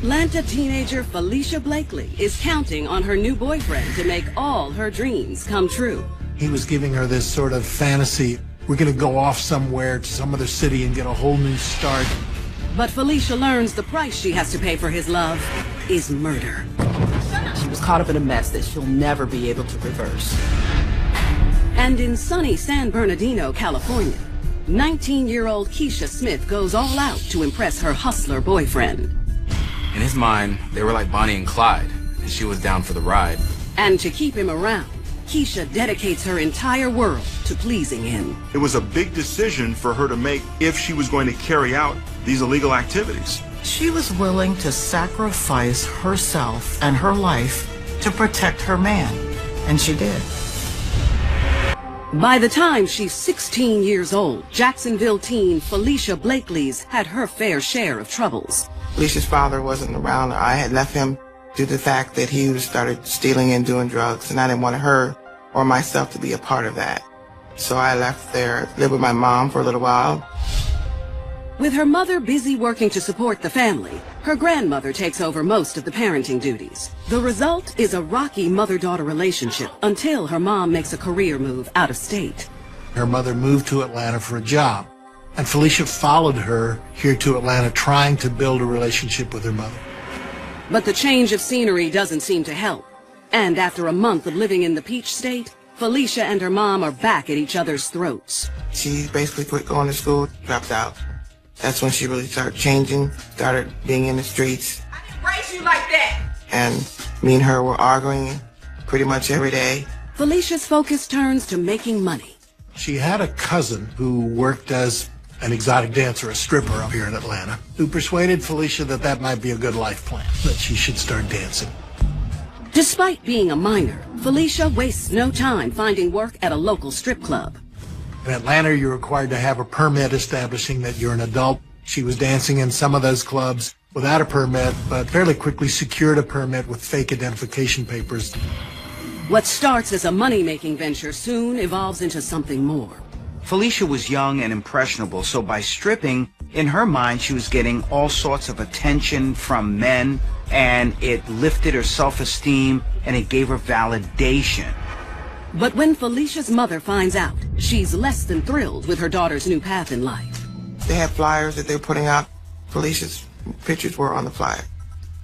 Atlanta teenager Falicia Blakely is counting on her new boyfriend to make all her dreams come true. He was giving her this sort of fantasy. We're going to go off somewhere to some other city and get a whole new start. But Falicia learns the price she has to pay for his love is murder. She was caught up in a mess that she'll never be able to reverse. And in sunny San Bernardino, California, 19-year-old Kiesha Smith goes all out to impress her hustler boyfriend. In his mind, they were like Bonnie and Clyde, and she was down for the ride. And to keep him around, Kiesha dedicates her entire world to pleasing him. It was a big decision for her to make if she was going to carry out these illegal activities. She was willing to sacrifice herself and her life to protect her man, and she did. By the time she's 16 years old, Jacksonville teen Falicia Blakely's had her fair share of troubles. Felicia's father wasn't around. I had left him due to the fact that he started stealing and doing drugs, and I didn't want her or myself to be a part of that. So I left there, lived with my mom for a little while. With her mother busy working to support the family, her grandmother takes over most of the parenting duties. The result is a rocky mother-daughter relationship until her mom makes a career move out of state. Her mother moved to Atlanta for a job, and Falicia followed her here to Atlanta trying to build a relationship with her mother. But the change of scenery doesn't seem to help. And after a month of living in the Peach State, Falicia and her mom are back at each other's throats. She basically quit going to school, dropped out. That's when she really started changing, started being in the streets. I didn't raise you like that! And me and her were arguing pretty much every day. Felicia's focus turns to making money. She had a cousin who worked as an exotic dancer, a stripper up here in Atlanta, who persuaded Falicia that that might be a good life plan, that she should start dancing. Despite being a minor, Falicia wastes no time finding work at a local strip club. In Atlanta, you're required to have a permit establishing that you're an adult. She was dancing in some of those clubs without a permit, but fairly quickly secured a permit with fake identification papers. What starts as a money-making venture soon evolves into something more. Falicia was young and impressionable, so by stripping, in her mind, she was getting all sorts of attention from men, and it lifted her self-esteem, and it gave her validation. But when Felicia's mother finds out, she's less than thrilled with her daughter's new path in life. They had flyers that they were putting out. Felicia's pictures were on the flyer,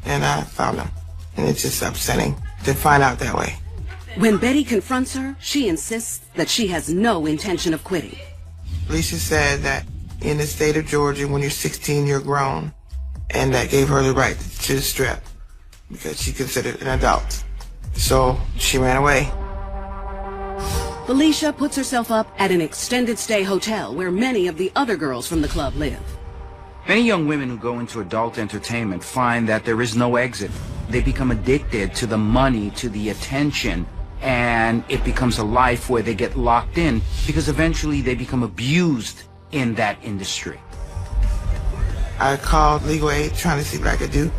and I found them. And it's just upsetting to find out that way. When Betty confronts her, she insists that she has no intention of quitting. Falicia said that in the state of Georgia, when you're 16, you're grown, and that gave her the right to strip because she considered an adult. So she ran away. Falicia puts herself up at an extended stay hotel where many of the other girls from the club live. Many young women who go into adult entertainment find that there is no exit. They become addicted to the money, to the attention, and it becomes a life where they get locked in because eventually they become abused in that industry. I called legal aid trying to see what I could do.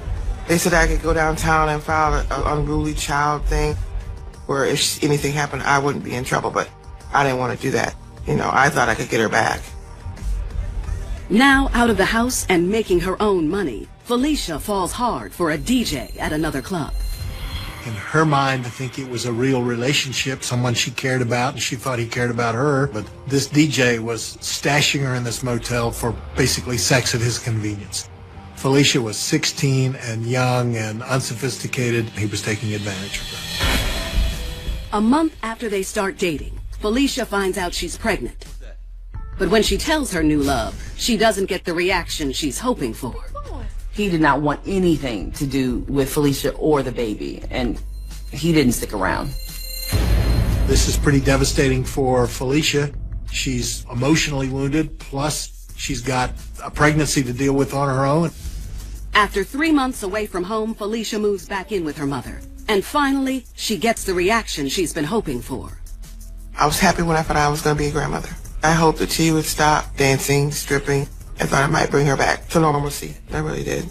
They said I could go downtown and file an unruly child thing where if anything happened, I wouldn't be in trouble, but I didn't want to do that. You know, I thought I could get her back. Now out of the house and making her own money, Falicia falls hard for a DJ at another club. In her mind, I think it was a real relationship, someone she cared about, and she thought he cared about her. But this DJ was stashing her in this motel for basically sex at his convenience. Falicia was 16 and young and unsophisticated. He was taking advantage of her. A month after they start dating, Falicia finds out she's pregnant. But when she tells her new love, she doesn't get the reaction she's hoping for. He did not want anything to do with Falicia or the baby, and he didn't stick around. This is pretty devastating for Falicia. She's emotionally wounded, plus she's got a pregnancy to deal with on her own. After 3 months away from home, Falicia moves back in with her mother. And finally, she gets the reaction she's been hoping for. I was happy when I found out I was going to be a grandmother. I hoped that she would stop dancing, stripping. I thought it might bring her back to normalcy. I really did.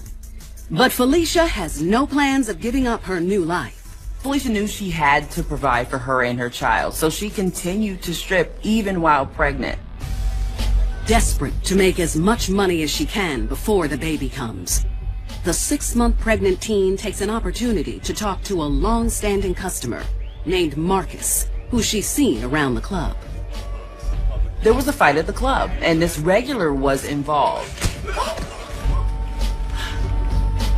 But Falicia has no plans of giving up her new life. Falicia knew she had to provide for her and her child, so she continued to strip even while pregnant. Desperate to make as much money as she can before the baby comes. the 6-month pregnant teen takes an opportunity to talk to a long-standing customer named Marcus, who she's seen around the club. There was a fight at the club, and this regular was involved.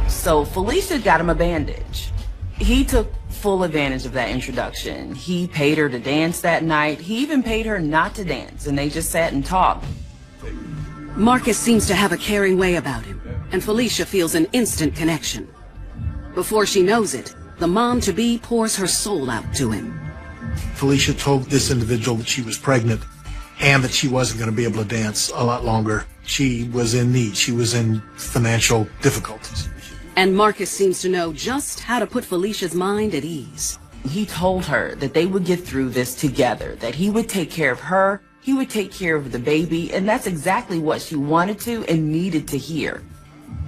So Falicia got him a bandage. He took full advantage of that introduction. He paid her to dance that night. He even paid her not to dance, and they just sat and talked. Marcus seems to have a caring way about him, and Falicia feels an instant connection. Before she knows it, the mom-to-be pours her soul out to him. Falicia told this individual that she was pregnant and that she wasn't going to be able to dance a lot longer. She was in need. She was in financial difficulties. And Marcus seems to know just how to put Felicia's mind at ease. He told her that they would get through this together, that he would take care of her, he would take care of the baby, and that's exactly what she wanted to and needed to hear.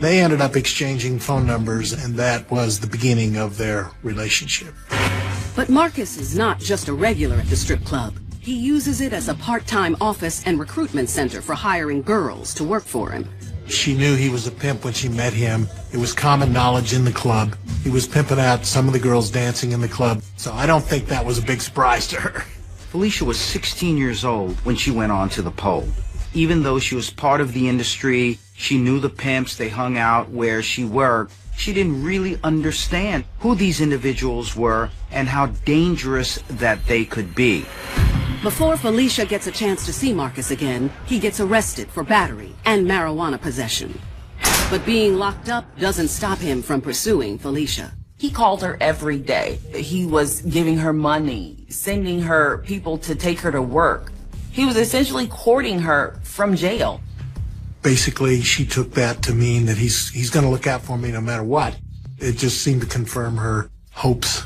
They ended up exchanging phone numbers, and that was the beginning of their relationship. But Marcus is not just a regular at the strip club. He uses it as a part-time office and recruitment center for hiring girls to work for him. She knew he was a pimp when she met him. It was common knowledge in the club. He was pimping out some of the girls dancing in the club, so I don't think that was a big surprise to her. Falicia was 16 years old when she went on to the pole. Even though she was part of the industry, she knew the pimps, they hung out where she worked. She didn't really understand who these individuals were and how dangerous that they could be. Before Falicia gets a chance to see Marcus again, he gets arrested for battery and marijuana possession. But being locked up doesn't stop him from pursuing Falicia. He called her every day. He was giving her money, sending her people to take her to work. He was essentially courting her from jail. Basically, she took that to mean that he's going to look out for me no matter what. It just seemed to confirm her hopes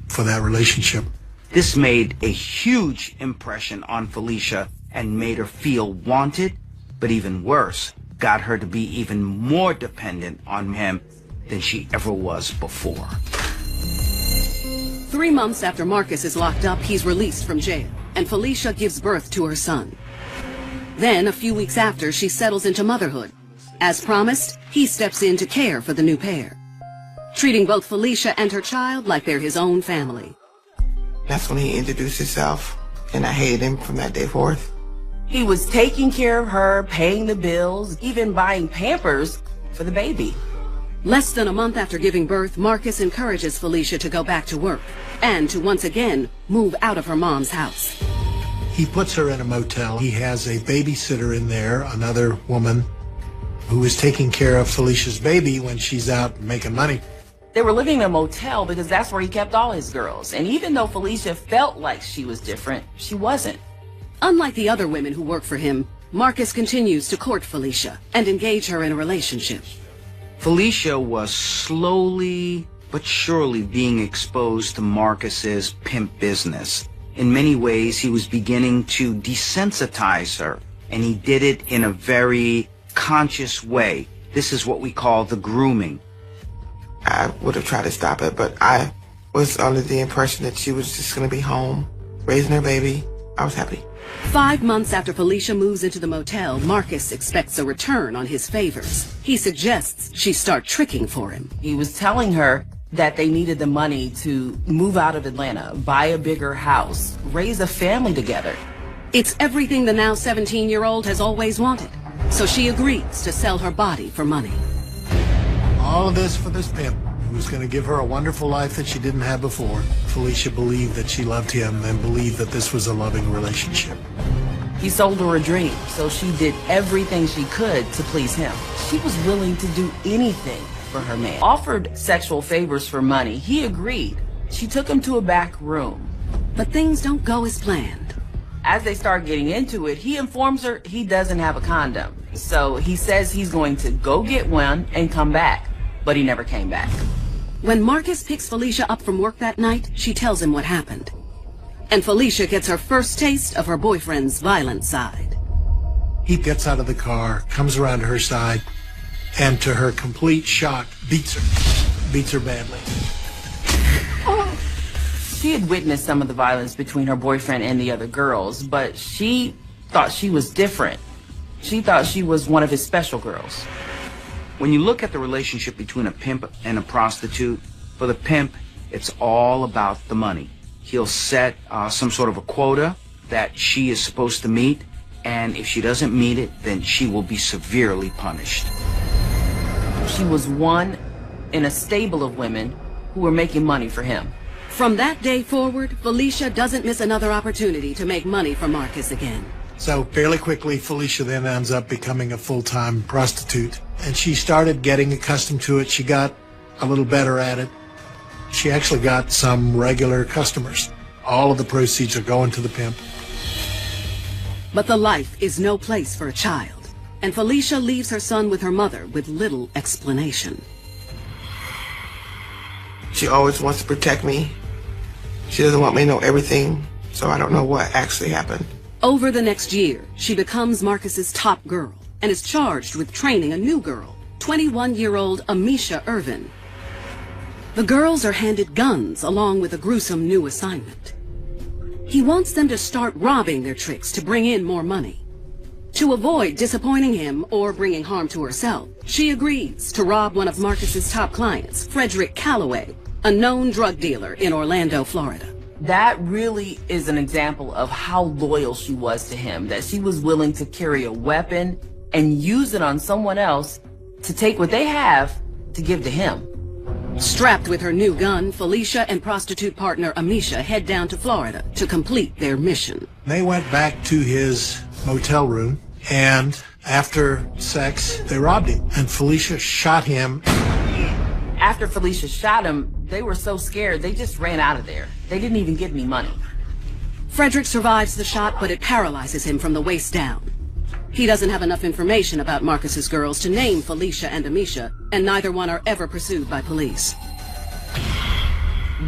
for that relationship. This made a huge impression on Falicia and made her feel wanted, but even worse, got her to be even more dependent on him than she ever was before. 3 months after Marcus is locked up, he's released from jail, and Falicia gives birth to her son. Then, a few weeks after, she settles into motherhood. As promised, he steps in to care for the new pair, treating both Falicia and her child like they're his own family. That's when he introduced himself, and I hated him from that day forth. He was taking care of her, paying the bills, even buying Pampers for the baby. Less than a month after giving birth, Marcus encourages Falicia to go back to work and to once again move out of her mom's house. He puts her in a motel. He has a babysitter in there, another woman, who is taking care of Felicia's baby when she's out making money. They were living in a motel because that's where he kept all his girls. And even though Falicia felt like she was different, she wasn't. Unlike the other women who work for him, Marcus continues to court Falicia and engage her in a relationship. Falicia was slowly but surely being exposed to Marcus's pimp business. In many ways, he was beginning to desensitize her, and he did it in a very conscious way. This is what we call the grooming. I would have tried to stop it, but I was under the impression that she was just going to be home, raising her baby. I was happy. 5 months after Falicia moves into the motel, Marcus expects a return on his favors. He suggests she start tricking for him. He was telling her that they needed the money to move out of Atlanta, buy a bigger house, raise a family together. It's everything the now 17-year-old has always wanted. So she agrees to sell her body for money. All of this for this pimp who was going to give her a wonderful life that she didn't have before. Falicia believed that she loved him and believed that this was a loving relationship. He sold her a dream, so she did everything she could to please him. She was willing to do anything for her man. Offered sexual favors for money. He agreed. She took him to a back room. But things don't go as planned. As they start getting into it, he informs her he doesn't have a condom. So he says he's going to go get one and come back. But he never came back. When Marcus picks Falicia up from work that night, she tells him what happened. And Falicia gets her first taste of her boyfriend's violent side. He gets out of the car, comes around to her side, and to her complete shock, beats her badly. She had witnessed some of the violence between her boyfriend and the other girls, but she thought she was different. She thought she was one of his special girls. When you look at the relationship between a pimp and a prostitute, for the pimp, it's all about the money. He'll set some sort of a quota that she is supposed to meet, and if she doesn't meet it, then she will be severely punished. She was one in a stable of women who were making money for him. From that day forward, Falicia doesn't miss another opportunity to make money for Marcus again. So fairly quickly, Falicia then ends up becoming a full-time prostitute. And she started getting accustomed to it. She got a little better at it. She actually got some regular customers. All of the proceeds are going to the pimp. But the life is no place for a child, and Falicia leaves her son with her mother with little explanation. She always wants to protect me. She doesn't want me to know everything, so I don't know what actually happened. Over the next year, she becomes Marcus's top girl and is charged with training a new girl, 21-year-old Amisha Irvin. The girls are handed guns along with a gruesome new assignment. He wants them to start robbing their tricks to bring in more money. To avoid disappointing him or bringing harm to herself, she agrees to rob one of Marcus's top clients, Frederick Calloway, a known drug dealer in Orlando, Florida. That really is an example of how loyal she was to him, that she was willing to carry a weapon and use it on someone else to take what they have to give to him. Strapped with her new gun, Falicia and prostitute partner Amisha head down to Florida to complete their mission. They went back to his motel room, and after sex, they robbed him. And Falicia shot him. After Falicia shot him, they were so scared they just ran out of there. They didn't even give me money. Frederick survives the shot, but it paralyzes him from the waist down. He doesn't have enough information about Marcus's girls to name Falicia and Amisha, and neither one are ever pursued by police.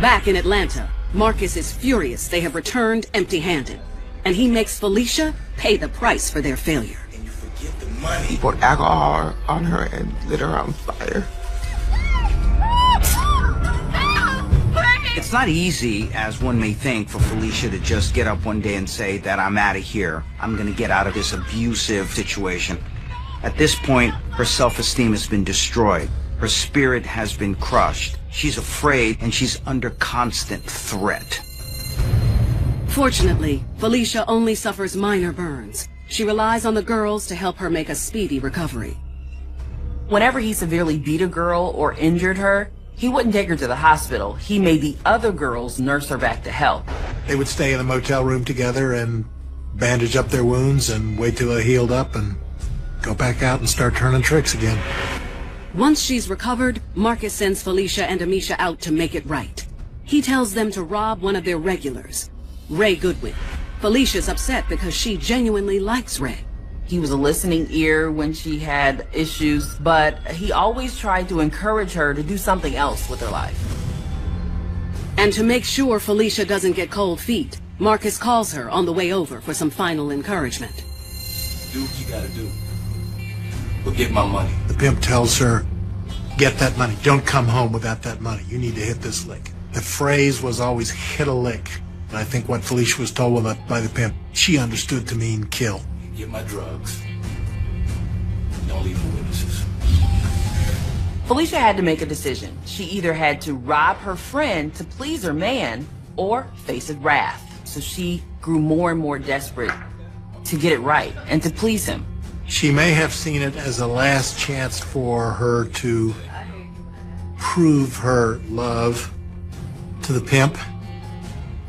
Back in Atlanta, Marcus is furious they have returned empty-handed, and he makes Falicia pay the price for their failure. He poured alcohol on her and lit her on fire. It's not easy, as one may think, for Falicia to just get up one day and say that I'm out of here. I'm going to get out of this abusive situation. At this point, her self-esteem has been destroyed. Her spirit has been crushed. She's afraid, and she's under constant threat. Fortunately, Falicia only suffers minor burns. She relies on the girls to help her make a speedy recovery. Whenever he severely beat a girl or injured her, he wouldn't take her to the hospital. He made the other girls nurse her back to health. They would stay in the motel room together and bandage up their wounds and wait till they healed up and go back out and start turning tricks again. Once she's recovered, Marcus sends Falicia and Amisha out to make it right. He tells them to rob one of their regulars, Ray Goodwin. Felicia's upset because she genuinely likes Ray. He was a listening ear when she had issues, but he always tried to encourage her to do something else with her life. And to make sure Falicia doesn't get cold feet, Marcus calls her on the way over for some final encouragement. Do what you gotta do. But get my money. The pimp tells her, get that money. Don't come home without that money. You need to hit this lick. The phrase was always hit a lick. And I think what Falicia was told by the pimp, she understood to mean kill. Get my drugs. Don't leave no witnesses. Falicia had to make a decision. She either had to rob her friend to please her man or face his wrath. So she grew more and more desperate to get it right and to please him. She may have seen it as a last chance for her to prove her love to the pimp.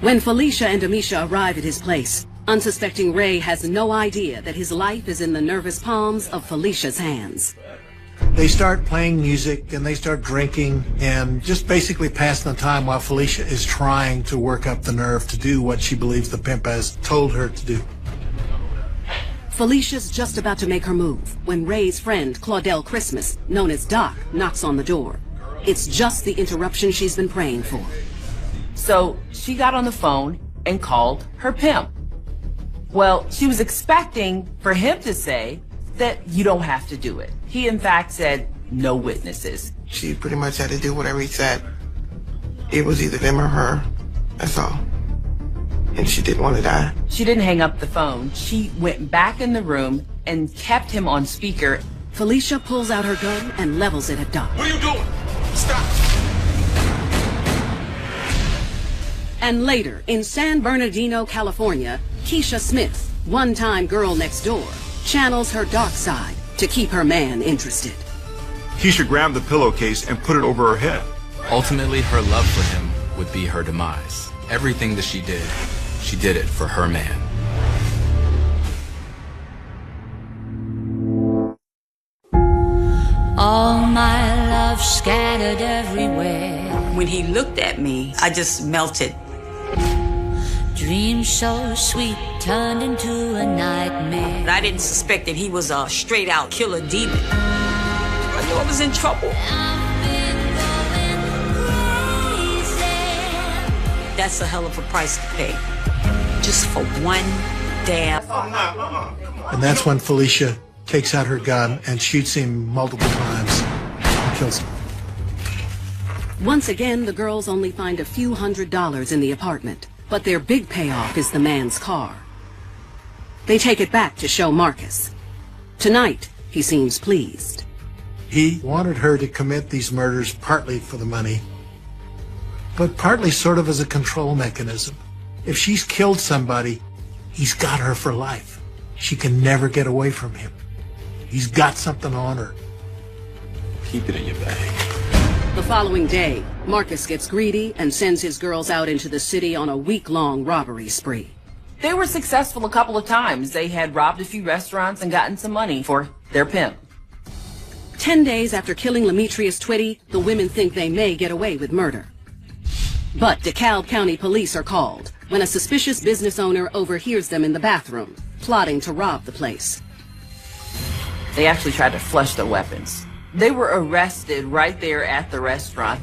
When Falicia and Amisha arrive at his place, unsuspecting Ray has no idea that his life is in the nervous palms of Felicia's hands. They start playing music and they start drinking and just basically passing the time while Falicia is trying to work up the nerve to do what she believes the pimp has told her to do. Felicia's just about to make her move when Ray's friend, Claudel Christmas, known as Doc, knocks on the door. It's just the interruption she's been praying for. So she got on the phone and called her pimp. Well, she was expecting for him to say that you don't have to do it. He, in fact, said no witnesses. She pretty much had to do whatever he said. It was either them or her. That's all. And she didn't want to die. She didn't hang up the phone. She went back in the room and kept him on speaker Falicia pulls out her gun and levels it at Doc. What are you doing? Stop! And later, in San Bernardino, California, Kiesha Smith, one-time girl next door, channels her dark side to keep her man interested. Kiesha grabbed the pillowcase and put it over her head. Ultimately, her love for him would be her demise. Everything that she did it for her man. All my love scattered everywhere. When he looked at me, I just melted. Dreams so sweet turned into a nightmare. I didn't suspect that he was a straight-out killer demon. I knew I was in trouble. I've been going crazy. That's a hell of a price to pay. Just for one damn... And that's when Falicia takes out her gun and shoots him multiple times and kills him. Once again, the girls only find a few $100s in the apartment, but their big payoff is the man's car. They take it back to show Marcus. Tonight, he seems pleased. He wanted her to commit these murders partly for the money, but partly sort of as a control mechanism. If she's killed somebody, he's got her for life. She can never get away from him. He's got something on her. Keep it in your bag. The following day, Marcus gets greedy and sends his girls out into the city on a week-long robbery spree. They were successful a couple of times. They had robbed a few restaurants and gotten some money for their pimp. 10 days after killing Demetrius Twitty, the women think they may get away with murder. But DeKalb County police are called when a suspicious business owner overhears them in the bathroom, plotting to rob the place. They actually tried to flush their weapons. They were arrested right there at the restaurant.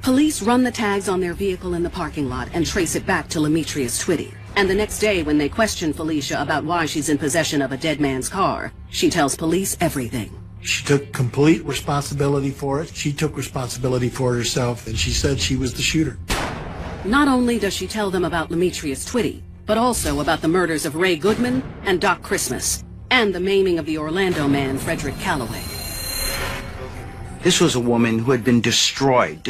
Police run the tags on their vehicle in the parking lot and trace it back to Demetrius Twitty. And the next day, when they question Falicia about why she's in possession of a dead man's car, she tells police everything. She took complete responsibility for it. She took responsibility for it herself, and she said she was the shooter. Not only does she tell them about Demetrius Twitty, but also about the murders of Ray Goodman and Doc Christmas, and the maiming of the Orlando man, Frederick Calloway. This was a woman who had been destroyed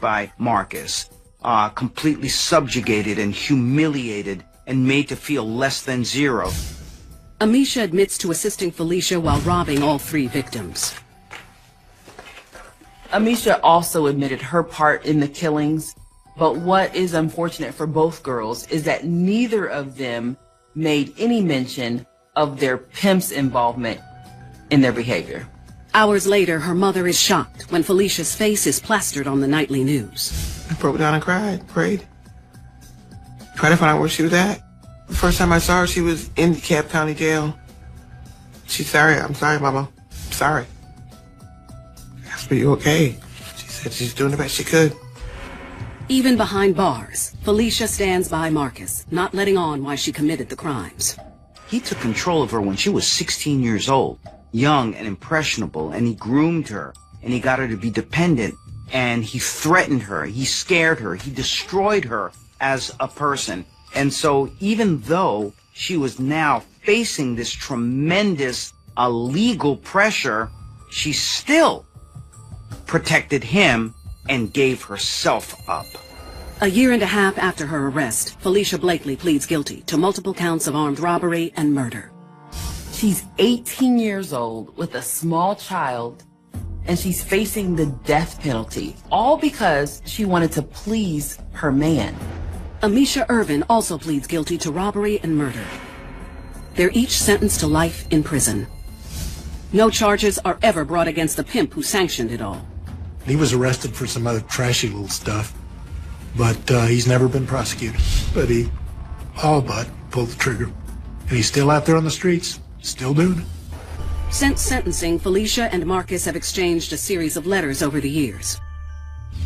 by Marcus, completely subjugated and humiliated and made to feel less than zero. Amisha admits to assisting Falicia while robbing all three victims. Amisha also admitted her part in the killings, but what is unfortunate for both girls is that neither of them made any mention of their pimp's involvement in their behavior. Hours later, her mother is shocked when Felicia's face is plastered on the nightly news. I broke down and cried, prayed. Tried to find out where she was at. The first time I saw her, she was in DeKalb County Jail. She's sorry. I'm sorry, Mama. I'm sorry. I asked her, you okay? She said she's doing the best she could. Even behind bars, Falicia stands by Marcus, not letting on why she committed the crimes. He took control of her when she was 16 years old, young and impressionable, and he groomed her, and he got her to be dependent, and he threatened her, he scared her, he destroyed her as a person. And so even though she was now facing this tremendous legal pressure, she still protected him and gave herself up. A year and a half after her arrest, Falicia Blakely pleads guilty to multiple counts of armed robbery and murder. She's 18 years old with a small child, and she's facing the death penalty, all because she wanted to please her man. Amisha Irvin also pleads guilty to robbery and murder. They're each sentenced to life in prison. No charges are ever brought against the pimp who sanctioned it all. He was arrested for some other trashy little stuff, but he's never been prosecuted. But he all but pulled the trigger. And he's still out there on the streets, still doing it. Since sentencing, Falicia and Marcus have exchanged a series of letters over the years.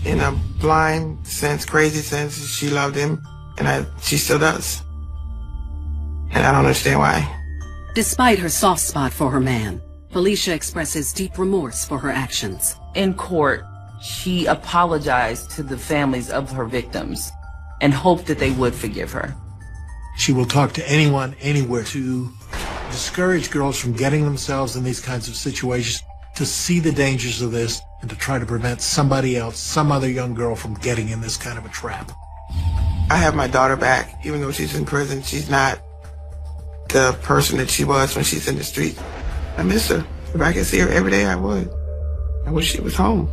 In a blind sense, crazy sense, she loved him, and she still does. And I don't understand why. Despite her soft spot for her man, Falicia expresses deep remorse for her actions. In court, she apologized to the families of her victims and hoped that they would forgive her. She will talk to anyone, anywhere, to discourage girls from getting themselves in these kinds of situations, to see the dangers of this, and to try to prevent somebody else, some other young girl, from getting in this kind of a trap. I have my daughter back, even though she's in prison. She's not the person that she was when she's in the street. I miss her. If I could see her every day, I would. I wish she was home.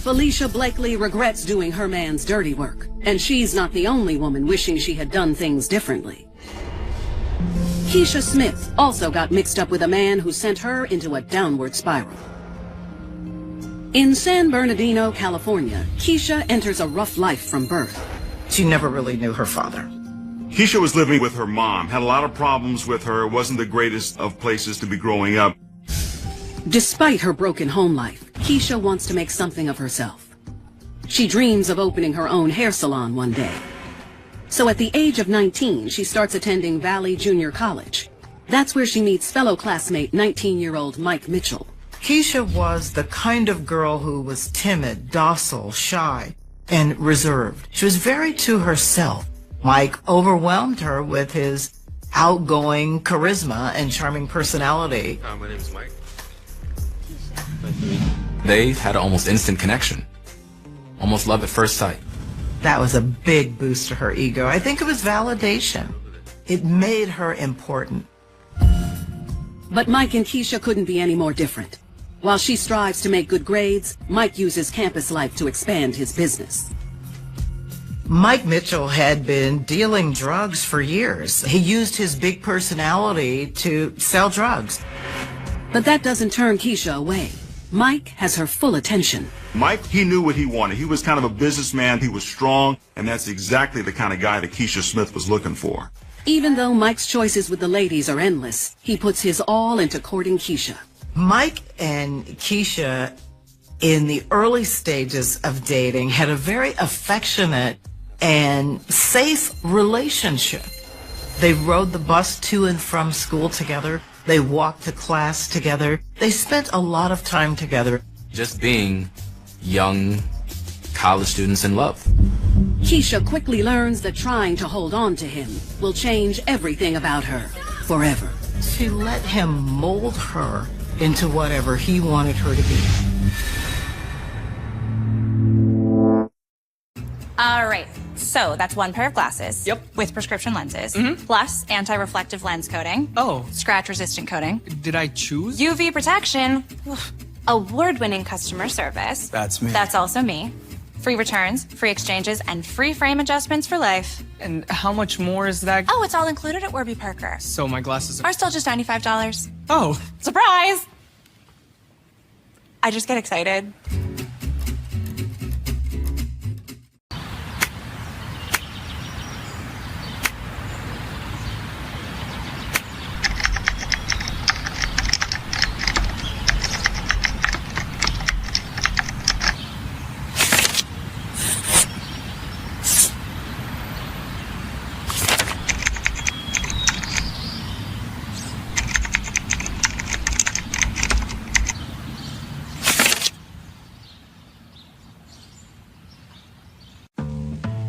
Falicia Blakely regrets doing her man's dirty work, and she's not the only woman wishing she had done things differently. Kiesha Smith also got mixed up with a man who sent her into a downward spiral. In San Bernardino, California, Kiesha enters a rough life from birth. She never really knew her father. Kiesha was living with her mom, had a lot of problems with her, wasn't the greatest of places to be growing up. Despite her broken home life, Kiesha wants to make something of herself. She dreams of opening her own hair salon one day. So at the age of 19, she starts attending Valley Junior College. That's where she meets fellow classmate 19-year-old Mike Mitchell. Kiesha was the kind of girl who was timid, docile, shy, and reserved. She was very to herself. Mike overwhelmed her with his outgoing charisma and charming personality. My name is Mike. They had an almost instant connection. Almost love at first sight. That was a big boost to her ego. I think it was validation. It made her important. But Mike and Kiesha couldn't be any more different. While she strives to make good grades, Mike uses campus life to expand his business. Mike Mitchell had been dealing drugs for years. He used his big personality to sell drugs. But that doesn't turn Kiesha away. Mike has her full attention. Mike, he knew what he wanted. He was kind of a businessman. He was strong, and that's exactly the kind of guy that Kiesha Smith was looking for. Even though Mike's choices with the ladies are endless, he puts his all into courting Kiesha. Mike and Kiesha, in the early stages of dating, had a very affectionate and safe relationship. They rode the bus to and from school together. They walked to class together. They spent a lot of time together. Just being young college students in love. Kiesha quickly learns that trying to hold on to him will change everything about her forever. She let him mold her into whatever he wanted her to be. All right, so that's one pair of glasses. Yep. With prescription lenses, plus anti-reflective lens coating. Oh. Scratch-resistant coating. Did I choose? UV protection. Award-winning customer service. That's me. That's also me. Free returns, free exchanges, and free frame adjustments for life. And how much more is that? Oh, it's all included at Warby Parker. So my glasses are still just $95. Oh. Surprise! I just get excited.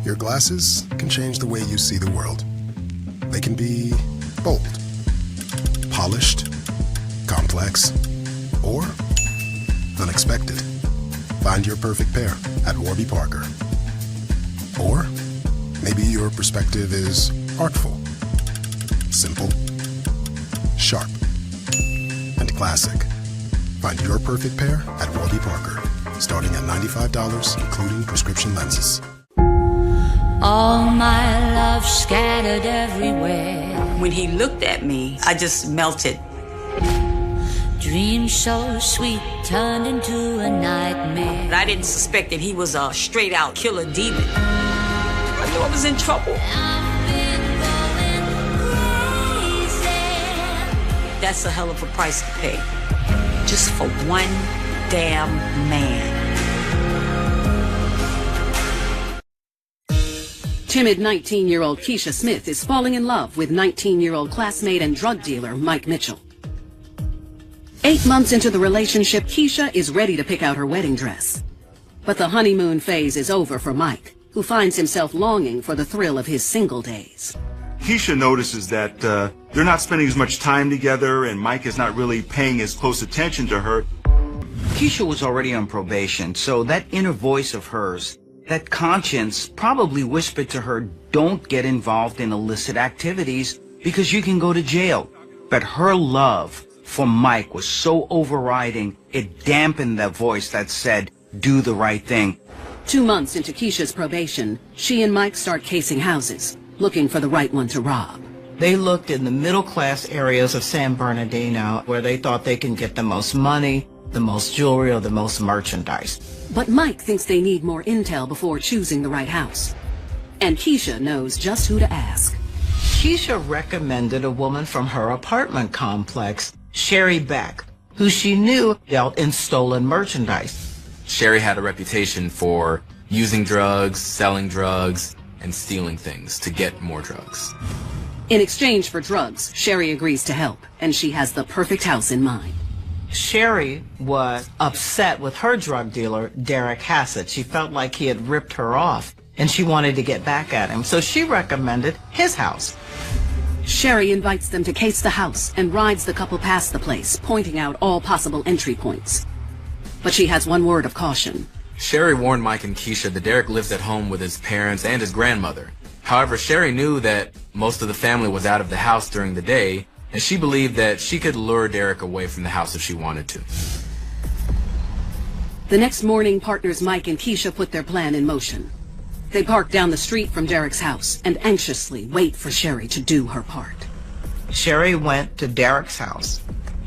Your glasses can change the way you see the world. They can be bold, polished, complex, or unexpected. Find your perfect pair at Warby Parker. Or maybe your perspective is artful, simple, sharp, and classic. Find your perfect pair at Warby Parker, starting at $95, including prescription lenses. All my love scattered everywhere. When he looked at me, I just melted. Dreams so sweet turned into a nightmare. I didn't suspect that he was a straight-out killer demon. I knew I was in trouble. That's a hell of a price to pay. Just for one damn man. Timid 19-year-old Kiesha Smith is falling in love with 19-year-old classmate and drug dealer Mike Mitchell. 8 months into the relationship, Kiesha is ready to pick out her wedding dress. But the honeymoon phase is over for Mike, who finds himself longing for the thrill of his single days. Kiesha notices that they're not spending as much time together, and Mike is not really paying as close attention to her. Kiesha was already on probation, so that inner voice of hers, that conscience, probably whispered to her, don't get involved in illicit activities because you can go to jail. But her love for Mike was so overriding, it dampened that voice that said, do the right thing. 2 months into Kiesha's probation, she and Mike start casing houses, looking for the right one to rob. They looked in the middle-class areas of San Bernardino where they thought they can get the most money, the most jewelry, or the most merchandise. But Mike thinks they need more intel before choosing the right house. And Kiesha knows just who to ask. Kiesha recommended a woman from her apartment complex, Sherry Beck, who she knew dealt in stolen merchandise. Sherry had a reputation for using drugs, selling drugs, and stealing things to get more drugs. In exchange for drugs, Sherry agrees to help, and she has the perfect house in mind. Sherry was upset with her drug dealer, Derek Hassett. She felt like he had ripped her off, and she wanted to get back at him, so she recommended his house. Sherry invites them to case the house and rides the couple past the place, pointing out all possible entry points. But she has one word of caution. Sherry warned Mike and Kiesha that Derek lives at home with his parents and his grandmother. However, Sherry knew that most of the family was out of the house during the day, and she believed that she could lure Derek away from the house if she wanted to. The next morning, partners Mike and Kiesha put their plan in motion. They park down the street from Derek's house and anxiously wait for Sherry to do her part. Sherry went to Derek's house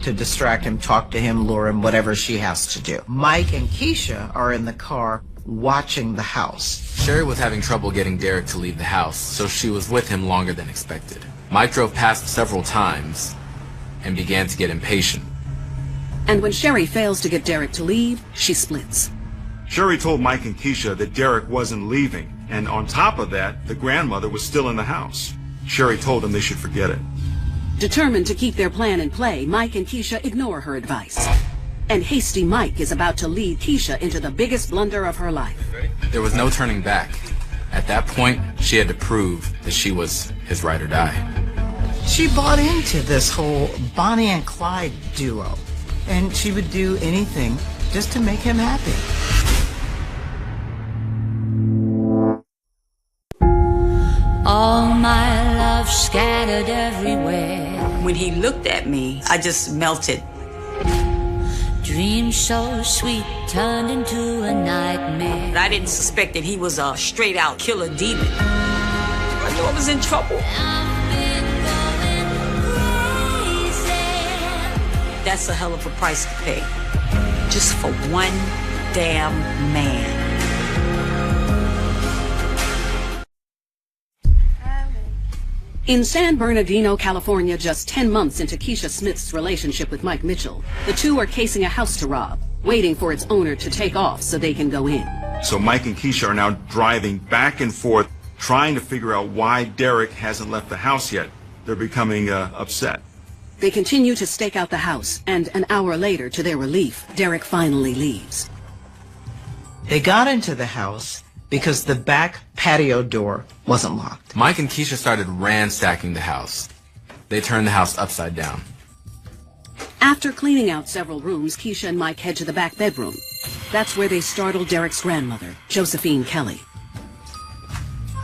to distract him, talk to him, lure him, whatever she has to do. Mike and Kiesha are in the car watching the house. Sherry was having trouble getting Derek to leave the house, so she was with him longer than expected. Mike drove past several times and began to get impatient. And when Sherry fails to get Derek to leave, she splits. Sherry told Mike and Kiesha that Derek wasn't leaving, and on top of that, the grandmother was still in the house. Sherry told them they should forget it. Determined to keep their plan in play, Mike and Kiesha ignore her advice. And hasty Mike is about to lead Kiesha into the biggest blunder of her life. There was no turning back. At that point, she had to prove that she was his ride or die. She bought into this whole Bonnie and Clyde duo, and she would do anything just to make him happy. All my love scattered everywhere. When he looked at me, I just melted. Dreams so sweet turned into a nightmare. I didn't suspect that he was a straight-out killer demon. I knew I was in trouble. I've been going crazy. That's a hell of a price to pay. Just for one damn man. In San Bernardino, California, just 10 months into Kiesha Smith's relationship with Mike Mitchell, the two are casing a house to rob, waiting for its owner to take off so they can go in. So Mike and Kiesha are now driving back and forth, trying to figure out why Derek hasn't left the house yet. They're becoming upset. They continue to stake out the house, and an hour later, to their relief, Derek finally leaves. They got into the house because the back patio door wasn't locked. Mike and Kiesha started ransacking the house. They turned the house upside down. After cleaning out several rooms, Kiesha and Mike head to the back bedroom. That's where they startled Derek's grandmother, Josephine Kelly.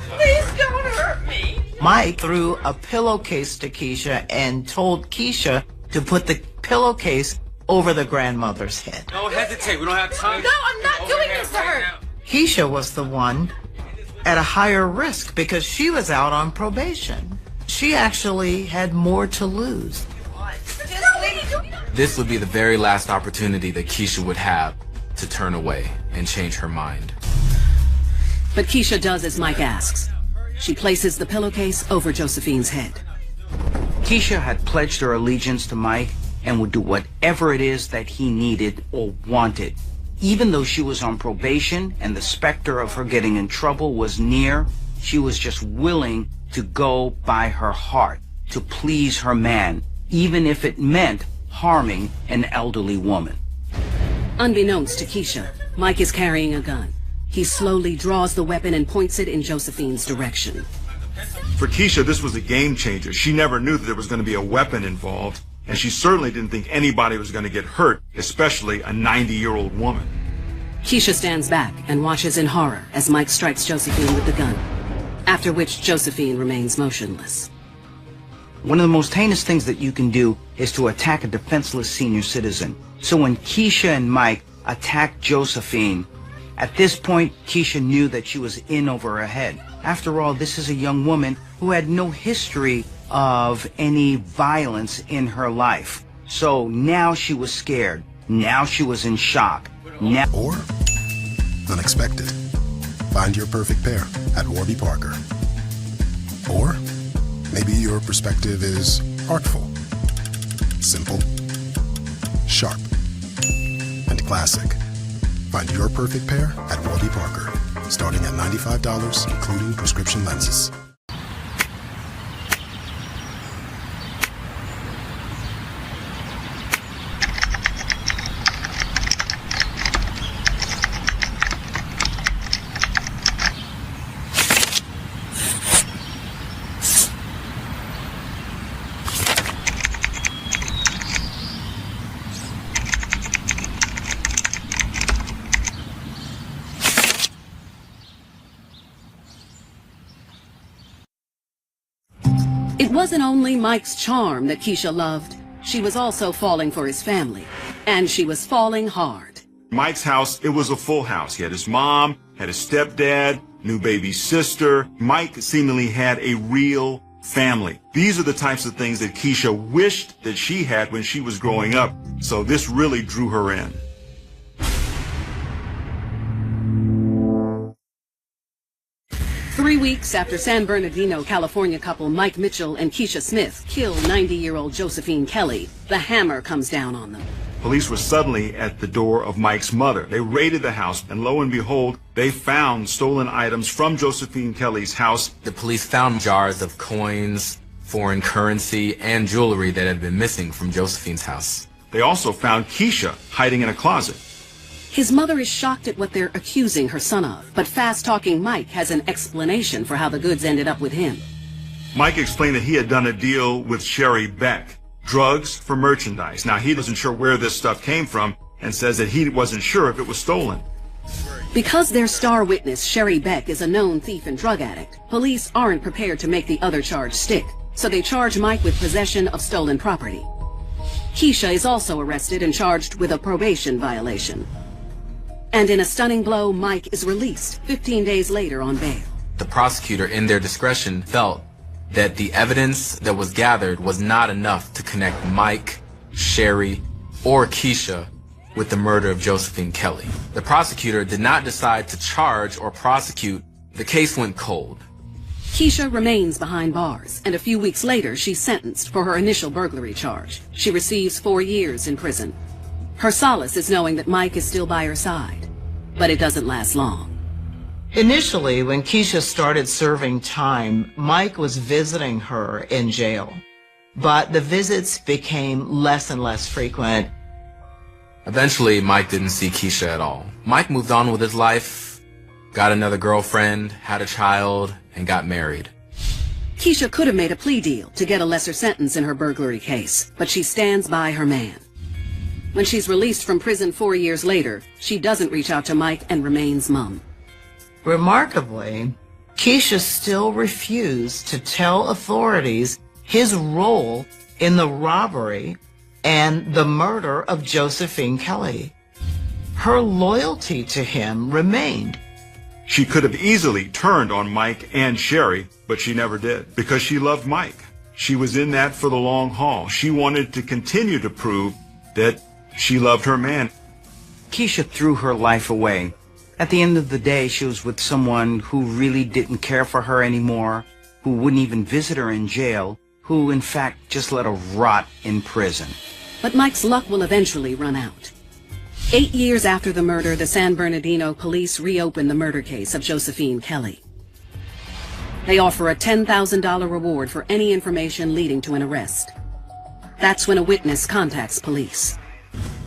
Please don't hurt me. Mike threw a pillowcase to Kiesha and told Kiesha to put the pillowcase over the grandmother's head. Don't hesitate. We don't have time. No, I'm not doing this to her. Keisha was the one at a higher risk because she was out on probation. She actually had more to lose. This would be the very last opportunity that Kiesha would have to turn away and change her mind. But Kiesha does as Mike asks. She places the pillowcase over Josephine's head. Kiesha had pledged her allegiance to Mike and would do whatever it is that he needed or wanted. Even though she was on probation and the specter of her getting in trouble was near, she was just willing to go by her heart, to please her man, even if it meant harming an elderly woman. Unbeknownst to Kiesha, Mike is carrying a gun. He slowly draws the weapon and points it in Josephine's direction. For Kiesha, this was a game changer. She never knew that there was going to be a weapon involved, and she certainly didn't think anybody was going to get hurt, especially a 90-year-old woman. Kiesha stands back and watches in horror as Mike strikes Josephine with the gun, after which Josephine remains motionless. One of the most heinous things that you can do is to attack a defenseless senior citizen. So when Kiesha and Mike attacked Josephine, at this point, Kiesha knew that she was in over her head. After all, this is a young woman who had no history of any violence in her life. So now she was scared. Now she was in shock. Now Or unexpected. Find your perfect pair at Warby Parker. Or maybe your perspective is artful, simple, sharp, and classic. Find your perfect pair at Warby Parker, starting at $95, including prescription lenses. It wasn't only Mike's charm that Kiesha loved. She was also falling for his family. And she was falling hard. Mike's house, it was a full house. He had his mom, had his stepdad, new baby sister. Mike seemingly had a real family. These are the types of things that Kiesha wished that she had when she was growing up. So this really drew her in. Three weeks after San Bernardino, California couple Mike Mitchell and Kiesha Smith kill 90-year-old Josephine Kelly, the hammer comes down on them. Police were suddenly at the door of Mike's mother. They raided the house, and lo and behold, they found stolen items from Josephine Kelly's house. The police found jars of coins, foreign currency, and jewelry that had been missing from Josephine's house. They also found Kiesha hiding in a closet. His mother is shocked at what they're accusing her son of, but fast-talking Mike has an explanation for how the goods ended up with him. Mike explained that he had done a deal with Sherry Beck, drugs for merchandise. Now, he wasn't sure where this stuff came from and says that he wasn't sure if it was stolen. Because their star witness, Sherry Beck, is a known thief and drug addict, police aren't prepared to make the other charge stick, so they charge Mike with possession of stolen property. Kiesha is also arrested and charged with a probation violation. And in a stunning blow, Mike is released 15 days later on bail. The prosecutor, in their discretion, felt that the evidence that was gathered was not enough to connect Mike, Sherry, or Kiesha with the murder of Josephine Kelly. The prosecutor did not decide to charge or prosecute. The case went cold. Kiesha remains behind bars, and a few weeks later, she's sentenced for her initial burglary charge. She receives 4 years in prison. Her solace is knowing that Mike is still by her side, but it doesn't last long. Initially, when Kiesha started serving time, Mike was visiting her in jail, but the visits became less and less frequent. Eventually, Mike didn't see Kiesha at all. Mike moved on with his life, got another girlfriend, had a child, and got married. Kiesha could have made a plea deal to get a lesser sentence in her burglary case, but she stands by her man. When she's released from prison 4 years later, she doesn't reach out to Mike and remains mum. Remarkably, Kiesha still refused to tell authorities his role in the robbery and the murder of Josephine Kelly. Her loyalty to him remained. She could have easily turned on Mike and Sherry, but she never did because she loved Mike. She was in that for the long haul. She wanted to continue to prove that she loved her man. Kiesha threw her life away. At the end of the day, she was with someone who really didn't care for her anymore, who wouldn't even visit her in jail, who in fact just let her rot in prison. But Mike's luck will eventually run out. 8 years after the murder, the San Bernardino police reopened the murder case of Josephine Kelly. They offer a $10,000 reward for any information leading to an arrest. That's when a witness contacts police.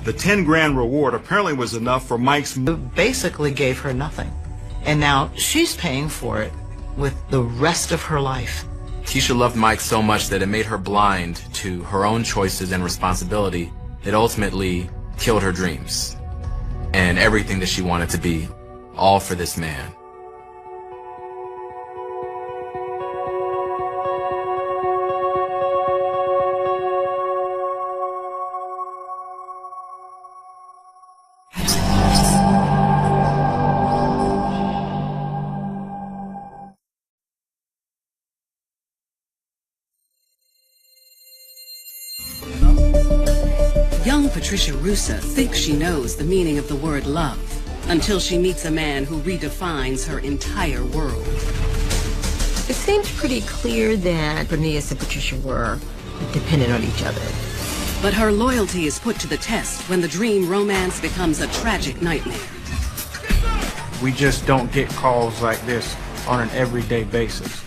The 10 grand reward apparently was enough for Mike's... Basically gave her nothing. And now she's paying for it with the rest of her life. Kiesha loved Mike so much that it made her blind to her own choices and responsibility. It ultimately killed her dreams and everything that she wanted to be, all for this man. Young Patricia Russa thinks she knows the meaning of the word love until she meets a man who redefines her entire world. It seems pretty clear that Bernice and Patricia were dependent on each other. But her loyalty is put to the test when the dream romance becomes a tragic nightmare. We just don't get calls like this on an everyday basis.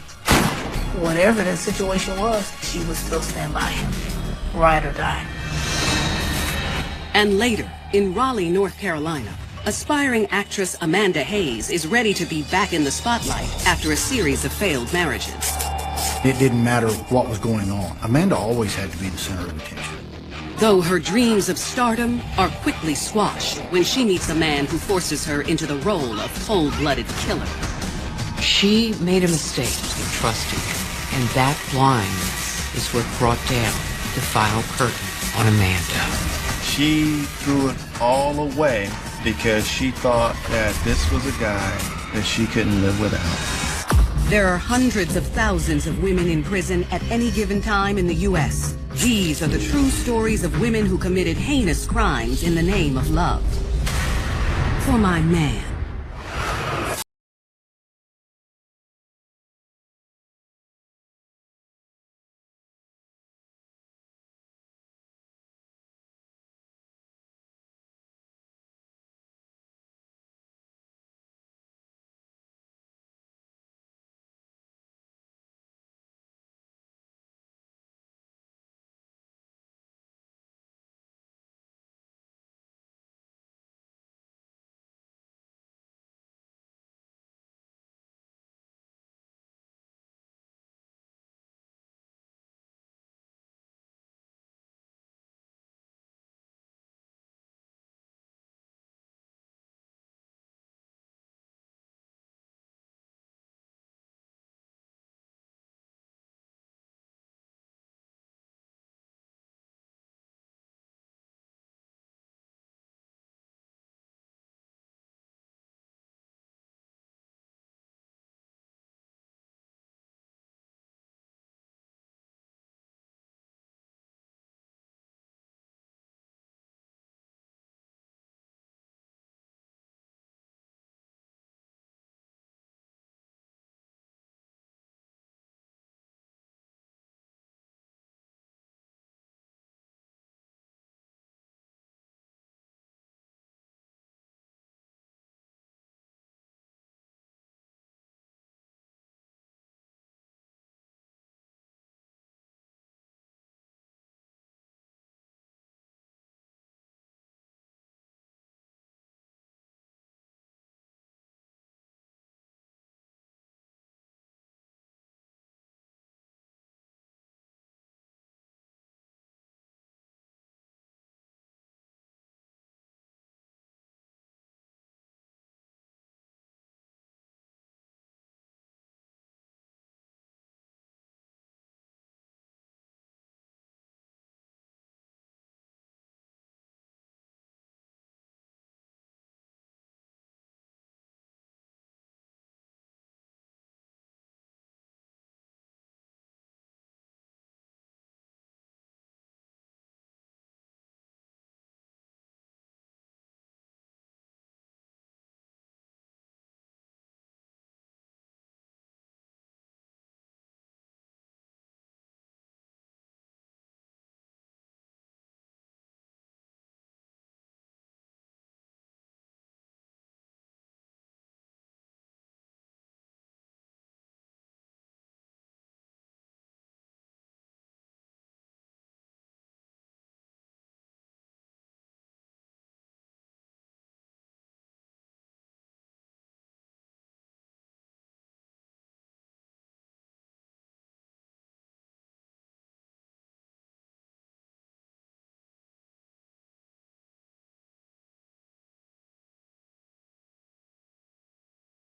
Whatever the situation was, she would still stand by him, ride or die. And later, in Raleigh, North Carolina, aspiring actress Amanda Hayes is ready to be back in the spotlight after a series of failed marriages. It didn't matter what was going on. Amanda always had to be the center of attention. Though her dreams of stardom are quickly squashed when she meets a man who forces her into the role of cold-blooded killer. She made a mistake in trusting you, and that blindness is what brought down the final curtain on Amanda. She threw it all away because she thought that this was a guy that she couldn't live without. There are hundreds of thousands of women in prison at any given time in the U.S. These are the true stories of women who committed heinous crimes in the name of love. For my man.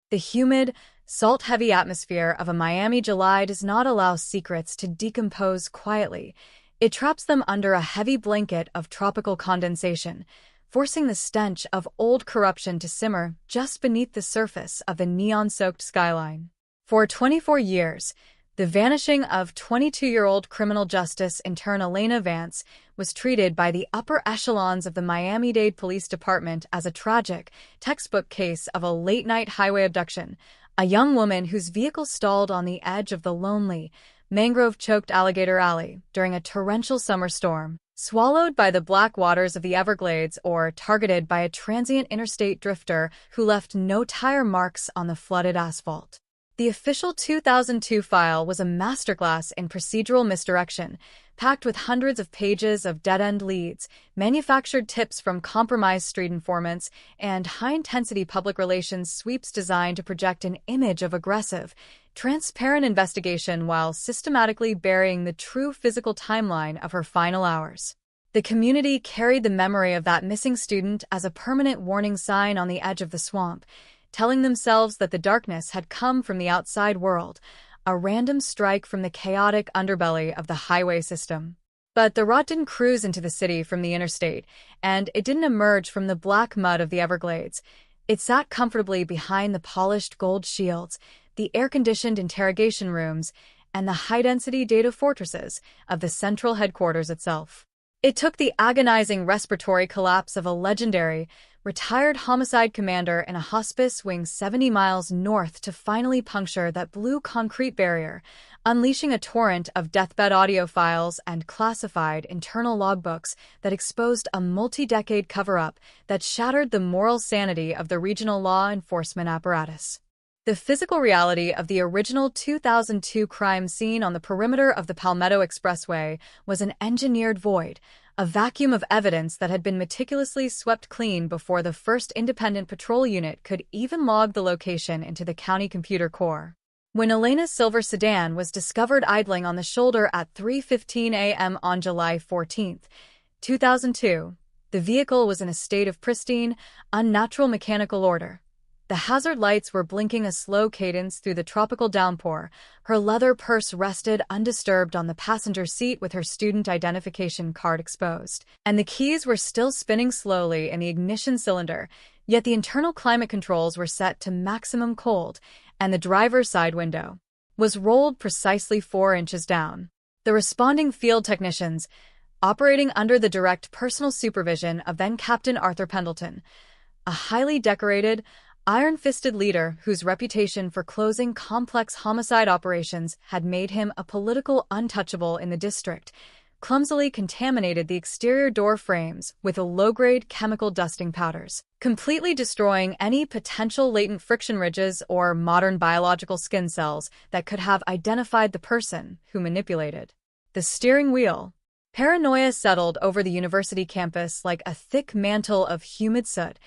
The humid, salt-heavy atmosphere of a Miami July does not allow secrets to decompose quietly. It traps them under a heavy blanket of tropical condensation, forcing the stench of old corruption to simmer just beneath the surface of the neon-soaked skyline. For 24 years, the vanishing of 22-year-old criminal justice intern Elena Vance was treated by the upper echelons of the Miami-Dade Police Department as a tragic, textbook case of a late-night highway abduction, a young woman whose vehicle stalled on the edge of the lonely, mangrove-choked Alligator Alley during a torrential summer storm, swallowed by the black waters of the Everglades or targeted by a transient interstate drifter who left no tire marks on the flooded asphalt. The official 2002 file was a masterclass in procedural misdirection, packed with hundreds of pages of dead-end leads, manufactured tips from compromised street informants, and high-intensity public relations sweeps designed to project an image of aggressive, transparent investigation while systematically burying the true physical timeline of her final hours. The community carried the memory of that missing student as a permanent warning sign on the edge of the swamp, telling themselves that the darkness had come from the outside world, a random strike from the chaotic underbelly of the highway system. But the rot didn't cruise into the city from the interstate, and it didn't emerge from the black mud of the Everglades. It sat comfortably behind the polished gold shields, the air-conditioned interrogation rooms, and the high-density data fortresses of the central headquarters itself. It took the agonizing respiratory collapse of a legendary, retired homicide commander in a hospice wing 70 miles north to finally puncture that blue concrete barrier, unleashing a torrent of deathbed audio files and classified internal logbooks that exposed a multi-decade cover-up that shattered the moral sanity of the regional law enforcement apparatus. The physical reality of the original 2002 crime scene on the perimeter of the Palmetto Expressway was an engineered void, a vacuum of evidence that had been meticulously swept clean before the first independent patrol unit could even log the location into the county computer core. When Elena's silver sedan was discovered idling on the shoulder at 3:15 a.m. on July 14, 2002, the vehicle was in a state of pristine, unnatural mechanical order. The hazard lights were blinking a slow cadence through the tropical downpour. Her leather purse rested undisturbed on the passenger seat with her student identification card exposed, and the keys were still spinning slowly in the ignition cylinder, yet the internal climate controls were set to maximum cold, and the driver's side window was rolled precisely 4 inches down. The responding field technicians, operating under the direct personal supervision of then-Captain Arthur Pendleton, a highly decorated, iron-fisted leader whose reputation for closing complex homicide operations had made him a political untouchable in the district, clumsily contaminated the exterior door frames with low-grade chemical dusting powders, completely destroying any potential latent friction ridges or modern biological skin cells that could have identified the person who manipulated the steering wheel. Paranoia settled over the university campus like a thick mantle of humid soot.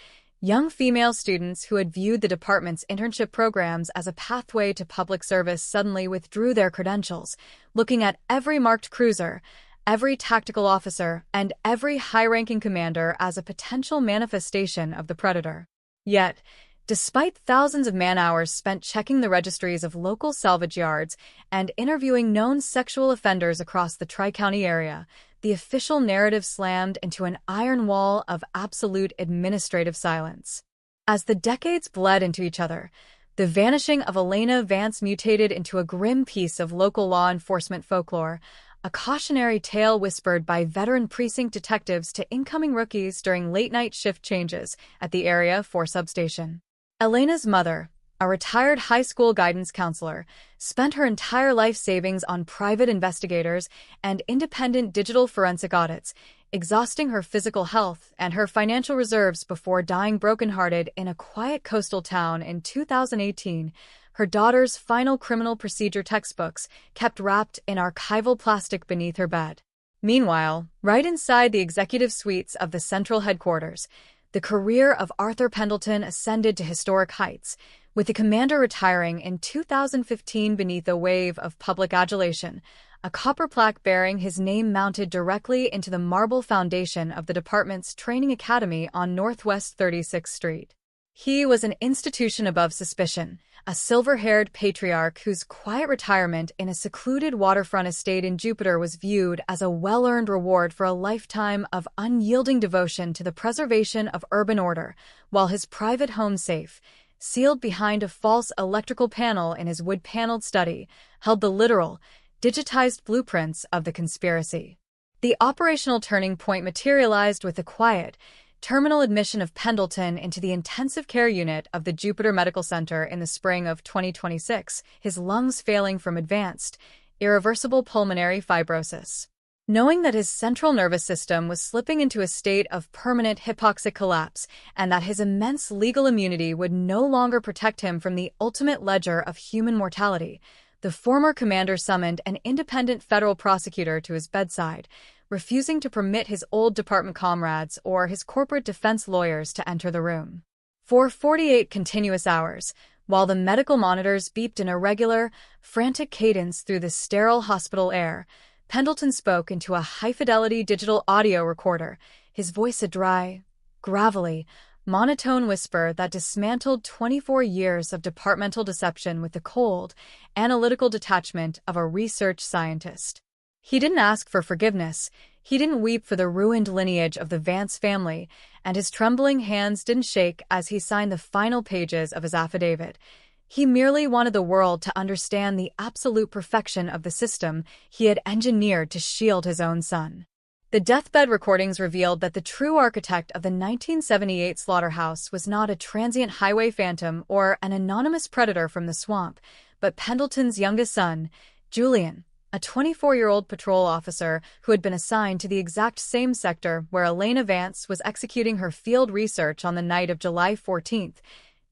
Young female students who had viewed the department's internship programs as a pathway to public service suddenly withdrew their credentials, looking at every marked cruiser, every tactical officer, and every high-ranking commander as a potential manifestation of the predator. Yet, despite thousands of man-hours spent checking the registries of local salvage yards and interviewing known sexual offenders across the Tri-County area, the official narrative slammed into an iron wall of absolute administrative silence. As the decades bled into each other, the vanishing of Elena Vance mutated into a grim piece of local law enforcement folklore, a cautionary tale whispered by veteran precinct detectives to incoming rookies during late-night shift changes at the Area 4 substation. Elena's mother, a retired high school guidance counselor, spent her entire life savings on private investigators and independent digital forensic audits, exhausting her physical health and her financial reserves before dying brokenhearted in a quiet coastal town in 2018. Her daughter's final criminal procedure textbooks kept wrapped in archival plastic beneath her bed. Meanwhile, right inside the executive suites of the central headquarters, the career of Arthur Pendleton ascended to historic heights, with the commander retiring in 2015 beneath a wave of public adulation, a copper plaque bearing his name mounted directly into the marble foundation of the department's training academy on Northwest 36th Street. He was an institution above suspicion, a silver-haired patriarch whose quiet retirement in a secluded waterfront estate in Jupiter was viewed as a well-earned reward for a lifetime of unyielding devotion to the preservation of urban order, while his private home safe, sealed behind a false electrical panel in his wood-paneled study, held the literal, digitized blueprints of the conspiracy. The operational turning point materialized with the quiet, terminal admission of Pendleton into the intensive care unit of the Jupiter Medical Center in the spring of 2026, his lungs failing from advanced, irreversible pulmonary fibrosis. Knowing that his central nervous system was slipping into a state of permanent hypoxic collapse and that his immense legal immunity would no longer protect him from the ultimate ledger of human mortality, the former commander summoned an independent federal prosecutor to his bedside, refusing to permit his old department comrades or his corporate defense lawyers to enter the room. For 48 continuous hours, while the medical monitors beeped in a regular, frantic cadence through the sterile hospital air, Pendleton spoke into a high-fidelity digital audio recorder, his voice a dry, gravelly, monotone whisper that dismantled 24 years of departmental deception with the cold, analytical detachment of a research scientist. He didn't ask for forgiveness, he didn't weep for the ruined lineage of the Vance family, and his trembling hands didn't shake as he signed the final pages of his affidavit. He merely wanted the world to understand the absolute perfection of the system he had engineered to shield his own son. The deathbed recordings revealed that the true architect of the 1978 slaughterhouse was not a transient highway phantom or an anonymous predator from the swamp, but Pendleton's youngest son, Julian, a 24-year-old patrol officer who had been assigned to the exact same sector where Elena Vance was executing her field research on the night of July 14,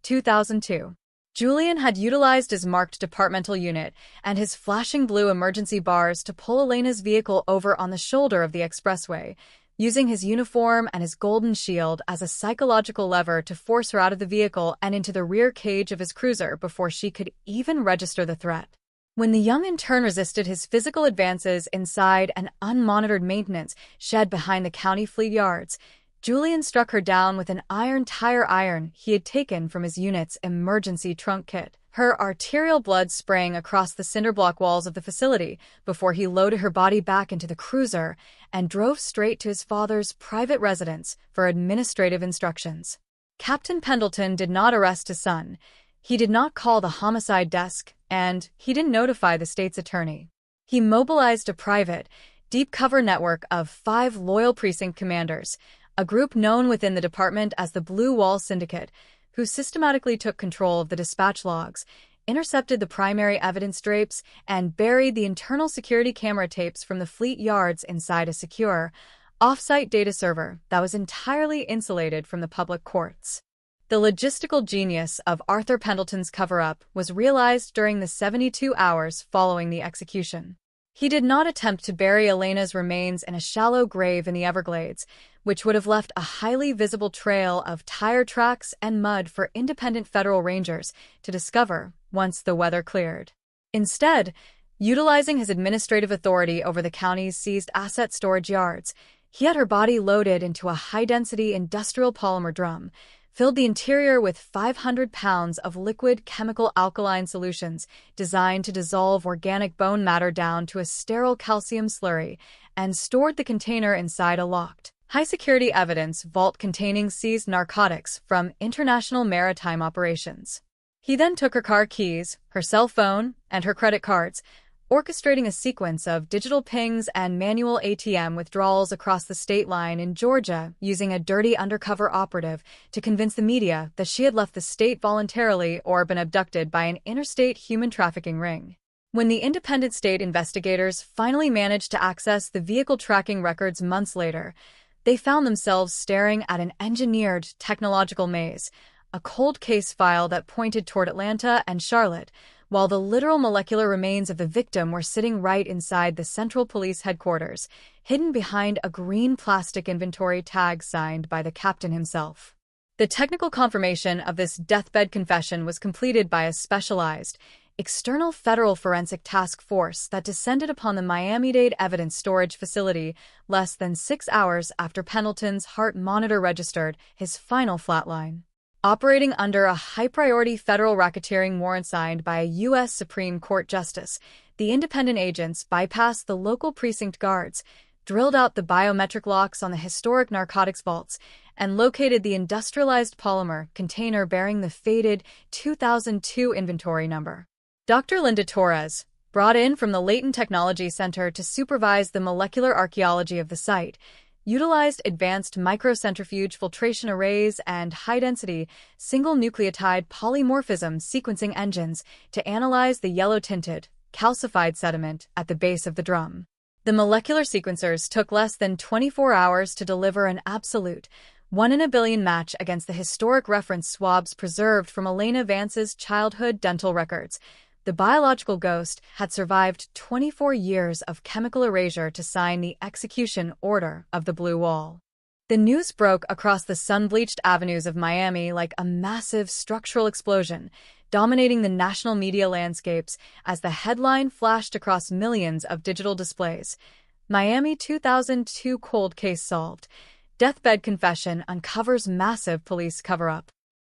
2002. Julian had utilized his marked departmental unit and his flashing blue emergency bars to pull Elena's vehicle over on the shoulder of the expressway, using his uniform and his golden shield as a psychological lever to force her out of the vehicle and into the rear cage of his cruiser before she could even register the threat. When the young intern resisted his physical advances inside an unmonitored maintenance shed behind the county fleet yards, Julian struck her down with an tire iron he had taken from his unit's emergency trunk kit, her arterial blood spraying across the cinderblock walls of the facility before he loaded her body back into the cruiser and drove straight to his father's private residence for administrative instructions. Captain Pendleton did not arrest his son. He did not call the homicide desk, and he didn't notify the state's attorney. He mobilized a private, deep-cover network of 5 loyal precinct commanders, a group known within the department as the Blue Wall Syndicate, who systematically took control of the dispatch logs, intercepted the primary evidence drapes, and buried the internal security camera tapes from the fleet yards inside a secure, off-site data server that was entirely insulated from the public courts. The logistical genius of Arthur Pendleton's cover-up was realized during the 72 hours following the execution. He did not attempt to bury Elena's remains in a shallow grave in the Everglades, which would have left a highly visible trail of tire tracks and mud for independent federal rangers to discover once the weather cleared. Instead, utilizing his administrative authority over the county's seized asset storage yards, he had her body loaded into a high-density industrial polymer drum, filled the interior with 500 pounds of liquid chemical alkaline solutions designed to dissolve organic bone matter down to a sterile calcium slurry, and stored the container inside a locked, high-security evidence vault containing seized narcotics from international maritime operations. He then took her car keys, her cell phone, and her credit cards, orchestrating a sequence of digital pings and manual ATM withdrawals across the state line in Georgia, using a dirty undercover operative to convince the media that she had left the state voluntarily or been abducted by an interstate human trafficking ring. When the independent state investigators finally managed to access the vehicle tracking records months later, they found themselves staring at an engineered technological maze, a cold case file that pointed toward Atlanta and Charlotte, while the literal molecular remains of the victim were sitting right inside the Central Police Headquarters, hidden behind a green plastic inventory tag signed by the captain himself. The technical confirmation of this deathbed confession was completed by a specialized, external federal forensic task force that descended upon the Miami-Dade evidence storage facility less than 6 hours after Pendleton's heart monitor registered his final flatline. Operating under a high-priority federal racketeering warrant signed by a U.S. Supreme Court justice, the independent agents bypassed the local precinct guards, drilled out the biometric locks on the historic narcotics vaults, and located the industrialized polymer container bearing the faded 2002 inventory number. Dr. Linda Torres, brought in from the Latent Technology Center to supervise the molecular archaeology of the site, utilized advanced microcentrifuge filtration arrays and high-density single nucleotide polymorphism sequencing engines to analyze the yellow-tinted, calcified sediment at the base of the drum. The molecular sequencers took less than 24 hours to deliver an absolute 1 in a billion match against the historic reference swabs preserved from Elena Vance's childhood dental records. The biological ghost had survived 24 years of chemical erasure to sign the execution order of the Blue Wall. The news broke across the sun-bleached avenues of Miami like a massive structural explosion, dominating the national media landscapes as the headline flashed across millions of digital displays. Miami 2002 cold case solved. Deathbed confession uncovers massive police cover-up.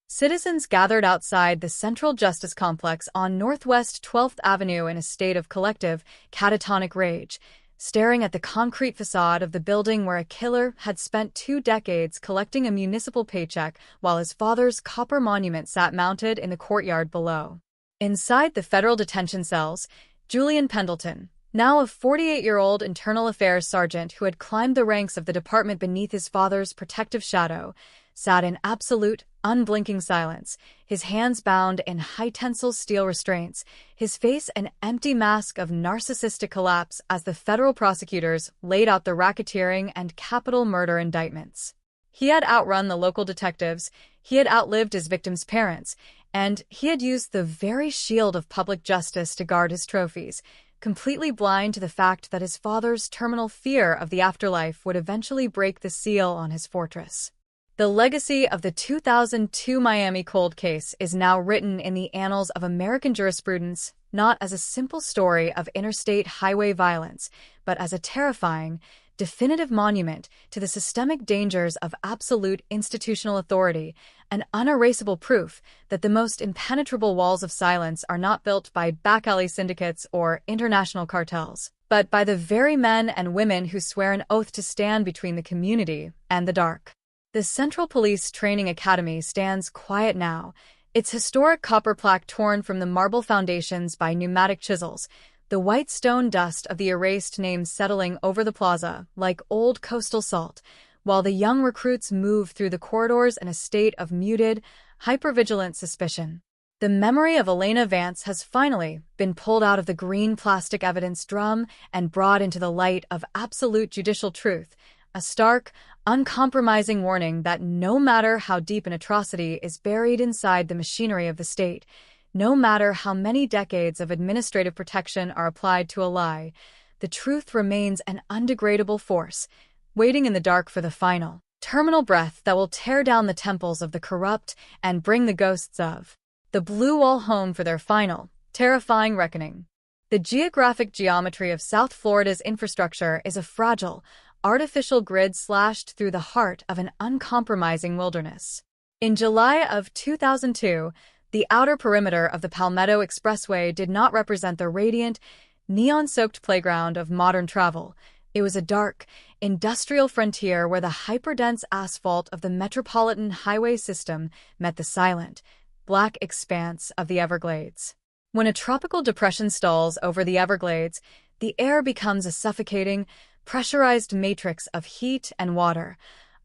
Citizens gathered outside the Central Justice Complex on Northwest 12th Avenue in a state of collective, catatonic rage, staring at the concrete facade of the building where a killer had spent 2 decades collecting a municipal paycheck while his father's copper monument sat mounted in the courtyard below. Inside the federal detention cells, Julian Pendleton, now a 48-year-old internal affairs sergeant who had climbed the ranks of the department beneath his father's protective shadow, sat in absolute, unblinking silence, his hands bound in high-tensile steel restraints, his face an empty mask of narcissistic collapse as the federal prosecutors laid out the racketeering and capital murder indictments. He had outrun the local detectives, he had outlived his victims' parents, and he had used the very shield of public justice to guard his trophies, completely blind to the fact that his father's terminal fear of the afterlife would eventually break the seal on his fortress. The legacy of the 2002 Miami cold case is now written in the annals of American jurisprudence, not as a simple story of interstate highway violence, but as a terrifying, definitive monument to the systemic dangers of absolute institutional authority, an unerasable proof that the most impenetrable walls of silence are not built by back-alley syndicates or international cartels, but by the very men and women who swear an oath to stand between the community and the dark. The Central Police Training Academy stands quiet now, its historic copper plaque torn from the marble foundations by pneumatic chisels, the white stone dust of the erased names settling over the plaza like old coastal salt, while the young recruits move through the corridors in a state of muted, hypervigilant suspicion. The memory of Elena Vance has finally been pulled out of the green plastic evidence drum and brought into the light of absolute judicial truth, a stark, uncompromising warning that no matter how deep an atrocity is buried inside the machinery of the state, no matter how many decades of administrative protection are applied to a lie, the truth remains an undegradable force, waiting in the dark for the final, terminal breath that will tear down the temples of the corrupt and bring the ghosts of the Blue Wall home for their final, terrifying reckoning. The geographic geometry of South Florida's infrastructure is a fragile, artificial grid slashed through the heart of an uncompromising wilderness. In July of 2002, the outer perimeter of the Palmetto Expressway did not represent the radiant, neon-soaked playground of modern travel. It was a dark, industrial frontier where the hyperdense asphalt of the metropolitan highway system met the silent, black expanse of the Everglades. When a tropical depression stalls over the Everglades, the air becomes a suffocating, pressurized matrix of heat and water,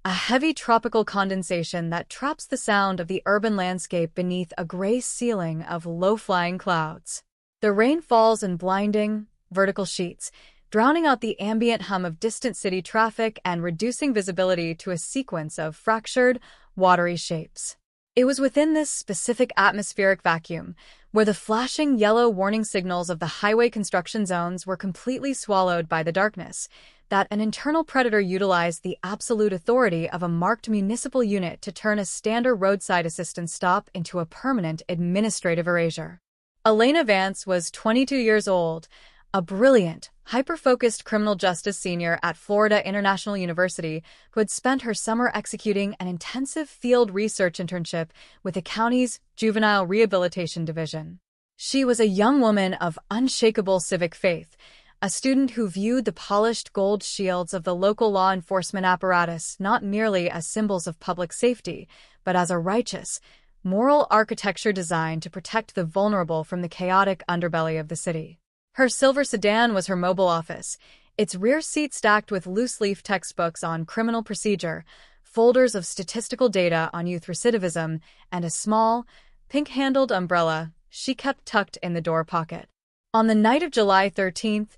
a heavy tropical condensation that traps the sound of the urban landscape beneath a gray ceiling of low-flying clouds. The rain falls in blinding, vertical sheets, drowning out the ambient hum of distant city traffic and reducing visibility to a sequence of fractured, watery shapes. It was within this specific atmospheric vacuum, where the flashing yellow warning signals of the highway construction zones were completely swallowed by the darkness, that an internal predator utilized the absolute authority of a marked municipal unit to turn a standard roadside assistance stop into a permanent administrative erasure. Elena Vance was 22 years old, a brilliant, hyper-focused criminal justice senior at Florida International University who had spent her summer executing an intensive field research internship with the county's Juvenile Rehabilitation Division. She was a young woman of unshakable civic faith, a student who viewed the polished gold shields of the local law enforcement apparatus not merely as symbols of public safety, but as a righteous, moral architecture designed to protect the vulnerable from the chaotic underbelly of the city. Her silver sedan was her mobile office, its rear seat stacked with loose-leaf textbooks on criminal procedure, folders of statistical data on youth recidivism, and a small, pink-handled umbrella she kept tucked in the door pocket. On the night of July 13,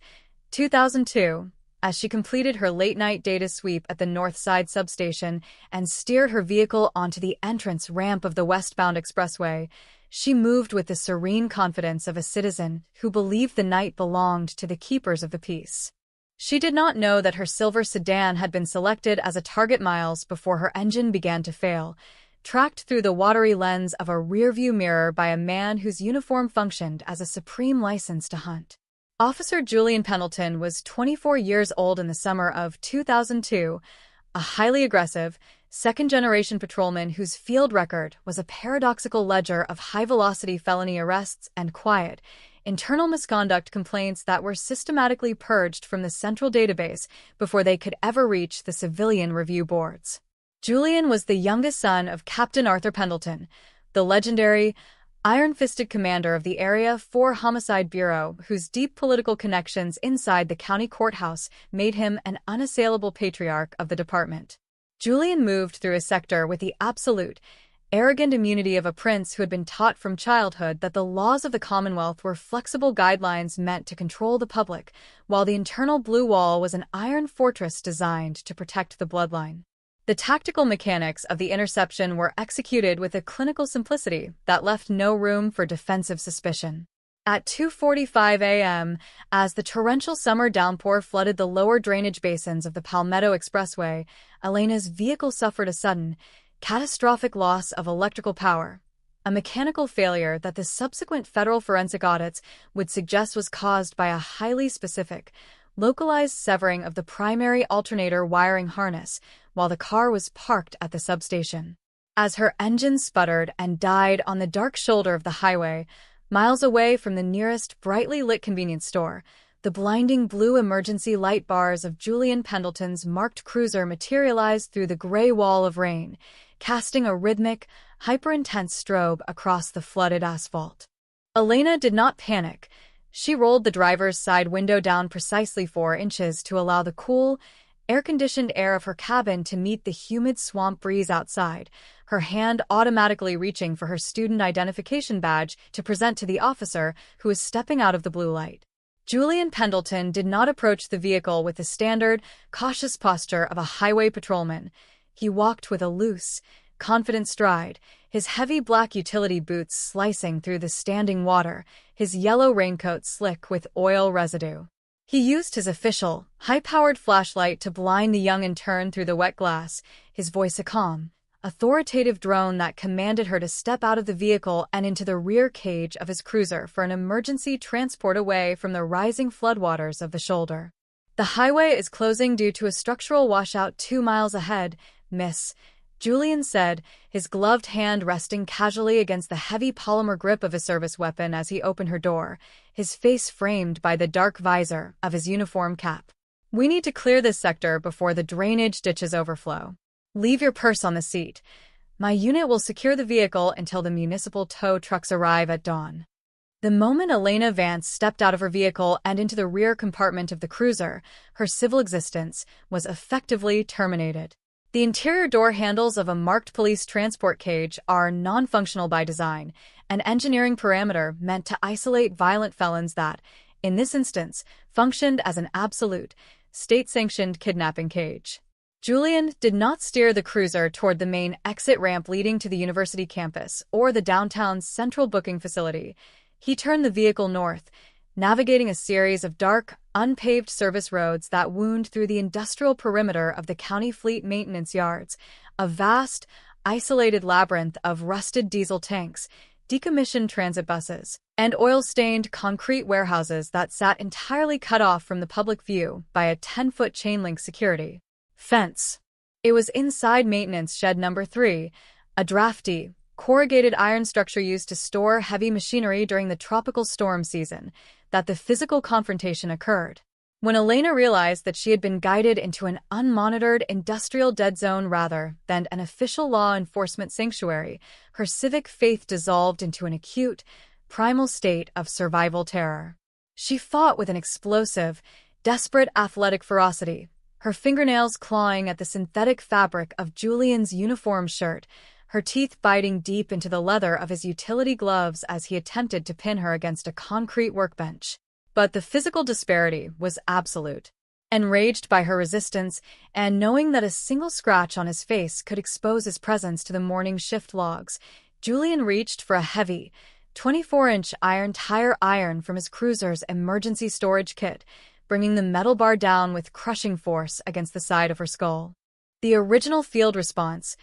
2002, as she completed her late-night data sweep at the North Side substation and steered her vehicle onto the entrance ramp of the westbound expressway, she moved with the serene confidence of a citizen who believed the night belonged to the keepers of the peace. She did not know that her silver sedan had been selected as a target miles before her engine began to fail, tracked through the watery lens of a rearview mirror by a man whose uniform functioned as a supreme license to hunt. Officer Julian Pendleton was 24 years old in the summer of 2002, a highly aggressive, second-generation patrolman whose field record was a paradoxical ledger of high-velocity felony arrests and quiet, internal misconduct complaints that were systematically purged from the central database before they could ever reach the civilian review boards. Julian was the youngest son of Captain Arthur Pendleton, the legendary, iron-fisted commander of the Area 4 Homicide Bureau, whose deep political connections inside the county courthouse made him an unassailable patriarch of the department. Julian moved through a sector with the absolute, arrogant immunity of a prince who had been taught from childhood that the laws of the Commonwealth were flexible guidelines meant to control the public, while the internal blue wall was an iron fortress designed to protect the bloodline. The tactical mechanics of the interception were executed with a clinical simplicity that left no room for defensive suspicion. At 2:45 a.m., as the torrential summer downpour flooded the lower drainage basins of the Palmetto Expressway, Elena's vehicle suffered a sudden, catastrophic loss of electrical power, a mechanical failure that the subsequent federal forensic audits would suggest was caused by a highly specific, localized severing of the primary alternator wiring harness while the car was parked at the substation. As her engine sputtered and died on the dark shoulder of the highway, miles away from the nearest brightly lit convenience store, the blinding blue emergency light bars of Julian Pendleton's marked cruiser materialized through the gray wall of rain, casting a rhythmic, hyper-intense strobe across the flooded asphalt. Elena did not panic. She rolled the driver's side window down precisely 4 inches to allow the cool, air-conditioned air of her cabin to meet the humid swamp breeze outside, her hand automatically reaching for her student identification badge to present to the officer who was stepping out of the blue light. Julian Pendleton did not approach the vehicle with the standard, cautious posture of a highway patrolman. He walked with a loose, confident stride, his heavy black utility boots slicing through the standing water, his yellow raincoat slick with oil residue. He used his official, high-powered flashlight to blind the young intern through the wet glass, his voice a calm, authoritative drone that commanded her to step out of the vehicle and into the rear cage of his cruiser for an emergency transport away from the rising floodwaters of the shoulder. "The highway is closing due to a structural washout 2 miles ahead, miss," Julian said, his gloved hand resting casually against the heavy polymer grip of his service weapon as he opened her door, his face framed by the dark visor of his uniform cap. "We need to clear this sector before the drainage ditches overflow. Leave your purse on the seat. My unit will secure the vehicle until the municipal tow trucks arrive at dawn." The moment Elena Vance stepped out of her vehicle and into the rear compartment of the cruiser, her civil existence was effectively terminated. The interior door handles of a marked police transport cage are non-functional by design, an engineering parameter meant to isolate violent felons that, in this instance, functioned as an absolute, state-sanctioned kidnapping cage. Julian did not steer the cruiser toward the main exit ramp leading to the university campus or the downtown's central booking facility. He turned the vehicle north, navigating a series of dark, unpaved service roads that wound through the industrial perimeter of the county fleet maintenance yards, a vast, isolated labyrinth of rusted diesel tanks, decommissioned transit buses, and oil-stained concrete warehouses that sat entirely cut off from the public view by a 10-foot chain-link security fence. It was inside maintenance shed number 3, a drafty, corrugated iron structure used to store heavy machinery during the tropical storm season, that the physical confrontation occurred. When Elena realized that she had been guided into an unmonitored industrial dead zone rather than an official law enforcement sanctuary, her civic faith dissolved into an acute, primal state of survival terror. She fought with an explosive, desperate athletic ferocity, her fingernails clawing at the synthetic fabric of Julian's uniform shirt, her teeth biting deep into the leather of his utility gloves as he attempted to pin her against a concrete workbench. But the physical disparity was absolute. Enraged by her resistance, and knowing that a single scratch on his face could expose his presence to the morning shift logs, Julian reached for a heavy, 24-inch iron tire iron from his cruiser's emergency storage kit, bringing the metal bar down with crushing force against the side of her skull. The original field response,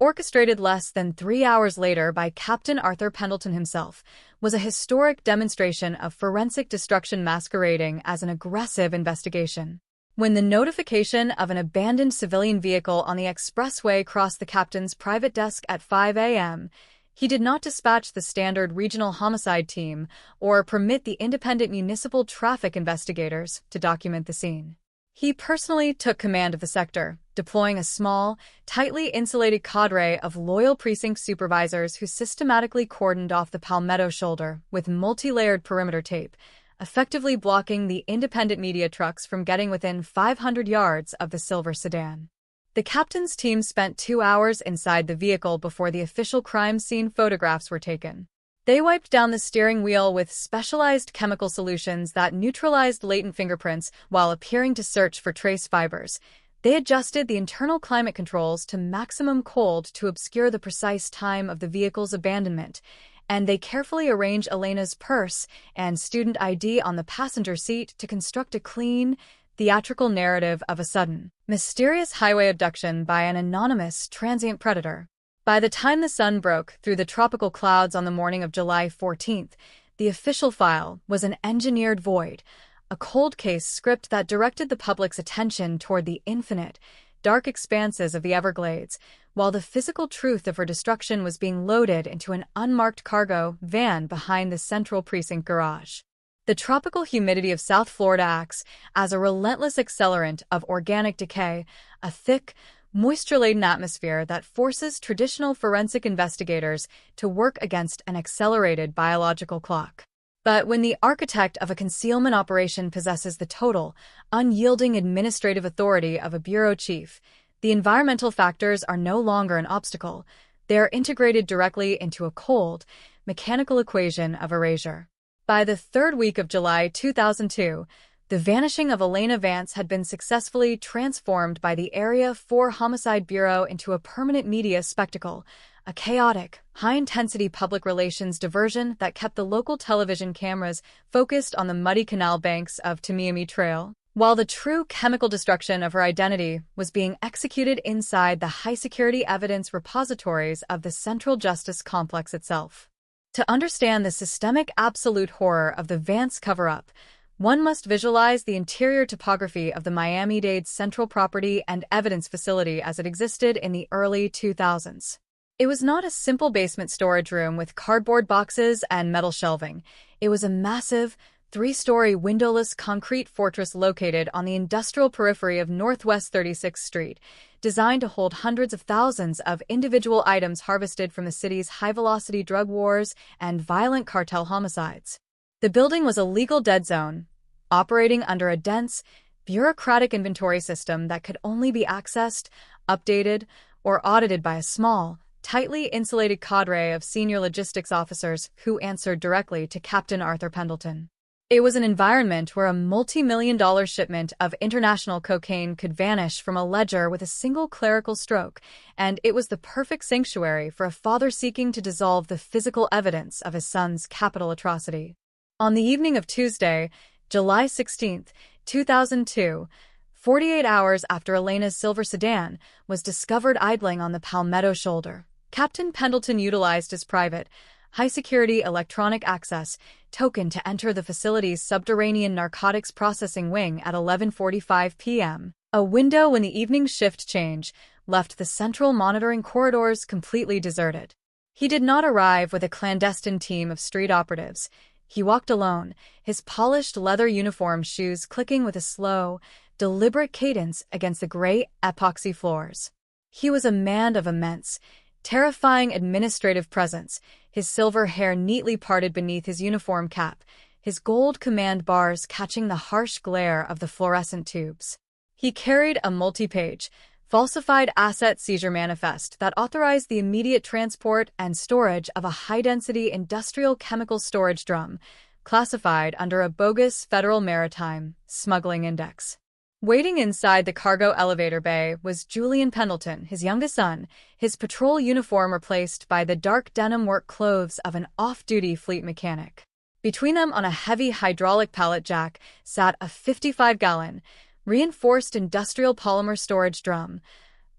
orchestrated less than 3 hours later by Captain Arthur Pendleton himself, was a historic demonstration of forensic destruction masquerading as an aggressive investigation. When the notification of an abandoned civilian vehicle on the expressway crossed the captain's private desk at 5 a.m., he did not dispatch the standard regional homicide team or permit the independent municipal traffic investigators to document the scene. He personally took command of the sector, deploying a small, tightly insulated cadre of loyal precinct supervisors who systematically cordoned off the Palmetto shoulder with multi-layered perimeter tape, effectively blocking the independent media trucks from getting within 500 yards of the silver sedan. The captain's team spent 2 hours inside the vehicle before the official crime scene photographs were taken. They wiped down the steering wheel with specialized chemical solutions that neutralized latent fingerprints while appearing to search for trace fibers. They adjusted the internal climate controls to maximum cold to obscure the precise time of the vehicle's abandonment, and they carefully arranged Elena's purse and student ID on the passenger seat to construct a clean, theatrical narrative of a sudden, mysterious highway abduction by an anonymous, transient predator. By the time the sun broke through the tropical clouds on the morning of July 14th, the official file was an engineered void, a cold case script that directed the public's attention toward the infinite, dark expanses of the Everglades, while the physical truth of her destruction was being loaded into an unmarked cargo van behind the central precinct garage. The tropical humidity of South Florida acts as a relentless accelerant of organic decay, a thick, moisture-laden atmosphere that forces traditional forensic investigators to work against an accelerated biological clock. But when the architect of a concealment operation possesses the total, unyielding administrative authority of a bureau chief, the environmental factors are no longer an obstacle. They are integrated directly into a cold, mechanical equation of erasure. By the third week of July 2002, the vanishing of Elena Vance had been successfully transformed by the Area 4 Homicide Bureau into a permanent media spectacle, a chaotic, high-intensity public relations diversion that kept the local television cameras focused on the muddy canal banks of Tamiami Trail, while the true chemical destruction of her identity was being executed inside the high-security evidence repositories of the Central Justice Complex itself. To understand the systemic absolute horror of the Vance cover-up, one must visualize the interior topography of the Miami-Dade Central Property and Evidence Facility as it existed in the early 2000s. It was not a simple basement storage room with cardboard boxes and metal shelving. It was a massive, 3-story windowless concrete fortress located on the industrial periphery of Northwest 36th Street, designed to hold hundreds of thousands of individual items harvested from the city's high-velocity drug wars and violent cartel homicides. The building was a legal dead zone, operating under a dense, bureaucratic inventory system that could only be accessed, updated, or audited by a small, tightly insulated cadre of senior logistics officers who answered directly to Captain Arthur Pendleton. It was an environment where a multi-million-dollar shipment of international cocaine could vanish from a ledger with a single clerical stroke, and it was the perfect sanctuary for a father seeking to dissolve the physical evidence of his son's capital atrocity. On the evening of Tuesday, July 16, 2002, 48 hours after Elena's silver sedan was discovered idling on the Palmetto shoulder, Captain Pendleton utilized his private, high-security electronic access token to enter the facility's subterranean narcotics processing wing at 11:45 p.m. A window when the evening shift change left the central monitoring corridors completely deserted. He did not arrive with a clandestine team of street operatives. He walked alone, his polished leather uniform shoes clicking with a slow, deliberate cadence against the gray epoxy floors. He was a man of immense, terrifying administrative presence, his silver hair neatly parted beneath his uniform cap, his gold command bars catching the harsh glare of the fluorescent tubes. He carried a multi-page, falsified asset seizure manifest that authorized the immediate transport and storage of a high-density industrial chemical storage drum, classified under a bogus federal maritime smuggling index. Waiting inside the cargo elevator bay was Julian Pendleton, his youngest son, his patrol uniform replaced by the dark denim work clothes of an off-duty fleet mechanic. Between them on a heavy hydraulic pallet jack sat a 55-gallon, reinforced industrial polymer storage drum,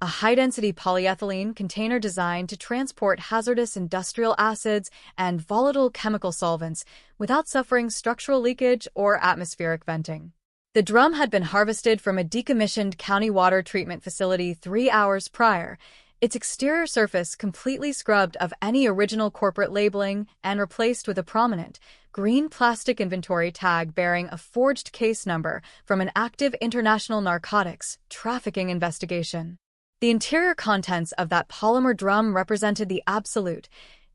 a high-density polyethylene container designed to transport hazardous industrial acids and volatile chemical solvents without suffering structural leakage or atmospheric venting. The drum had been harvested from a decommissioned county water treatment facility 3 hours prior, its exterior surface completely scrubbed of any original corporate labeling and replaced with a prominent, green plastic inventory tag bearing a forged case number from an active international narcotics trafficking investigation. The interior contents of that polymer drum represented the absolute,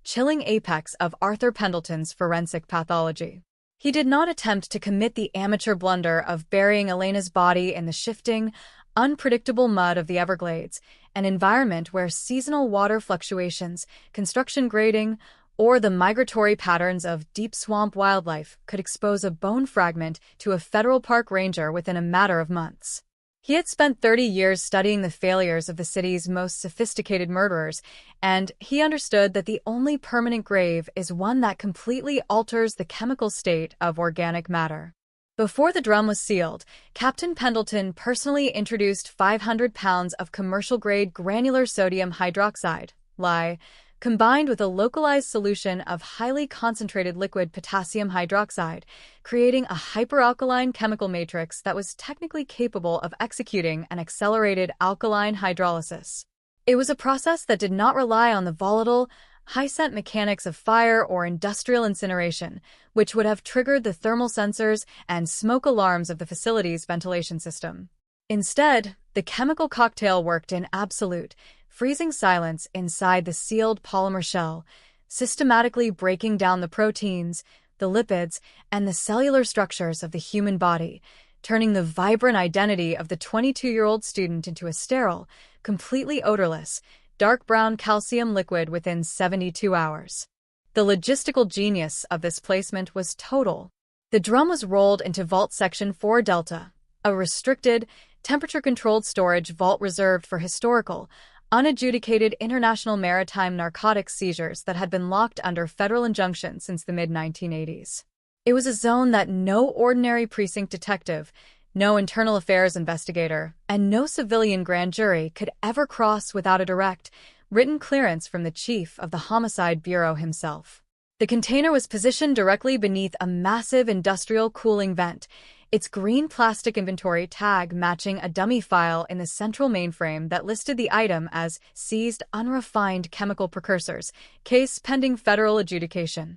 chilling apex of Arthur Pendleton's forensic pathology. He did not attempt to commit the amateur blunder of burying Elena's body in the shifting, unpredictable mud of the Everglades, an environment where seasonal water fluctuations, construction grading, or the migratory patterns of deep swamp wildlife could expose a bone fragment to a federal park ranger within a matter of months. He had spent 30 years studying the failures of the city's most sophisticated murderers, and he understood that the only permanent grave is one that completely alters the chemical state of organic matter. Before the drum was sealed, Captain Pendleton personally introduced 500 pounds of commercial-grade granular sodium hydroxide, lye, combined with a localized solution of highly concentrated liquid potassium hydroxide, creating a hyperalkaline chemical matrix that was technically capable of executing an accelerated alkaline hydrolysis. It was a process that did not rely on the volatile, high-scent mechanics of fire or industrial incineration, which would have triggered the thermal sensors and smoke alarms of the facility's ventilation system. Instead, the chemical cocktail worked in absolute, freezing silence inside the sealed polymer shell, systematically breaking down the proteins, the lipids, and the cellular structures of the human body, turning the vibrant identity of the 22-year-old student into a sterile, completely odorless, dark brown calcium liquid within 72 hours. The logistical genius of this placement was total. The drum was rolled into Vault Section 4 Delta, a restricted, temperature-controlled storage vault reserved for historical, unadjudicated international maritime narcotics seizures that had been locked under federal injunction since the mid-1980s. It was a zone that no ordinary precinct detective, no internal affairs investigator, and no civilian grand jury could ever cross without a direct, written clearance from the chief of the Homicide Bureau himself. The container was positioned directly beneath a massive industrial cooling vent, its green plastic inventory tag matching a dummy file in the central mainframe that listed the item as seized unrefined chemical precursors, case pending federal adjudication.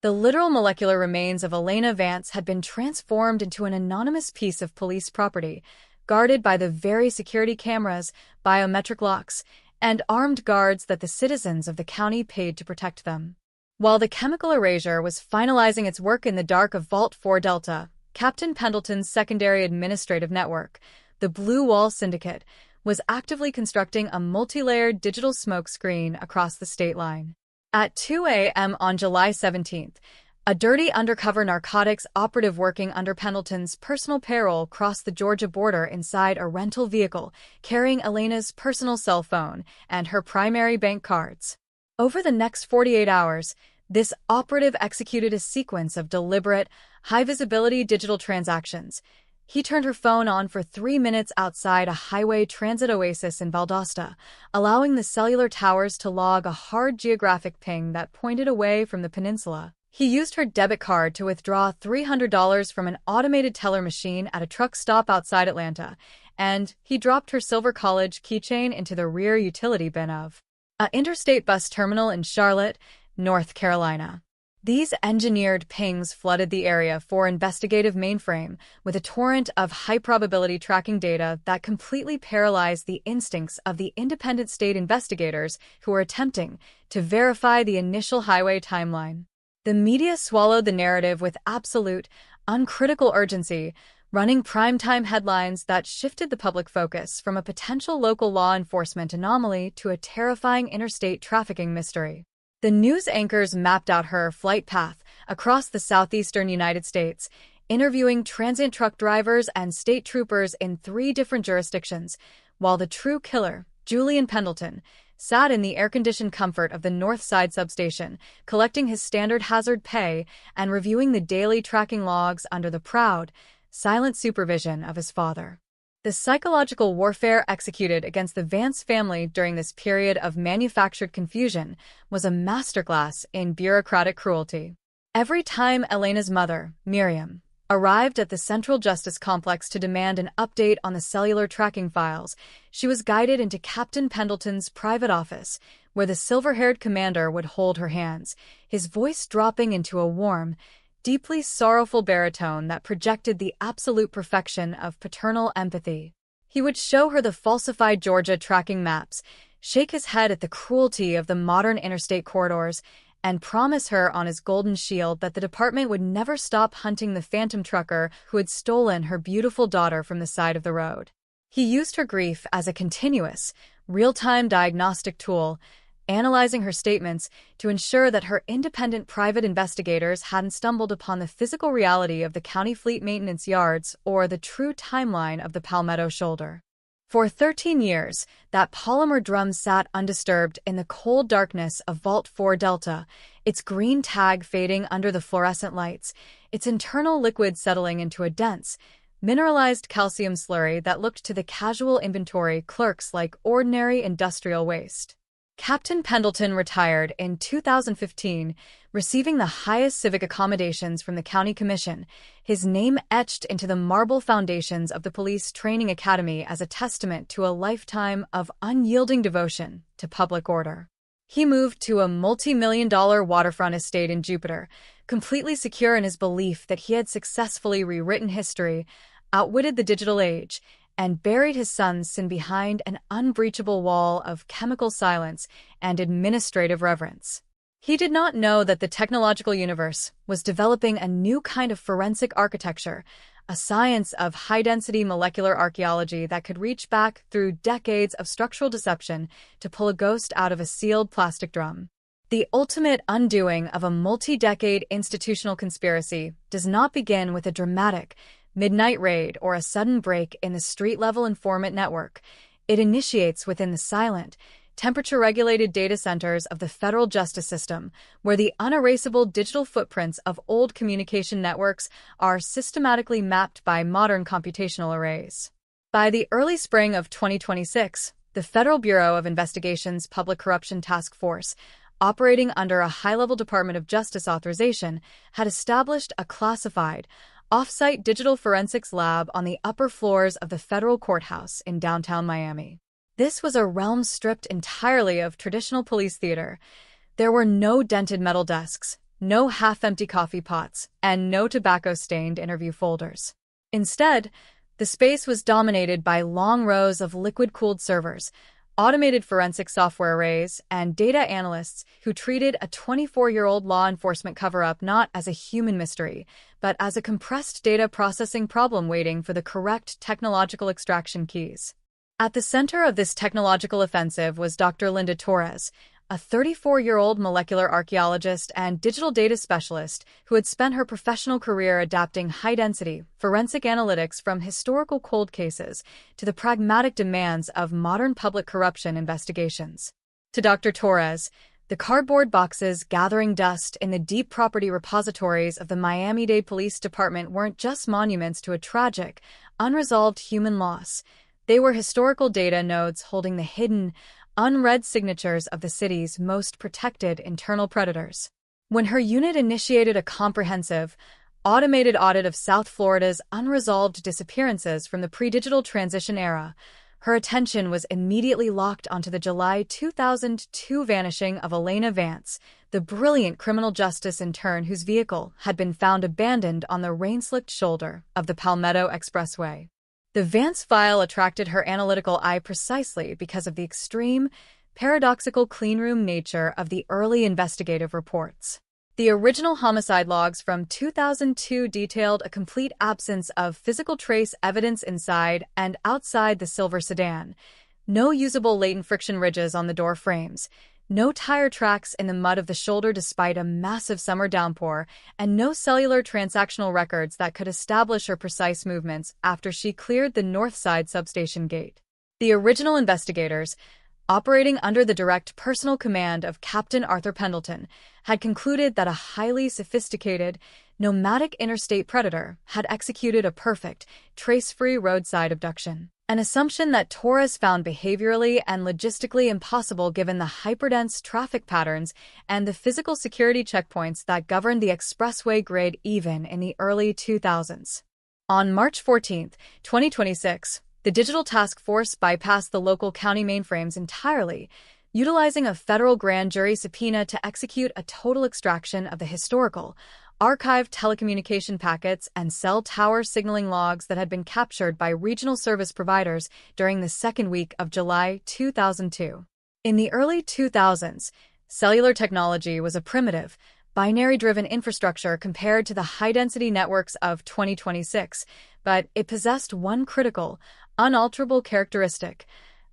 The literal molecular remains of Elena Vance had been transformed into an anonymous piece of police property, guarded by the very security cameras, biometric locks, and armed guards that the citizens of the county paid to protect them. While the chemical erasure was finalizing its work in the dark of Vault 4 Delta, Captain Pendleton's secondary administrative network, the Blue Wall Syndicate, was actively constructing a multi-layered digital smoke screen across the state line. At 2 a.m. on July 17th, a dirty undercover narcotics operative working under Pendleton's personal payroll crossed the Georgia border inside a rental vehicle, carrying Elena's personal cell phone and her primary bank cards. Over the next 48 hours, this operative executed a sequence of deliberate, high-visibility digital transactions. He turned her phone on for 3 minutes outside a highway transit oasis in Valdosta, allowing the cellular towers to log a hard geographic ping that pointed away from the peninsula. He used her debit card to withdraw $300 from an automated teller machine at a truck stop outside Atlanta, and he dropped her Silver College keychain into the rear utility bin of an interstate bus terminal in Charlotte, North Carolina. These engineered pings flooded the area for investigative mainframe with a torrent of high-probability tracking data that completely paralyzed the instincts of the independent state investigators who were attempting to verify the initial highway timeline. The media swallowed the narrative with absolute, uncritical urgency, running primetime headlines that shifted the public focus from a potential local law enforcement anomaly to a terrifying interstate trafficking mystery. The news anchors mapped out her flight path across the southeastern United States, interviewing transient truck drivers and state troopers in 3 different jurisdictions, while the true killer, Julian Pendleton, sat in the air-conditioned comfort of the North Side substation, collecting his standard hazard pay and reviewing the daily tracking logs under the proud, silent supervision of his father. The psychological warfare executed against the Vance family during this period of manufactured confusion was a masterclass in bureaucratic cruelty. Every time Elena's mother, Miriam, arrived at the Central Justice Complex to demand an update on the cellular tracking files, she was guided into Captain Pendleton's private office, where the silver-haired commander would hold her hands, his voice dropping into a warm, deeply sorrowful baritone that projected the absolute perfection of paternal empathy. He would show her the falsified Georgia tracking maps, shake his head at the cruelty of the modern interstate corridors, and promise her on his golden shield that the department would never stop hunting the phantom trucker who had stolen her beautiful daughter from the side of the road. He used her grief as a continuous, real-time diagnostic tool, analyzing her statements to ensure that her independent private investigators hadn't stumbled upon the physical reality of the county fleet maintenance yards or the true timeline of the Palmetto Shoulder. For 13 years, that polymer drum sat undisturbed in the cold darkness of Vault 4 Delta, its green tag fading under the fluorescent lights, its internal liquid settling into a dense, mineralized calcium slurry that looked to the casual inventory clerks like ordinary industrial waste. Captain Pendleton retired in 2015, receiving the highest civic accommodations from the County Commission, his name etched into the marble foundations of the Police Training Academy as a testament to a lifetime of unyielding devotion to public order. He moved to a multi-million-dollar waterfront estate in Jupiter, completely secure in his belief that he had successfully rewritten history, outwitted the digital age, and buried his son's sin behind an unbreachable wall of chemical silence and administrative reverence. He did not know that the technological universe was developing a new kind of forensic architecture, a science of high-density molecular archaeology that could reach back through decades of structural deception to pull a ghost out of a sealed plastic drum. The ultimate undoing of a multi-decade institutional conspiracy does not begin with a dramatic, midnight raid or a sudden break in the street-level informant network. It initiates within the silent, temperature-regulated data centers of the federal justice system, where the unerasable digital footprints of old communication networks are systematically mapped by modern computational arrays. By the early spring of 2026, the Federal Bureau of Investigation's Public Corruption Task Force, operating under a high-level Department of Justice authorization, had established a classified, off-site digital forensics lab on the upper floors of the federal courthouse in downtown Miami. This was a realm stripped entirely of traditional police theater. There were no dented metal desks, no half-empty coffee pots, and no tobacco-stained interview folders. Instead, the space was dominated by long rows of liquid-cooled servers, automated forensic software arrays, and data analysts who treated a 24-year-old law enforcement cover-up not as a human mystery, but as a compressed data processing problem waiting for the correct technological extraction keys. At the center of this technological offensive was Dr. Linda Torres, a 34-year-old molecular archaeologist and digital data specialist who had spent her professional career adapting high-density forensic analytics from historical cold cases to the pragmatic demands of modern public corruption investigations. To Dr. Torres, The cardboard boxes gathering dust in the deep property repositories of the Miami-Dade Police Department weren't just monuments to a tragic, unresolved human loss. They were historical data nodes holding the hidden, unread signatures of the city's most protected internal predators. When her unit initiated a comprehensive, automated audit of South Florida's unresolved disappearances from the pre-digital transition era, her attention was immediately locked onto the July 2002 vanishing of Elena Vance, the brilliant criminal justice intern whose vehicle had been found abandoned on the rain-slicked shoulder of the Palmetto Expressway. The Vance file attracted her analytical eye precisely because of the extreme, paradoxical cleanroom nature of the early investigative reports. The original homicide logs from 2002 detailed a complete absence of physical trace evidence inside and outside the silver sedan. No usable latent friction ridges on the door frames, no tire tracks in the mud of the shoulder despite a massive summer downpour, and no cellular transactional records that could establish her precise movements after she cleared the north side substation gate. The original investigators, operating under the direct personal command of Captain Arthur Pendleton, had concluded that a highly sophisticated, nomadic interstate predator had executed a perfect, trace-free roadside abduction, an assumption that Torres found behaviorally and logistically impossible given the hyperdense traffic patterns and the physical security checkpoints that governed the expressway grid even in the early 2000s. On March 14, 2026, the Digital Task Force bypassed the local county mainframes entirely, utilizing a federal grand jury subpoena to execute a total extraction of the historical, archived telecommunication packets and cell tower signaling logs that had been captured by regional service providers during the second week of July 2002. In the early 2000s, cellular technology was a primitive, binary-driven infrastructure compared to the high-density networks of 2026, but it possessed one critical, unalterable characteristic.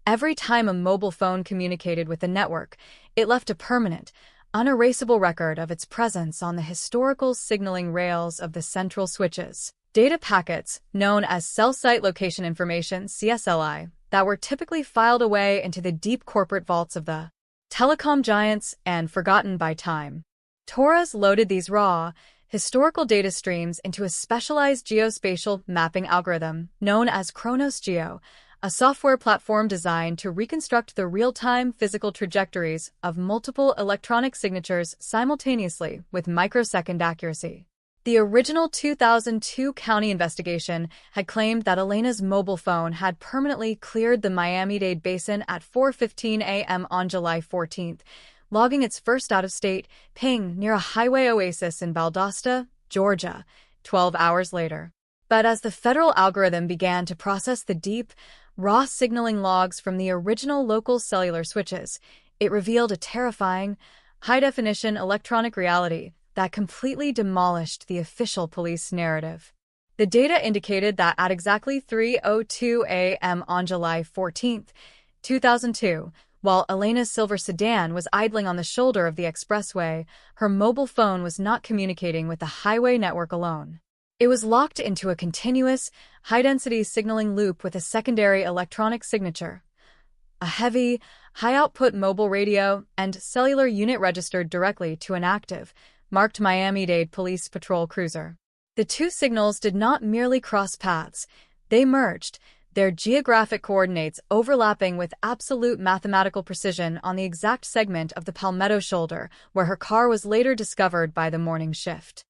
Every time a mobile phone communicated with the network, it left a permanent, unerasable record of its presence on the historical signaling rails of the central switches. Data packets, known as Cell Site Location Information (CSLI), that were typically filed away into the deep corporate vaults of the telecom giants and forgotten by time. Torres loaded these raw, historical data streams into a specialized geospatial mapping algorithm known as Chronos Geo, a software platform designed to reconstruct the real-time physical trajectories of multiple electronic signatures simultaneously with microsecond accuracy. The original 2002 county investigation had claimed that Elena's mobile phone had permanently cleared the Miami-Dade basin at 4:15 a.m. on July 14th, logging its first out-of-state ping near a highway oasis in Valdosta, Georgia, 12 hours later. But as the federal algorithm began to process the deep, raw signaling logs from the original local cellular switches, it revealed a terrifying, high-definition electronic reality that completely demolished the official police narrative. The data indicated that at exactly 3:02 a.m. on July 14, 2002, while Elena's silver sedan was idling on the shoulder of the expressway, her mobile phone was not communicating with the highway network alone. It was locked into a continuous, high-density signaling loop with a secondary electronic signature, a heavy, high-output mobile radio and cellular unit registered directly to an active, marked Miami-Dade Police Patrol cruiser. The two signals did not merely cross paths, they merged, their geographic coordinates overlapping with absolute mathematical precision on the exact segment of the Palmetto shoulder where her car was later discovered by the morning shift.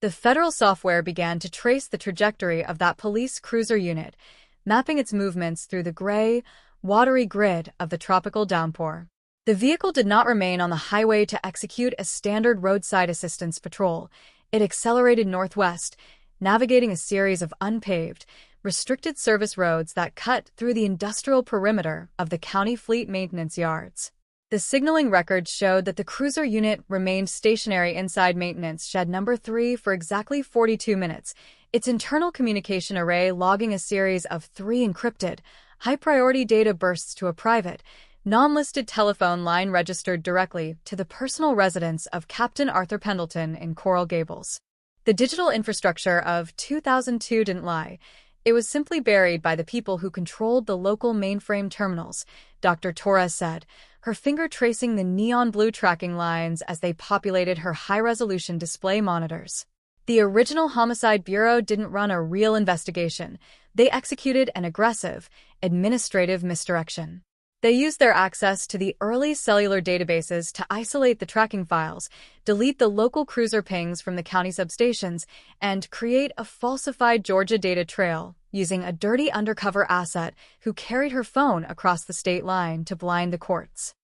The federal software began to trace the trajectory of that police cruiser unit, mapping its movements through the gray, watery grid of the tropical downpour. The vehicle did not remain on the highway to execute a standard roadside assistance patrol. It accelerated northwest, navigating a series of unpaved, restricted service roads that cut through the industrial perimeter of the county fleet maintenance yards. The signaling records showed that the cruiser unit remained stationary inside maintenance shed number 3 for exactly 42 minutes, its internal communication array logging a series of 3 encrypted, high-priority data bursts to a private, non-listed telephone line registered directly to the personal residence of Captain Arthur Pendleton in Coral Gables. The digital infrastructure of 2002 didn't lie. It was simply buried by the people who controlled the local mainframe terminals, Dr. Torres said, her finger tracing the neon blue tracking lines as they populated her high-resolution display monitors. The original Homicide Bureau didn't run a real investigation. They executed an aggressive, administrative misdirection. They used their access to the early cellular databases to isolate the tracking files, delete the local cruiser pings from the county substations, and create a falsified Georgia data trail using a dirty undercover asset who carried her phone across the state line to blind the courts.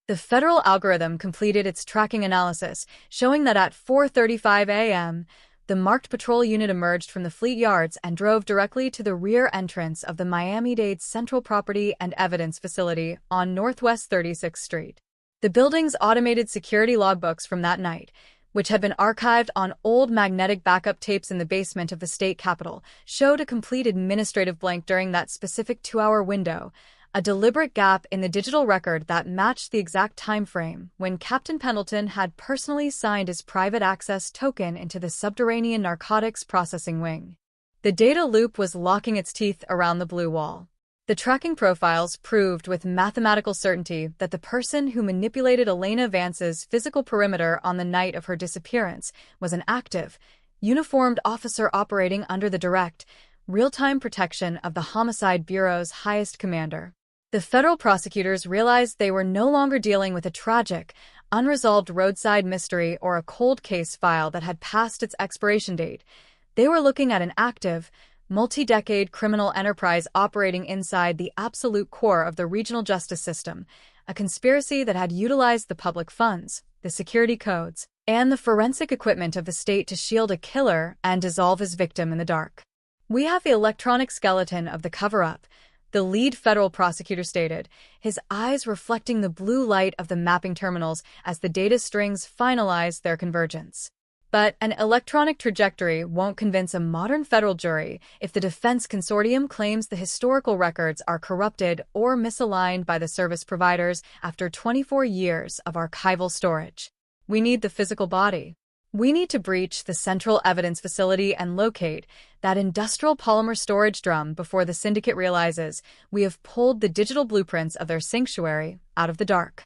The federal algorithm completed its tracking analysis, showing that at 4:35 a.m., the marked patrol unit emerged from the Fleet Yards and drove directly to the rear entrance of the Miami-Dade Central Property and Evidence Facility on Northwest 36th Street. The building's automated security logbooks from that night, which had been archived on old magnetic backup tapes in the basement of the state capitol, showed a complete administrative blank during that specific 2-hour window, a deliberate gap in the digital record that matched the exact time frame when Captain Pendleton had personally signed his private access token into the subterranean narcotics processing wing. The data loop was locking its teeth around the blue wall. The tracking profiles proved with mathematical certainty that the person who manipulated Elena Vance's physical perimeter on the night of her disappearance was an active, uniformed officer operating under the direct, real-time protection of the Homicide Bureau's highest commander. The federal prosecutors realized they were no longer dealing with a tragic, unresolved roadside mystery or a cold case file that had passed its expiration date. They were looking at an active, multi-decade criminal enterprise operating inside the absolute core of the regional justice system, a conspiracy that had utilized the public funds, the security codes, and the forensic equipment of the state to shield a killer and dissolve his victim in the dark. "We have the electronic skeleton of the cover-up," the lead federal prosecutor stated, his eyes reflecting the blue light of the mapping terminals as the data strings finalized their convergence. But an electronic trajectory won't convince a modern federal jury if the defense consortium claims the historical records are corrupted or misaligned by the service providers after 24 years of archival storage. We need the physical body. We need to breach the central evidence facility and locate that industrial polymer storage drum before the syndicate realizes we have pulled the digital blueprints of their sanctuary out of the dark.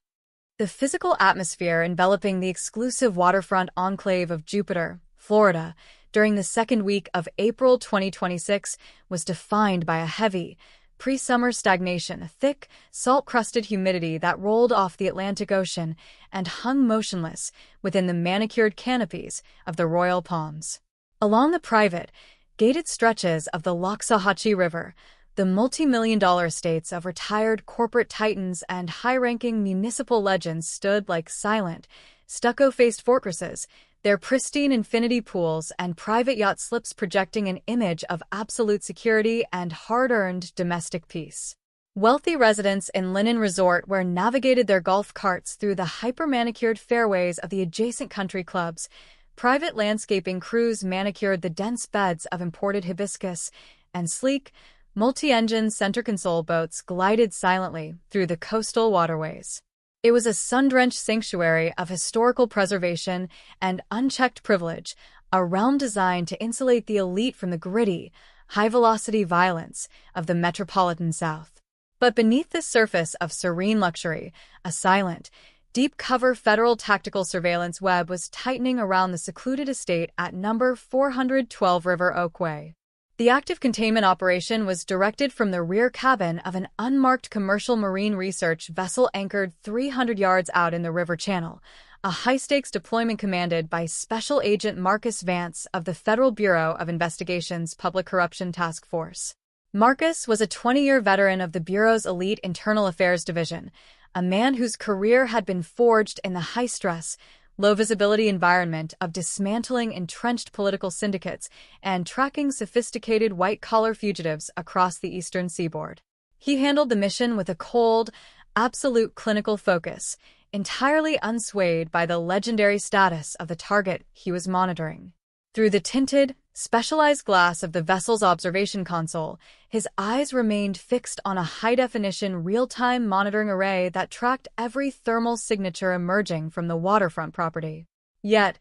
The physical atmosphere enveloping the exclusive waterfront enclave of Jupiter, Florida, during the second week of April 2026 was defined by a heavy, pre-summer stagnation, thick, salt-crusted humidity that rolled off the Atlantic Ocean and hung motionless within the manicured canopies of the royal palms. Along the private, gated stretches of the Loxahatchee River, the multi-million-dollar estates of retired corporate titans and high-ranking municipal legends stood like silent, stucco-faced fortresses, their pristine infinity pools and private yacht slips projecting an image of absolute security and hard-earned domestic peace. Wealthy residents in Linen Resort where navigated their golf carts through the hyper-manicured fairways of the adjacent country clubs. Private landscaping crews manicured the dense beds of imported hibiscus, and sleek, multi-engine center console boats glided silently through the coastal waterways. It was a sun-drenched sanctuary of historical preservation and unchecked privilege, a realm designed to insulate the elite from the gritty, high-velocity violence of the metropolitan South. But beneath this surface of serene luxury, a silent, deep-cover federal tactical surveillance web was tightening around the secluded estate at number 412 River Oakway. The active containment operation was directed from the rear cabin of an unmarked commercial marine research vessel anchored 300 yards out in the river channel, a high-stakes deployment commanded by Special Agent Marcus Vance of the Federal Bureau of Investigation's Public Corruption Task Force. Marcus was a 20-year veteran of the Bureau's elite Internal Affairs Division, a man whose career had been forged in the high-stress, low-visibility environment of dismantling entrenched political syndicates and tracking sophisticated white-collar fugitives across the eastern seaboard. He handled the mission with a cold, absolute clinical focus, entirely unswayed by the legendary status of the target he was monitoring. Through the tinted, specialized glass of the vessel's observation console, his eyes remained fixed on a high-definition real-time monitoring array that tracked every thermal signature emerging from the waterfront property. Yet,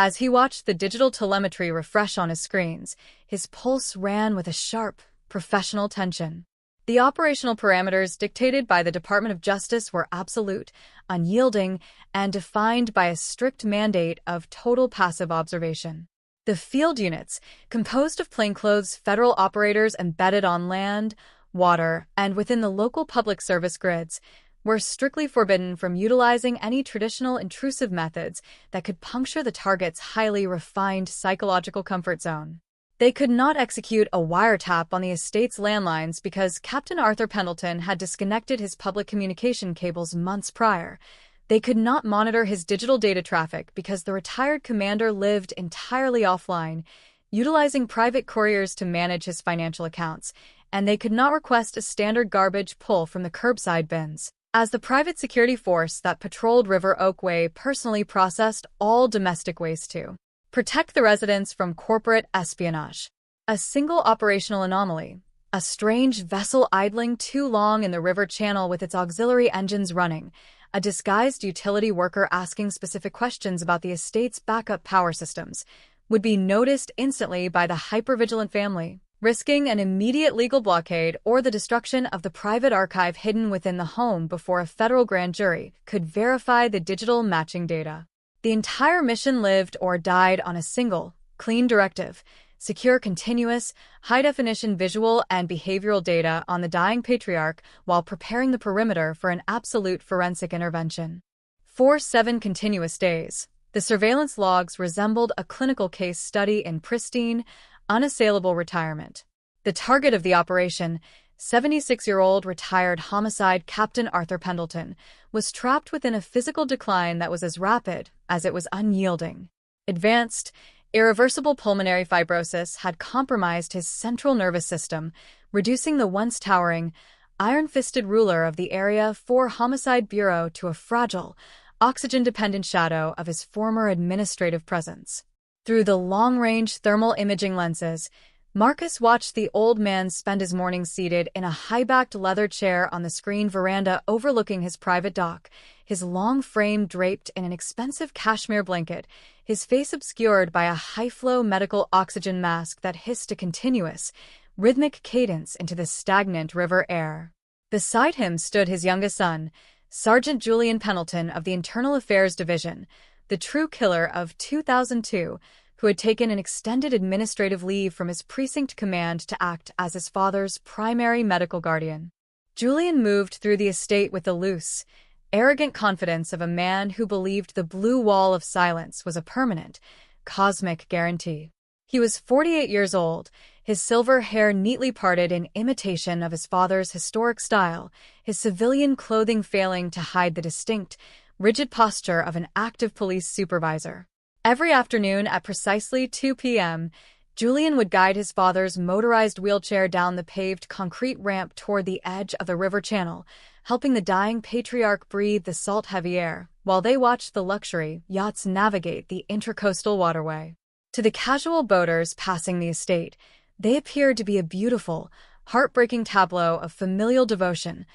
As he watched the digital telemetry refresh on his screens, his pulse ran with a sharp, professional tension. The operational parameters dictated by the Department of Justice were absolute, unyielding, and defined by a strict mandate of total passive observation. The field units, composed of plainclothes federal operators embedded on land, water, and within the local public service grids, were strictly forbidden from utilizing any traditional intrusive methods that could puncture the target's highly refined psychological comfort zone. They could not execute a wiretap on the estate's landlines because Captain Arthur Pendleton had disconnected his public communication cables months prior. They could not monitor his digital data traffic because the retired commander lived entirely offline, utilizing private couriers to manage his financial accounts, and they could not request a standard garbage pull from the curbside bins, as the private security force that patrolled River Oakway personally processed all domestic waste to protect the residents from corporate espionage. A single operational anomaly, a strange vessel idling too long in the river channel with its auxiliary engines running, a disguised utility worker asking specific questions about the estate's backup power systems, would be noticed instantly by the hypervigilant family, risking an immediate legal blockade or the destruction of the private archive hidden within the home before a federal grand jury could verify the digital matching data. The entire mission lived or died on a single, clean directive: secure continuous, high-definition visual and behavioral data on the dying patriarch while preparing the perimeter for an absolute forensic intervention. For 7 continuous days, the surveillance logs resembled a clinical case study in pristine, unassailable retirement. The target of the operation, 76-year-old retired homicide Captain Arthur Pendleton, was trapped within a physical decline that was as rapid as it was unyielding. Advanced, irreversible pulmonary fibrosis had compromised his central nervous system, reducing the once towering, iron-fisted ruler of the Area 4 Homicide Bureau to a fragile, oxygen-dependent shadow of his former administrative presence. Through the long-range thermal imaging lenses, Marcus watched the old man spend his mornings seated in a high-backed leather chair on the screen veranda overlooking his private dock, his long frame draped in an expensive cashmere blanket, his face obscured by a high-flow medical oxygen mask that hissed a continuous, rhythmic cadence into the stagnant river air. Beside him stood his youngest son, Sergeant Julian Pendleton of the Internal Affairs Division, the true killer of 2002, who had taken an extended administrative leave from his precinct command to act as his father's primary medical guardian. Julian moved through the estate with the loose, arrogant confidence of a man who believed the blue wall of silence was a permanent, cosmic guarantee. He was 48 years old, his silver hair neatly parted in imitation of his father's historic style, his civilian clothing failing to hide the distinct, rigid posture of an active police supervisor. Every afternoon at precisely 2 p.m., Julian would guide his father's motorized wheelchair down the paved concrete ramp toward the edge of the river channel, helping the dying patriarch breathe the salt-heavy air, while they watched the luxury yachts navigate the intercoastal waterway. To the casual boaters passing the estate, they appeared to be a beautiful, heartbreaking tableau of familial devotion,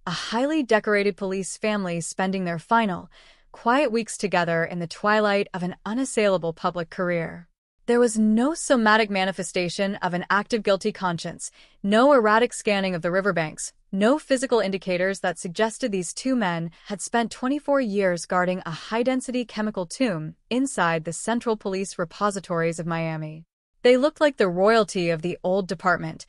a highly decorated police family spending their final, quiet weeks together in the twilight of an unassailable public career. There was no somatic manifestation of an active guilty conscience, no erratic scanning of the riverbanks, no physical indicators that suggested these two men had spent 24 years guarding a high-density chemical tomb inside the Central Police repositories of Miami. They looked like the royalty of the old department,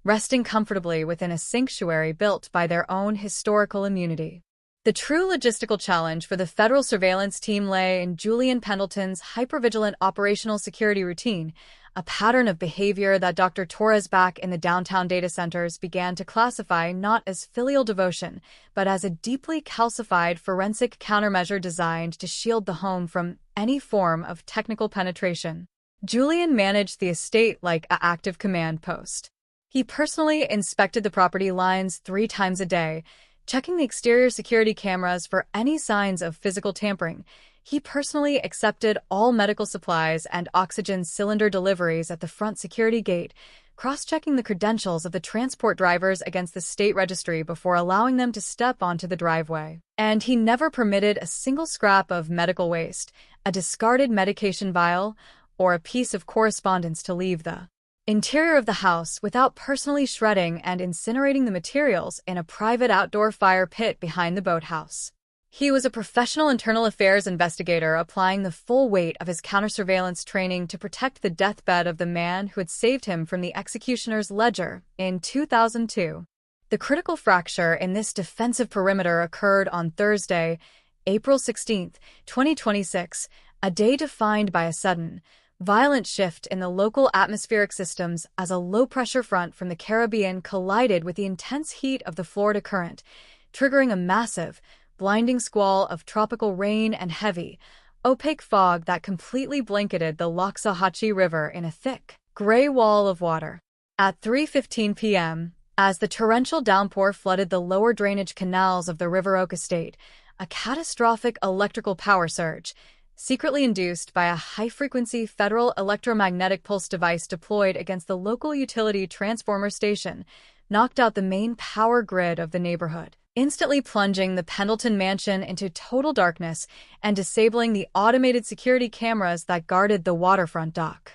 resting comfortably within a sanctuary built by their own historical immunity. The true logistical challenge for the federal surveillance team lay in Julian Pendleton's hypervigilant operational security routine, a pattern of behavior that Dr. Torres back in the downtown data centers began to classify not as filial devotion, but as a deeply calcified forensic countermeasure designed to shield the home from any form of technical penetration. Julian managed the estate like an active command post. He personally inspected the property lines 3 times a day, checking the exterior security cameras for any signs of physical tampering. He personally accepted all medical supplies and oxygen cylinder deliveries at the front security gate, cross-checking the credentials of the transport drivers against the state registry before allowing them to step onto the driveway. And he never permitted a single scrap of medical waste, a discarded medication vial, or a piece of correspondence to leave the interior of the house without personally shredding and incinerating the materials in a private outdoor fire pit behind the boathouse. He was a professional internal affairs investigator applying the full weight of his counter-surveillance training to protect the deathbed of the man who had saved him from the executioner's ledger in 2002. The critical fracture in this defensive perimeter occurred on Thursday, April 16, 2026, a day defined by a sudden, violent shift in the local atmospheric systems as a low-pressure front from the Caribbean collided with the intense heat of the Florida current, triggering a massive, blinding squall of tropical rain and heavy, opaque fog that completely blanketed the Loxahatchee River in a thick, gray wall of water. At 3:15 p.m., as the torrential downpour flooded the lower drainage canals of the River Oak Estate, a catastrophic electrical power surge, secretly induced by a high-frequency federal electromagnetic pulse device deployed against the local utility transformer station, knocked out the main power grid of the neighborhood, instantly plunging the Pendleton mansion into total darkness and disabling the automated security cameras that guarded the waterfront dock.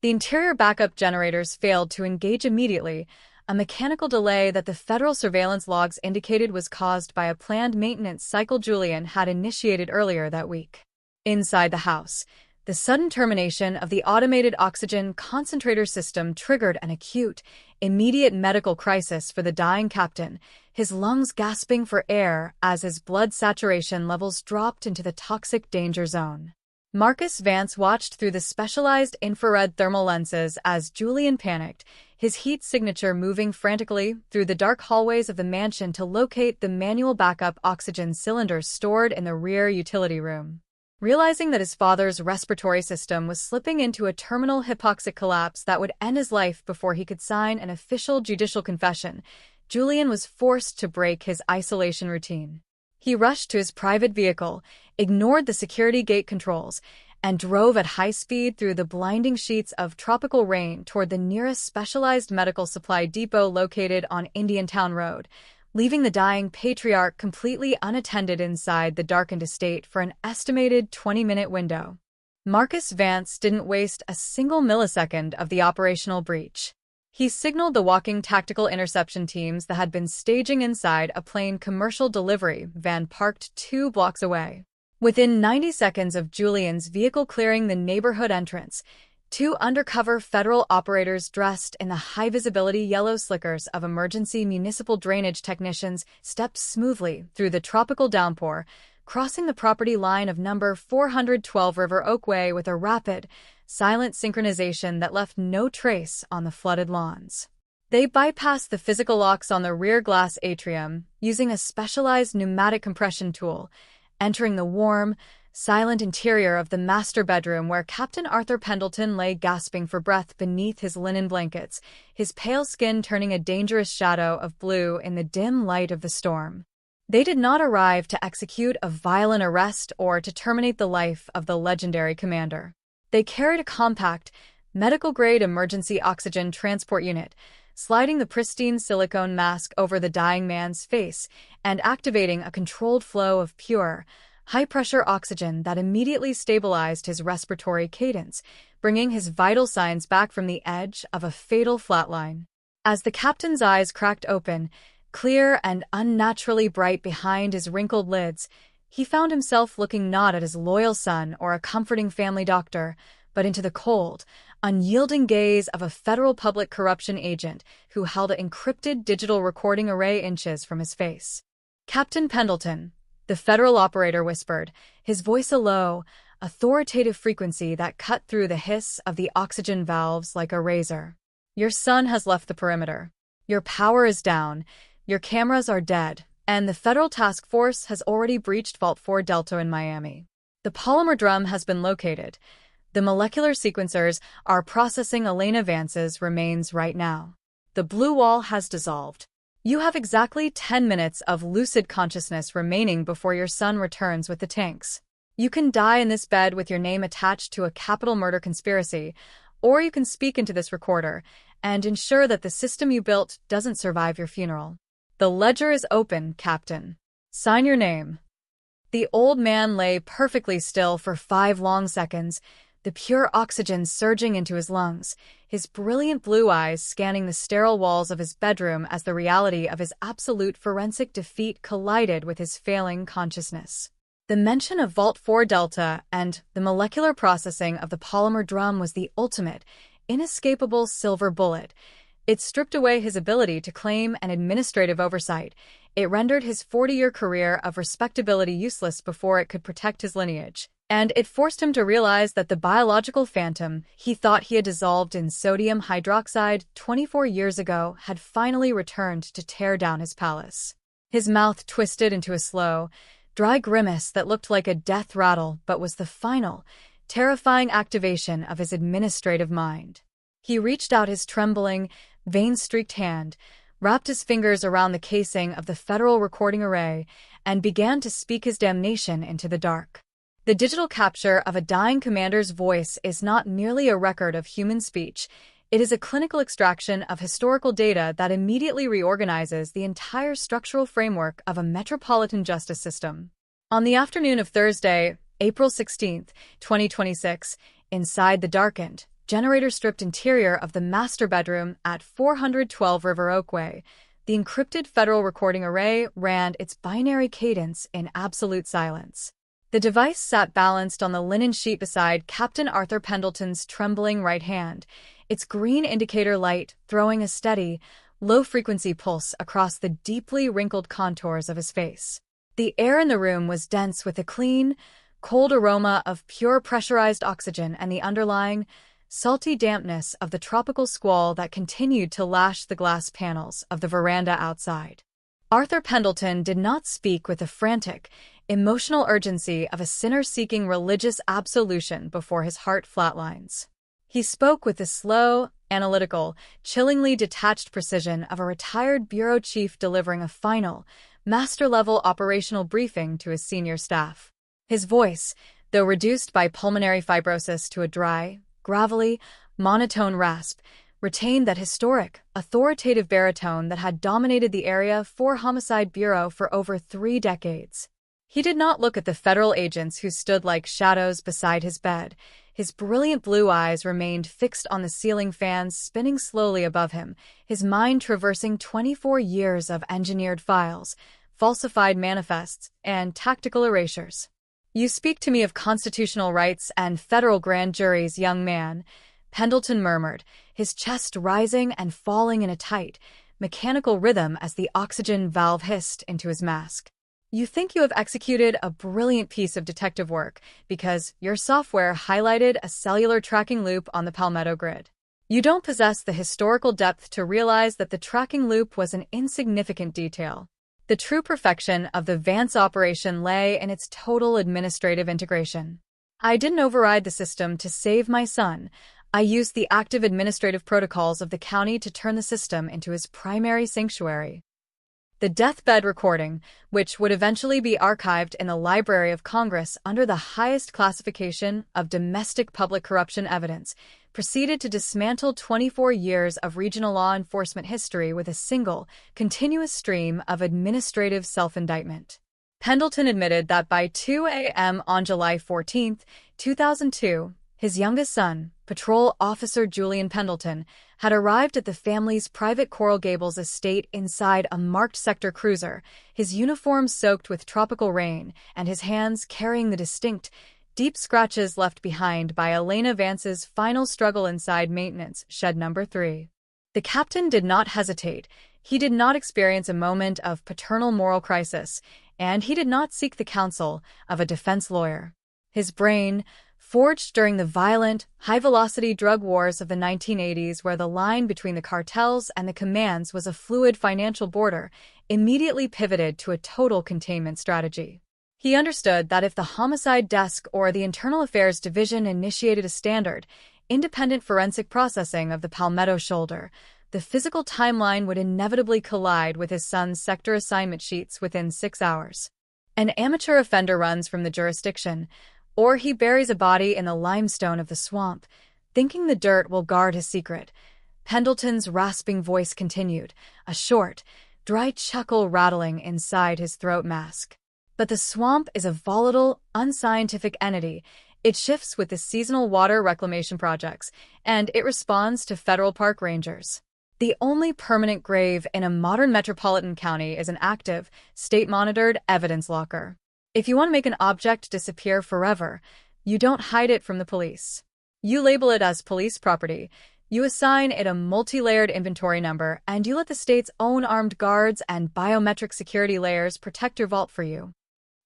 The interior backup generators failed to engage immediately, a mechanical delay that the federal surveillance logs indicated was caused by a planned maintenance cycle Julian had initiated earlier that week. Inside the house, the sudden termination of the automated oxygen concentrator system triggered an acute, immediate medical crisis for the dying captain, his lungs gasping for air as his blood saturation levels dropped into the toxic danger zone. Marcus Vance watched through the specialized infrared thermal lenses as Julian panicked, his heat signature moving frantically through the dark hallways of the mansion to locate the manual backup oxygen cylinders stored in the rear utility room. Realizing that his father's respiratory system was slipping into a terminal hypoxic collapse that would end his life before he could sign an official judicial confession, Julian was forced to break his isolation routine. He rushed to his private vehicle, ignored the security gate controls, and drove at high speed through the blinding sheets of tropical rain toward the nearest specialized medical supply depot located on Indiantown Road, leaving the dying patriarch completely unattended inside the darkened estate for an estimated 20-minute window. Marcus Vance didn't waste a single millisecond of the operational breach. He signaled the walking tactical interception teams that had been staging inside a plain commercial delivery van parked 2 blocks away. Within 90 seconds of Julian's vehicle clearing the neighborhood entrance, 2 undercover federal operators dressed in the high-visibility yellow slickers of emergency municipal drainage technicians stepped smoothly through the tropical downpour, crossing the property line of number 412 River Oakway with a rapid, silent synchronization that left no trace on the flooded lawns. They bypassed the physical locks on the rear glass atrium, using a specialized pneumatic compression tool, entering the warm, silent interior of the master bedroom where Captain Arthur Pendleton lay gasping for breath beneath his linen blankets, his pale skin turning a dangerous shadow of blue in the dim light of the storm. They did not arrive to execute a violent arrest or to terminate the life of the legendary commander. They carried a compact, medical-grade emergency oxygen transport unit, sliding the pristine silicone mask over the dying man's face and activating a controlled flow of pure, high-pressure oxygen that immediately stabilized his respiratory cadence, bringing his vital signs back from the edge of a fatal flatline. As the captain's eyes cracked open, clear and unnaturally bright behind his wrinkled lids, he found himself looking not at his loyal son or a comforting family doctor, but into the cold, unyielding gaze of a federal public corruption agent who held an encrypted digital recording array inches from his face. "Captain Pendleton," the federal operator whispered, his voice a low, authoritative frequency that cut through the hiss of the oxygen valves like a razor. "Your son has left the perimeter. Your power is down, your cameras are dead, and the federal task force has already breached Vault 4 Delta in Miami. The polymer drum has been located. The molecular sequencers are processing Elena Vance's remains right now. The blue wall has dissolved. You have exactly 10 minutes of lucid consciousness remaining before your son returns with the tanks. You can die in this bed with your name attached to a capital murder conspiracy, or you can speak into this recorder and ensure that the system you built doesn't survive your funeral. The ledger is open, Captain. Sign your name." the old man lay perfectly still for 5 long seconds, the pure oxygen surging into his lungs, his brilliant blue eyes scanning the sterile walls of his bedroom as the reality of his absolute forensic defeat collided with his failing consciousness. The mention of Vault 4 Delta and the molecular processing of the polymer drum was the ultimate, inescapable silver bullet. It stripped away his ability to claim an administrative oversight. It rendered his 40-year career of respectability useless before it could protect his lineage. And it forced him to realize that the biological phantom he thought he had dissolved in sodium hydroxide 24 years ago had finally returned to tear down his palace. His mouth twisted into a slow, dry grimace that looked like a death rattle but was the final, terrifying activation of his administrative mind. He reached out his trembling, vein-streaked hand, wrapped his fingers around the casing of the Federal Recording Array, and began to speak his damnation into the dark. The digital capture of a dying commander's voice is not merely a record of human speech. It is a clinical extraction of historical data that immediately reorganizes the entire structural framework of a metropolitan justice system. On the afternoon of Thursday, April 16, 2026, inside the darkened, generator-stripped interior of the master bedroom at 412 River Oakway, the encrypted Federal Recording Array ran its binary cadence in absolute silence. The device sat balanced on the linen sheet beside Captain Arthur Pendleton's trembling right hand, its green indicator light throwing a steady, low-frequency pulse across the deeply wrinkled contours of his face. The air in the room was dense with a clean, cold aroma of pure pressurized oxygen and the underlying, salty dampness of the tropical squall that continued to lash the glass panels of the veranda outside. Arthur Pendleton did not speak with the frantic, emotional urgency of a sinner seeking religious absolution before his heart flatlines. He spoke with the slow, analytical, chillingly detached precision of a retired bureau chief delivering a final, master-level operational briefing to his senior staff. His voice, though reduced by pulmonary fibrosis to a dry, gravelly, monotone rasp, retained that historic, authoritative baritone that had dominated the Area 4 Homicide Bureau for over 3 decades. He did not look at the federal agents who stood like shadows beside his bed. His brilliant blue eyes remained fixed on the ceiling fans spinning slowly above him, his mind traversing 24 years of engineered files, falsified manifests, and tactical erasures. "You speak to me of constitutional rights and federal grand juries, young man," Pendleton murmured, his chest rising and falling in a tight, mechanical rhythm as the oxygen valve hissed into his mask. "You think you have executed a brilliant piece of detective work because your software highlighted a cellular tracking loop on the Palmetto grid. You don't possess the historical depth to realize that the tracking loop was an insignificant detail. The true perfection of the Vance operation lay in its total administrative integration. I didn't override the system to save my son. I used the active administrative protocols of the county to turn the system into his primary sanctuary." The deathbed recording, which would eventually be archived in the Library of Congress under the highest classification of domestic public corruption evidence, proceeded to dismantle 24 years of regional law enforcement history with a single, continuous stream of administrative self-indictment. Pendleton admitted that by 2 a.m. on July 14, 2002, his youngest son, Patrol Officer Julian Pendleton, had arrived at the family's private Coral Gables estate inside a marked sector cruiser, his uniform soaked with tropical rain and his hands carrying the distinct, deep scratches left behind by Elena Vance's final struggle inside maintenance shed number 3. The captain did not hesitate. He did not experience a moment of paternal moral crisis, and he did not seek the counsel of a defense lawyer. His brain, forged during the violent, high-velocity drug wars of the 1980s where the line between the cartels and the commands was a fluid financial border, immediately pivoted to a total containment strategy. He understood that if the Homicide Desk or the Internal Affairs Division initiated a standard, independent forensic processing of the Palmetto shoulder, the physical timeline would inevitably collide with his son's sector assignment sheets within 6 hours. An amateur offender runs from the jurisdiction, or he buries a body in the limestone of the swamp, thinking the dirt will guard his secret. Pendleton's rasping voice continued, a short, dry chuckle rattling inside his throat mask. But the swamp is a volatile, unscientific entity. It shifts with the seasonal water reclamation projects, and it responds to federal park rangers. The only permanent grave in a modern metropolitan county is an active, state-monitored evidence locker. If you want to make an object disappear forever, you don't hide it from the police. You label it as police property, you assign it a multi-layered inventory number, and you let the state's own armed guards and biometric security layers protect your vault for you.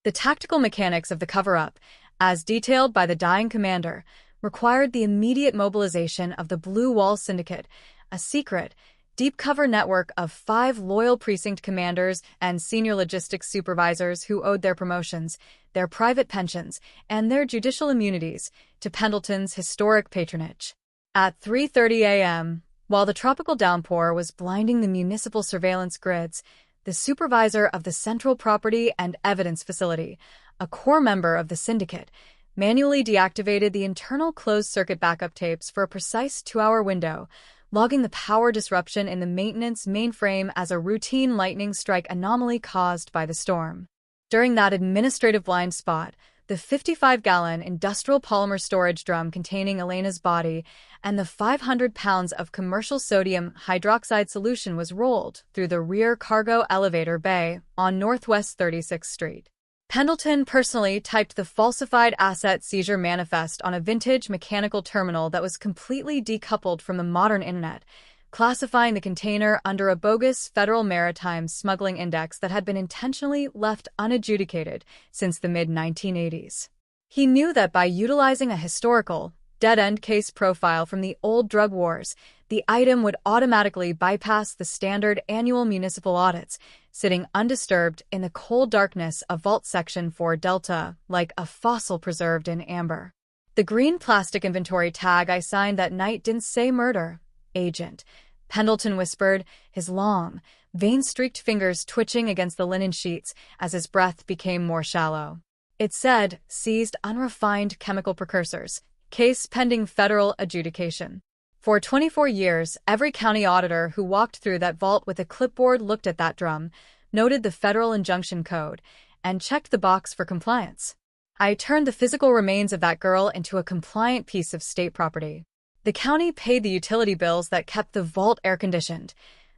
The tactical mechanics of the cover-up, as detailed by the dying commander, required the immediate mobilization of the Blue Wall Syndicate, a secret, deep-cover network of 5 loyal precinct commanders and senior logistics supervisors who owed their promotions, their private pensions, and their judicial immunities to Pendleton's historic patronage. At 3:30 a.m., while the tropical downpour was blinding the municipal surveillance grids, the supervisor of the Central Property and Evidence Facility, a core member of the syndicate, manually deactivated the internal closed-circuit backup tapes for a precise 2-hour window, logging the power disruption in the maintenance mainframe as a routine lightning strike anomaly caused by the storm. During that administrative blind spot, the 55-gallon industrial polymer storage drum containing Elena's body and the 500 pounds of commercial sodium hydroxide solution was rolled through the rear cargo elevator bay on Northwest 36th Street. Pendleton personally typed the falsified asset seizure manifest on a vintage mechanical terminal that was completely decoupled from the modern internet, classifying the container under a bogus federal maritime smuggling index that had been intentionally left unadjudicated since the mid-1980s. He knew that by utilizing a historical, dead-end case profile from the old drug wars, the item would automatically bypass the standard annual municipal audits, sitting undisturbed in the cold darkness of Vault Section 4 Delta, like a fossil preserved in amber. The green plastic inventory tag I signed that night didn't say murder, Agent, Pendleton whispered, his long, vein-streaked fingers twitching against the linen sheets as his breath became more shallow. It said, seized unrefined chemical precursors, case pending federal adjudication. For 24 years, every county auditor who walked through that vault with a clipboard looked at that drum, noted the federal injunction code, and checked the box for compliance. I turned the physical remains of that girl into a compliant piece of state property. The county paid the utility bills that kept the vault air-conditioned.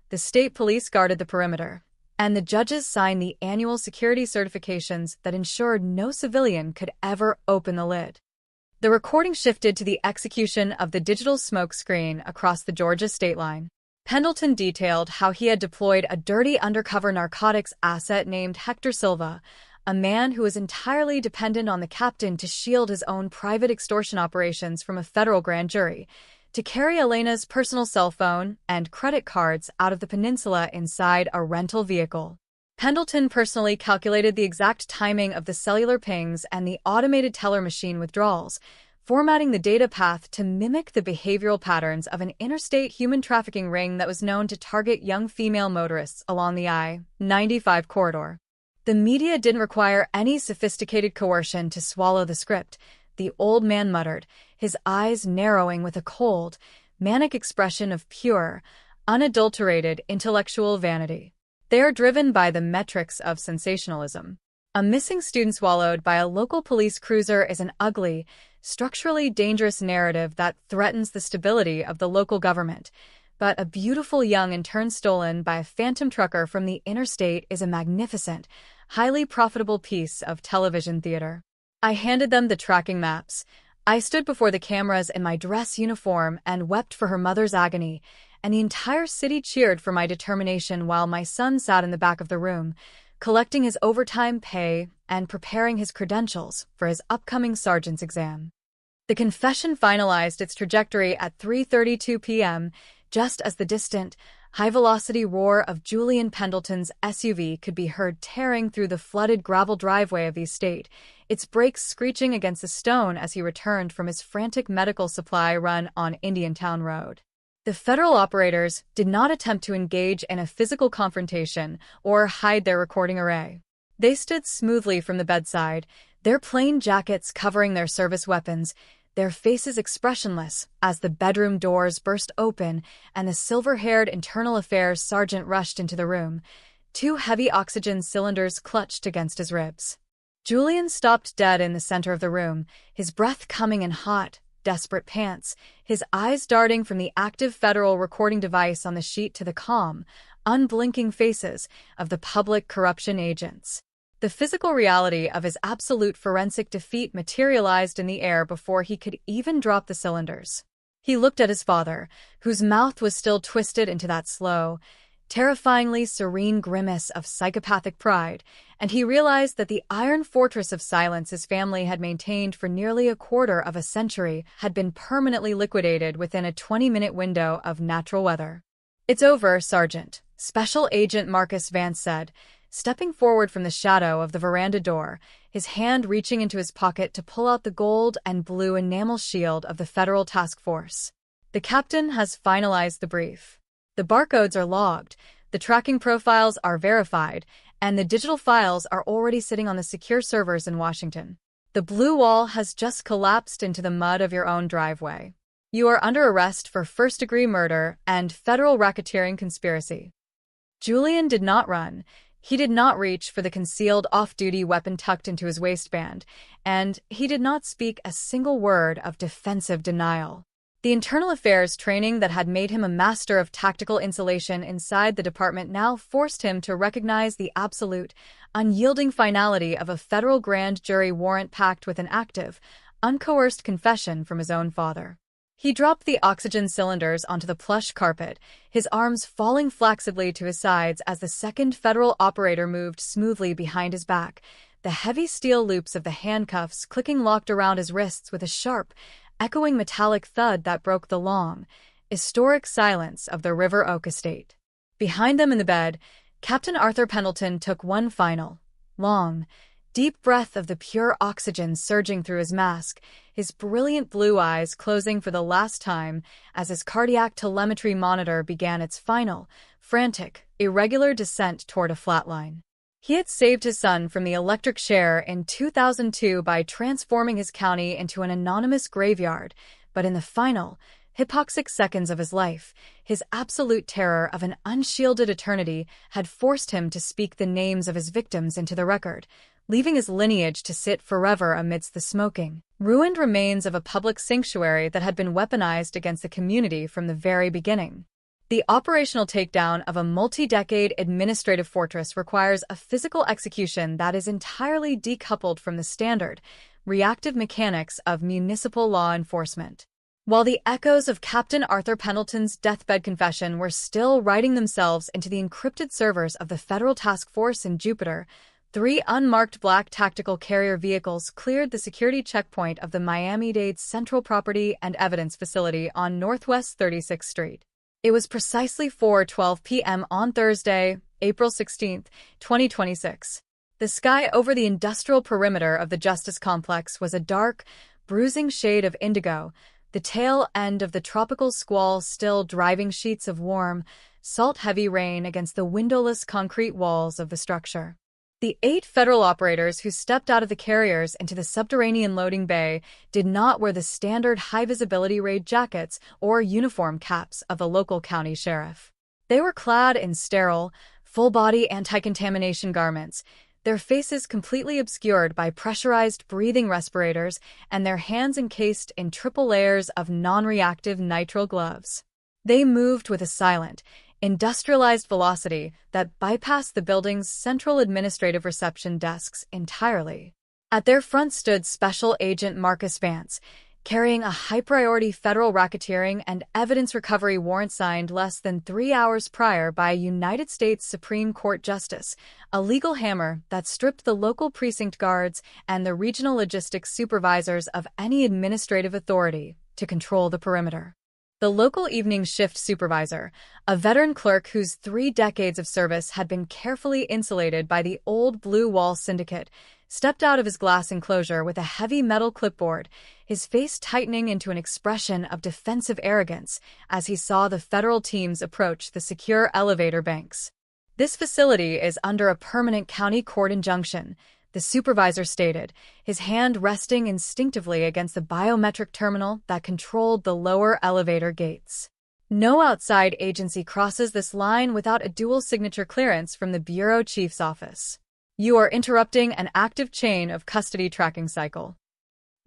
The state police guarded the perimeter, and the judges signed the annual security certifications that ensured no civilian could ever open the lid. The recording shifted to the execution of the digital smoke screen across the Georgia state line. Pendleton detailed how he had deployed a dirty undercover narcotics asset named Hector Silva, a man who was entirely dependent on the captain to shield his own private extortion operations from a federal grand jury, to carry Elena's personal cell phone and credit cards out of the peninsula inside a rental vehicle. Pendleton personally calculated the exact timing of the cellular pings and the automated teller machine withdrawals, formatting the data path to mimic the behavioral patterns of an interstate human trafficking ring that was known to target young female motorists along the I-95 corridor. The media didn't require any sophisticated coercion to swallow the script, the old man muttered, his eyes narrowing with a cold, manic expression of pure, unadulterated intellectual vanity. They are driven by the metrics of sensationalism. A missing student swallowed by a local police cruiser is an ugly, structurally dangerous narrative that threatens the stability of the local government. But a beautiful young intern stolen by a phantom trucker from the interstate is a magnificent, highly profitable piece of television theater. I handed them the tracking maps. I stood before the cameras in my dress uniform and wept for her mother's agony, and the entire city cheered for my determination while my son sat in the back of the room, collecting his overtime pay and preparing his credentials for his upcoming sergeant's exam. The confession finalized its trajectory at 3:32 p.m., just as the distant, high-velocity roar of Julian Pendleton's SUV could be heard tearing through the flooded gravel driveway of the estate, its brakes screeching against the stone as he returned from his frantic medical supply run on Indiantown Road. The federal operators did not attempt to engage in a physical confrontation or hide their recording array. They stood smoothly from the bedside, their plain jackets covering their service weapons, their faces expressionless as the bedroom doors burst open and the silver-haired internal affairs sergeant rushed into the room, 2 heavy oxygen cylinders clutched against his ribs. Julian stopped dead in the center of the room, his breath coming in hot, desperate pants, his eyes darting from the active federal recording device on the sheet to the calm, unblinking faces of the public corruption agents. The physical reality of his absolute forensic defeat materialized in the air before he could even drop the cylinders. He looked at his father, whose mouth was still twisted into that slow, terrifyingly serene grimace of psychopathic pride, and he realized that the iron fortress of silence his family had maintained for nearly a quarter of a century had been permanently liquidated within a 20-minute window of natural weather. "It's over, Sergeant," Special Agent Marcus Vance said, stepping forward from the shadow of the veranda door, his hand reaching into his pocket to pull out the gold and blue enamel shield of the federal task force. "The captain has finalized the brief. The barcodes are logged, the tracking profiles are verified, and the digital files are already sitting on the secure servers in Washington. The blue wall has just collapsed into the mud of your own driveway. You are under arrest for first-degree murder and federal racketeering conspiracy." Julian did not run. He did not reach for the concealed off-duty weapon tucked into his waistband, and he did not speak a single word of defensive denial. The internal affairs training that had made him a master of tactical insulation inside the department now forced him to recognize the absolute, unyielding finality of a federal grand jury warrant packed with an active, uncoerced confession from his own father. He dropped the oxygen cylinders onto the plush carpet, his arms falling flexibly to his sides as the second federal operator moved smoothly behind his back, the heavy steel loops of the handcuffs clicking locked around his wrists with a sharp, echoing metallic thud that broke the long, historic silence of the River Oak estate. Behind them in the bed, Captain Arthur Pendleton took one final, long, deep breath of the pure oxygen surging through his mask, his brilliant blue eyes closing for the last time as his cardiac telemetry monitor began its final, frantic, irregular descent toward a flatline. He had saved his son from the electric chair in 2002 by transforming his county into an anonymous graveyard, but in the final, hypoxic seconds of his life, his absolute terror of an unshielded eternity had forced him to speak the names of his victims into the record, leaving his lineage to sit forever amidst the smoking, ruined remains of a public sanctuary that had been weaponized against the community from the very beginning. The operational takedown of a multi-decade administrative fortress requires a physical execution that is entirely decoupled from the standard, reactive mechanics of municipal law enforcement. While the echoes of Captain Arthur Pendleton's deathbed confession were still writing themselves into the encrypted servers of the Federal Task Force in Jupiter, 3 unmarked black tactical carrier vehicles cleared the security checkpoint of the Miami-Dade Central Property and Evidence Facility on Northwest 36th Street. It was precisely 4:12 p.m. on Thursday, April 16, 2026. The sky over the industrial perimeter of the Justice Complex was a dark, bruising shade of indigo, the tail end of the tropical squall still driving sheets of warm, salt-heavy rain against the windowless concrete walls of the structure. The 8 federal operators who stepped out of the carriers into the subterranean loading bay did not wear the standard high-visibility raid jackets or uniform caps of the local county sheriff. They were clad in sterile, full-body anti-contamination garments, their faces completely obscured by pressurized breathing respirators and their hands encased in triple layers of non-reactive nitrile gloves. They moved with a silent, industrialized velocity that bypassed the building's central administrative reception desks entirely. At their front stood Special Agent Marcus Vance, carrying a high-priority federal racketeering and evidence recovery warrant signed less than 3 hours prior by a United States Supreme Court justice, a legal hammer that stripped the local precinct guards and the regional logistics supervisors of any administrative authority to control the perimeter. The local evening shift supervisor, a veteran clerk whose 3 decades of service had been carefully insulated by the old Blue Wall Syndicate, stepped out of his glass enclosure with a heavy metal clipboard, his face tightening into an expression of defensive arrogance as he saw the federal teams approach the secure elevator banks. "This facility is under a permanent county court injunction," the supervisor stated, his hand resting instinctively against the biometric terminal that controlled the lower elevator gates. "No outside agency crosses this line without a dual signature clearance from the bureau chief's office." You are interrupting an active chain of custody tracking cycle.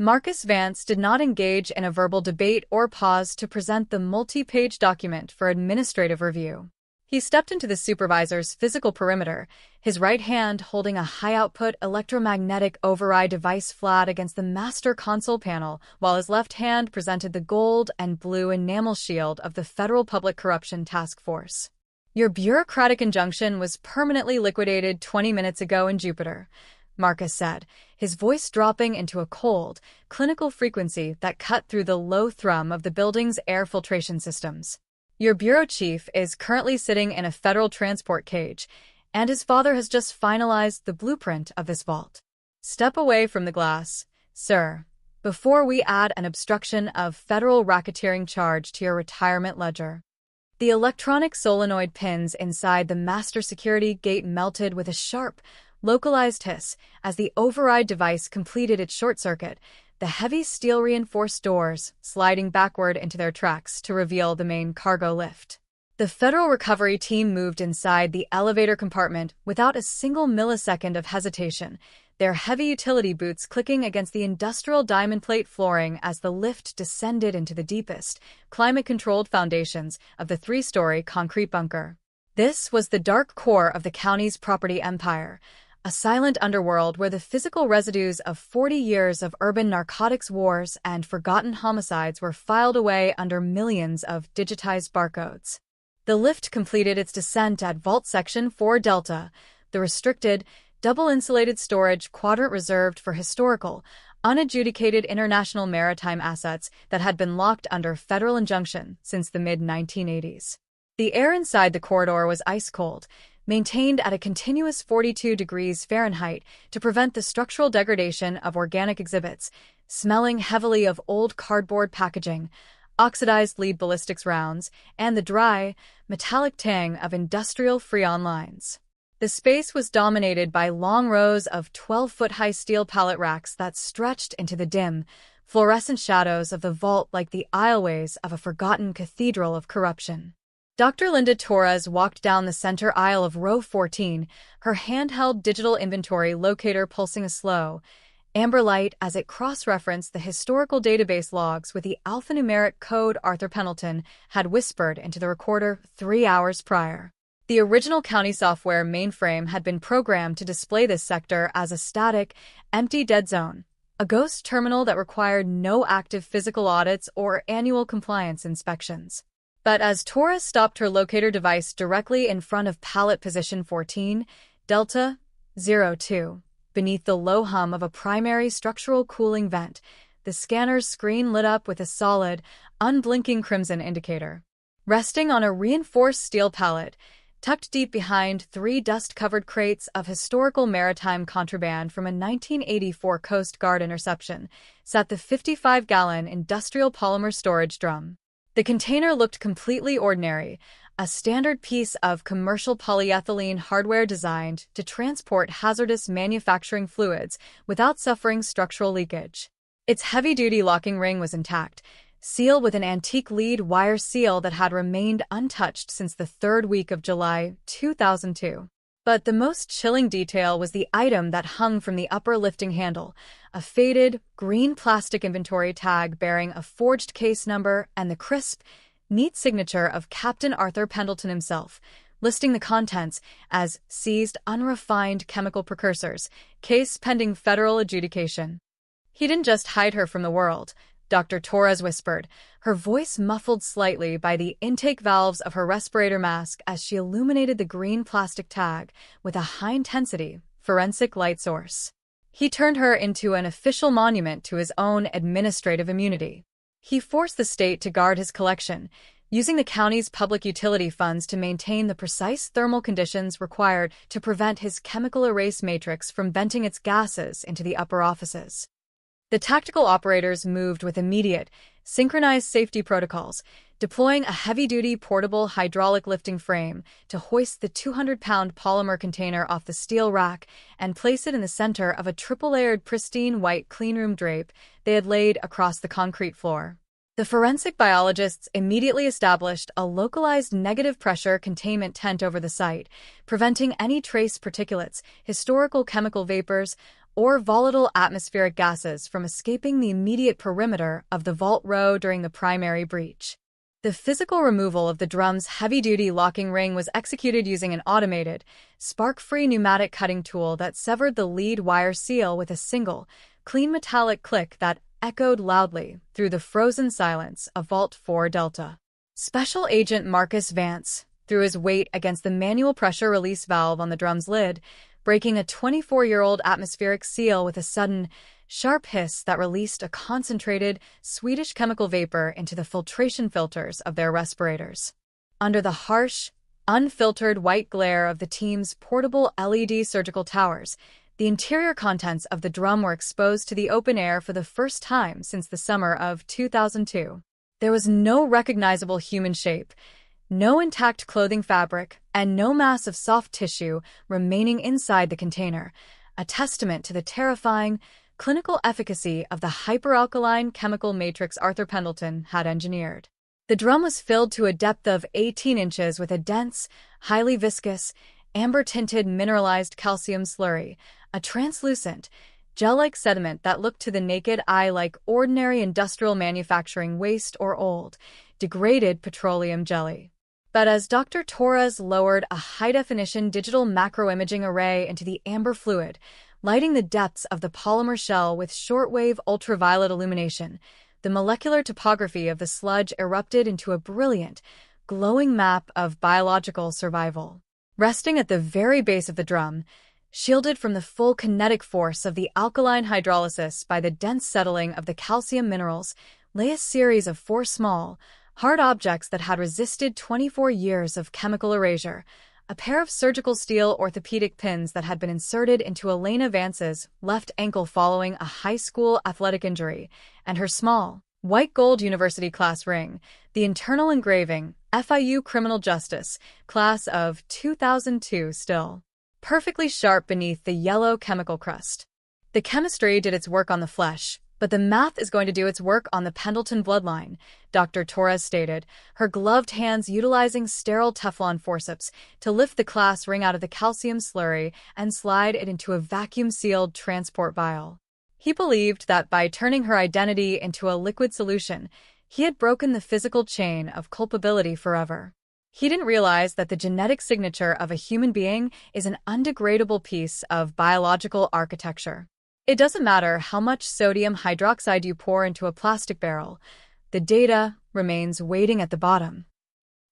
Marcus Vance did not engage in a verbal debate or pause to present the multi-page document for administrative review. He stepped into the supervisor's physical perimeter, his right hand holding a high-output electromagnetic override device flat against the master console panel, while his left hand presented the gold and blue enamel shield of the Federal Public Corruption Task Force. Your bureaucratic injunction was permanently liquidated 20 minutes ago in Jupiter, Marcus said, his voice dropping into a cold, clinical frequency that cut through the low thrum of the building's air filtration systems. Your bureau chief is currently sitting in a federal transport cage, and his father has just finalized the blueprint of this vault. Step away from the glass, sir, before we add an obstruction of federal racketeering charge to your retirement ledger. The electronic solenoid pins inside the master security gate melted with a sharp, localized hiss as the override device completed its short circuit, the heavy steel-reinforced doors sliding backward into their tracks to reveal the main cargo lift. The Federal Recovery Team moved inside the elevator compartment without a single millisecond of hesitation, their heavy utility boots clicking against the industrial diamond plate flooring as the lift descended into the deepest, climate-controlled foundations of the 3-story concrete bunker. This was the dark core of the county's property empire, a silent underworld where the physical residues of 40 years of urban narcotics wars and forgotten homicides were filed away under millions of digitized barcodes. The lift completed its descent at Vault Section 4 Delta, the restricted, double-insulated storage quadrant reserved for historical, unadjudicated international maritime assets that had been locked under federal injunction since the mid-1980s. The air inside the corridor was ice-cold, maintained at a continuous 42 degrees Fahrenheit to prevent the structural degradation of organic exhibits, smelling heavily of old cardboard packaging, oxidized lead ballistics rounds, and the dry, metallic tang of industrial freon lines. The space was dominated by long rows of 12-foot-high steel pallet racks that stretched into the dim, fluorescent shadows of the vault like the aisleways of a forgotten cathedral of corruption. Dr. Linda Torres walked down the center aisle of row 14, her handheld digital inventory locator pulsing a slow, amber light as it cross-referenced the historical database logs with the alphanumeric code Arthur Pendleton had whispered into the recorder 3 hours prior. The original county software mainframe had been programmed to display this sector as a static, empty dead zone, a ghost terminal that required no active physical audits or annual compliance inspections. But as Torres stopped her locator device directly in front of pallet position 14, Delta 02, beneath the low hum of a primary structural cooling vent, the scanner's screen lit up with a solid, unblinking crimson indicator. Resting on a reinforced steel pallet, tucked deep behind 3 dust-covered crates of historical maritime contraband from a 1984 Coast Guard interception, sat the 55-gallon industrial polymer storage drum. The container looked completely ordinary, a standard piece of commercial polyethylene hardware designed to transport hazardous manufacturing fluids without suffering structural leakage. Its heavy-duty locking ring was intact, sealed with an antique lead wire seal that had remained untouched since the 3rd week of July 2002. But the most chilling detail was the item that hung from the upper lifting handle, a faded, green plastic inventory tag bearing a forged case number and the crisp, neat signature of Captain Arthur Pendleton himself, listing the contents as seized unrefined chemical precursors, case pending federal adjudication. He didn't just hide her from the world, Dr. Torres whispered, her voice muffled slightly by the intake valves of her respirator mask as she illuminated the green plastic tag with a high-intensity, forensic light source. He turned her into an official monument to his own administrative immunity. He forced the state to guard his collection, using the county's public utility funds to maintain the precise thermal conditions required to prevent his chemical erase matrix from venting its gases into the upper offices. The tactical operators moved with immediate, synchronized safety protocols, deploying a heavy-duty portable hydraulic lifting frame to hoist the 200-pound polymer container off the steel rack and place it in the center of a triple-layered pristine white cleanroom drape they had laid across the concrete floor. The forensic biologists immediately established a localized negative pressure containment tent over the site, preventing any trace particulates, historical chemical vapors, or volatile atmospheric gases from escaping the immediate perimeter of the vault row during the primary breach. The physical removal of the drum's heavy-duty locking ring was executed using an automated, spark-free pneumatic cutting tool that severed the lead wire seal with a single, clean metallic click that echoed loudly through the frozen silence of Vault 4 Delta. Special Agent Marcus Vance threw his weight against the manual pressure release valve on the drum's lid, breaking a 24-year-old atmospheric seal with a sudden, sharp hiss that released a concentrated, Swedish chemical vapor into the filtration filters of their respirators. Under the harsh, unfiltered white glare of the team's portable LED surgical towers, the interior contents of the drum were exposed to the open air for the first time since the summer of 2002. There was no recognizable human shape, no intact clothing fabric, and no mass of soft tissue remaining inside the container, a testament to the terrifying, clinical efficacy of the hyperalkaline chemical matrix Arthur Pendleton had engineered. The drum was filled to a depth of 18 inches with a dense, highly viscous, amber-tinted mineralized calcium slurry, a translucent, gel-like sediment that looked to the naked eye like ordinary industrial manufacturing waste or old, degraded petroleum jelly. But as Dr. Torres lowered a high-definition digital macroimaging array into the amber fluid, lighting the depths of the polymer shell with shortwave ultraviolet illumination, the molecular topography of the sludge erupted into a brilliant, glowing map of biological survival. Resting at the very base of the drum, shielded from the full kinetic force of the alkaline hydrolysis by the dense settling of the calcium minerals, lay a series of 4 small, hard objects that had resisted 24 years of chemical erasure, a pair of surgical steel orthopedic pins that had been inserted into Elena Vance's left ankle following a high school athletic injury, and her small, white gold university-class ring, the internal engraving, FIU Criminal Justice, class of 2002 still, perfectly sharp beneath the yellow chemical crust. The chemistry did its work on the flesh, but the math is going to do its work on the Pendleton bloodline, Dr. Torres stated, her gloved hands utilizing sterile Teflon forceps to lift the class ring out of the calcium slurry and slide it into a vacuum-sealed transport vial. He believed that by turning her identity into a liquid solution, he had broken the physical chain of culpability forever. He didn't realize that the genetic signature of a human being is an undegradable piece of biological architecture. It doesn't matter how much sodium hydroxide you pour into a plastic barrel, the data remains waiting at the bottom.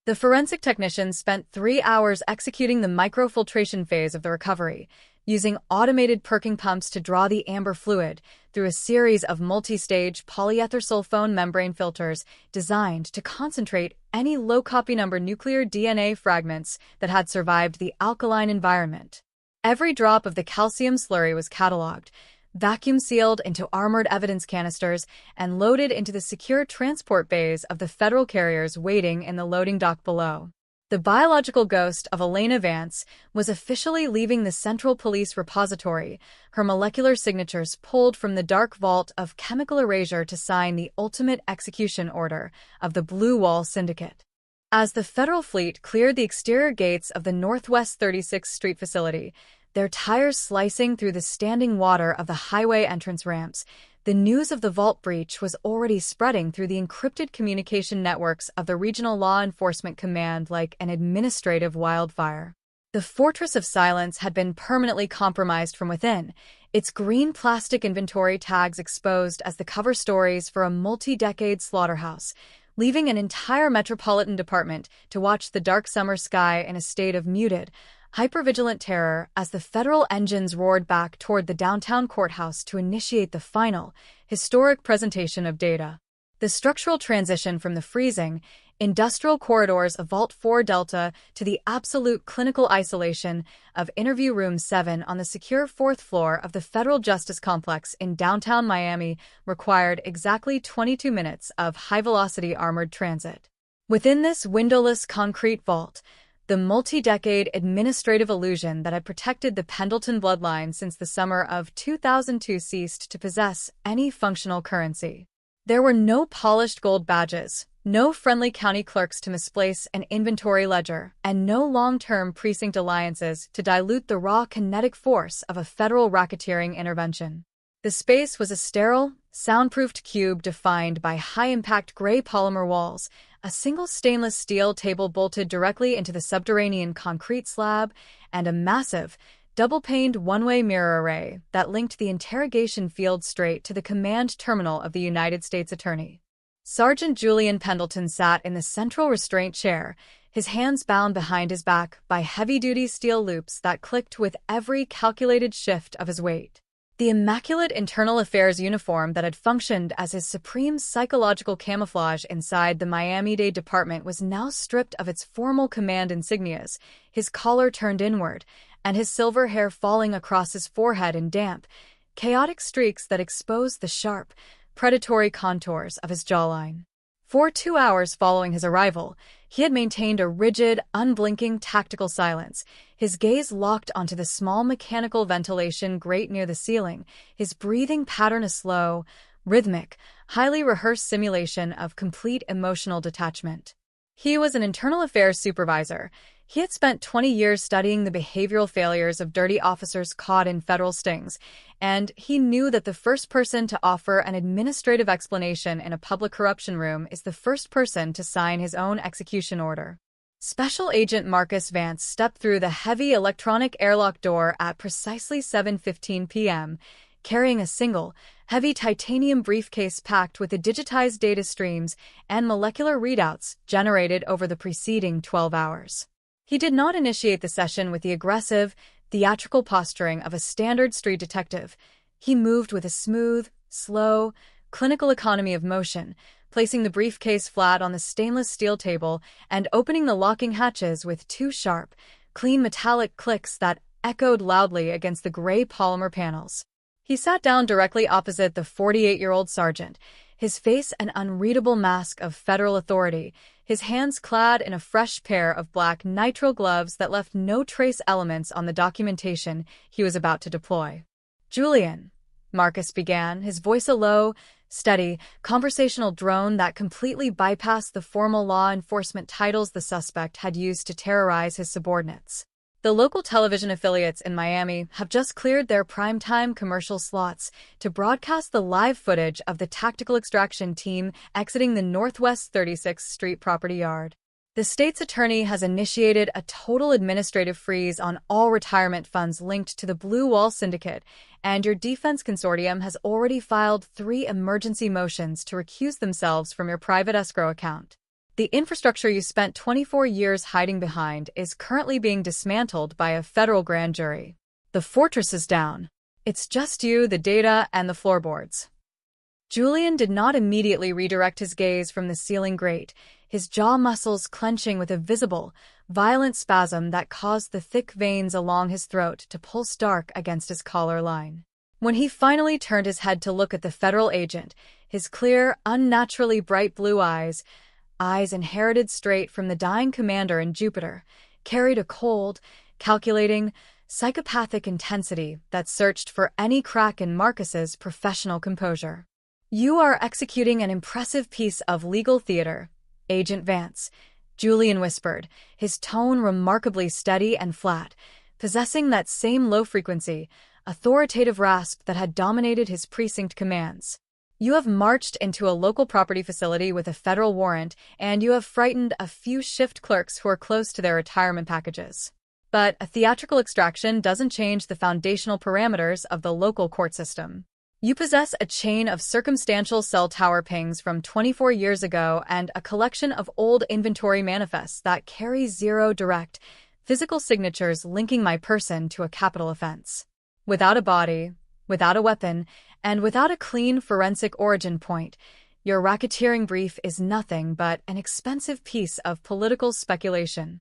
The forensic technicians spent 3 hours executing the microfiltration phase of the recovery, using automated perking pumps to draw the amber fluid through a series of multi-stage polyether sulfone membrane filters designed to concentrate any low-copy number nuclear DNA fragments that had survived the alkaline environment. Every drop of the calcium slurry was cataloged, vacuum-sealed into armored evidence canisters, and loaded into the secure transport bays of the federal carriers waiting in the loading dock below. The biological ghost of Elena Vance was officially leaving the Central Police Repository, her molecular signatures pulled from the dark vault of chemical erasure to sign the ultimate execution order of the Blue Wall Syndicate. As the federal fleet cleared the exterior gates of the Northwest 36th Street facility, their tires slicing through the standing water of the highway entrance ramps, the news of the vault breach was already spreading through the encrypted communication networks of the Regional Law Enforcement Command like an administrative wildfire. The Fortress of Silence had been permanently compromised from within, its green plastic inventory tags exposed as the cover stories for a multi-decade slaughterhouse, leaving an entire metropolitan department to watch the dark summer sky in a state of muted, hypervigilant terror as the federal engines roared back toward the downtown courthouse to initiate the final, historic presentation of data. The structural transition from the freezing, industrial corridors of Vault 4 Delta to the absolute clinical isolation of Interview Room 7 on the secure 4th floor of the Federal Justice Complex in downtown Miami required exactly 22 minutes of high-velocity armored transit. Within this windowless concrete vault, the multi-decade administrative illusion that had protected the Pendleton bloodline since the summer of 2002 ceased to possess any functional currency. There were no polished gold badges, no friendly county clerks to misplace an inventory ledger, and no long-term precinct alliances to dilute the raw kinetic force of a federal racketeering intervention. The space was a sterile, soundproofed cube defined by high-impact gray polymer walls, a single stainless steel table bolted directly into the subterranean concrete slab, and a massive, double-paned one-way mirror array that linked the interrogation field straight to the command terminal of the United States Attorney. Sergeant Julian Pendleton sat in the central restraint chair, his hands bound behind his back by heavy-duty steel loops that clicked with every calculated shift of his weight. The immaculate internal affairs uniform that had functioned as his supreme psychological camouflage inside the Miami-Dade Department was now stripped of its formal command insignias, his collar turned inward, and his silver hair falling across his forehead in damp, chaotic streaks that exposed the sharp, predatory contours of his jawline. For 2 hours following his arrival, he had maintained a rigid, unblinking tactical silence, his gaze locked onto the small mechanical ventilation grate near the ceiling, his breathing pattern a slow, rhythmic, highly rehearsed simulation of complete emotional detachment. He was an internal affairs supervisor. He had spent 20 years studying the behavioral failures of dirty officers caught in federal stings, and he knew that the first person to offer an administrative explanation in a public corruption room is the first person to sign his own execution order. Special Agent Marcus Vance stepped through the heavy electronic airlock door at precisely 7:15 p.m., carrying a single, heavy titanium briefcase packed with the digitized data streams and molecular readouts generated over the preceding 12 hours. He did not initiate the session with the aggressive, theatrical posturing of a standard street detective. He moved with a smooth, slow, clinical economy of motion, placing the briefcase flat on the stainless steel table and opening the locking hatches with 2 sharp, clean metallic clicks that echoed loudly against the gray polymer panels. He sat down directly opposite the 48-year-old sergeant, his face an unreadable mask of federal authority, his hands clad in a fresh pair of black nitrile gloves that left no trace elements on the documentation he was about to deploy. "Julian," Marcus began, his voice a low, steady, conversational drone that completely bypassed the formal law enforcement titles the suspect had used to terrorize his subordinates. The local television affiliates in Miami have just cleared their primetime commercial slots to broadcast the live footage of the tactical extraction team exiting the Northwest 36th Street property yard. The state's attorney has initiated a total administrative freeze on all retirement funds linked to the Blue Wall Syndicate, and your defense consortium has already filed 3 emergency motions to recuse themselves from your private escrow account. The infrastructure you spent 24 years hiding behind is currently being dismantled by a federal grand jury. The fortress is down. It's just you, the data, and the floorboards. Julian did not immediately redirect his gaze from the ceiling grate, his jaw muscles clenching with a visible, violent spasm that caused the thick veins along his throat to pulse dark against his collar line. When he finally turned his head to look at the federal agent, his clear, unnaturally bright blue eyes inherited straight from the dying commander in Jupiter, carried a cold, calculating, psychopathic intensity that searched for any crack in Marcus's professional composure. "You are executing an impressive piece of legal theater, Agent Vance," Julian whispered, his tone remarkably steady and flat, possessing that same low-frequency, authoritative rasp that had dominated his precinct commands. "You have marched into a local property facility with a federal warrant, and you have frightened a few shift clerks who are close to their retirement packages. But a theatrical extraction doesn't change the foundational parameters of the local court system. You possess a chain of circumstantial cell tower pings from 24 years ago and a collection of old inventory manifests that carry 0 direct, physical signatures linking my person to a capital offense. Without a body, without a weapon, and without a clean forensic origin point, your racketeering brief is nothing but an expensive piece of political speculation."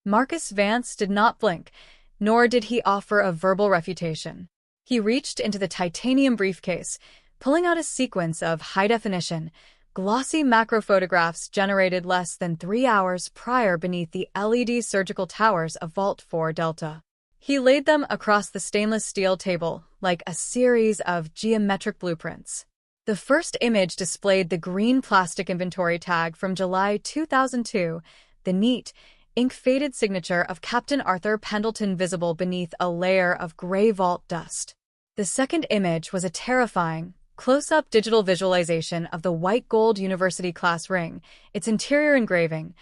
Marcus Vance did not blink, nor did he offer a verbal refutation. He reached into the titanium briefcase, pulling out a sequence of high-definition, glossy macro photographs generated less than 3 hours prior beneath the LED surgical towers of Vault 4 Delta. He laid them across the stainless steel table like a series of geometric blueprints. The first image displayed the green plastic inventory tag from July 2002, the neat, ink-faded signature of Captain Arthur Pendleton visible beneath a layer of gray vault dust. The second image was a terrifying, close-up digital visualization of the white gold university-class ring, its interior engraving,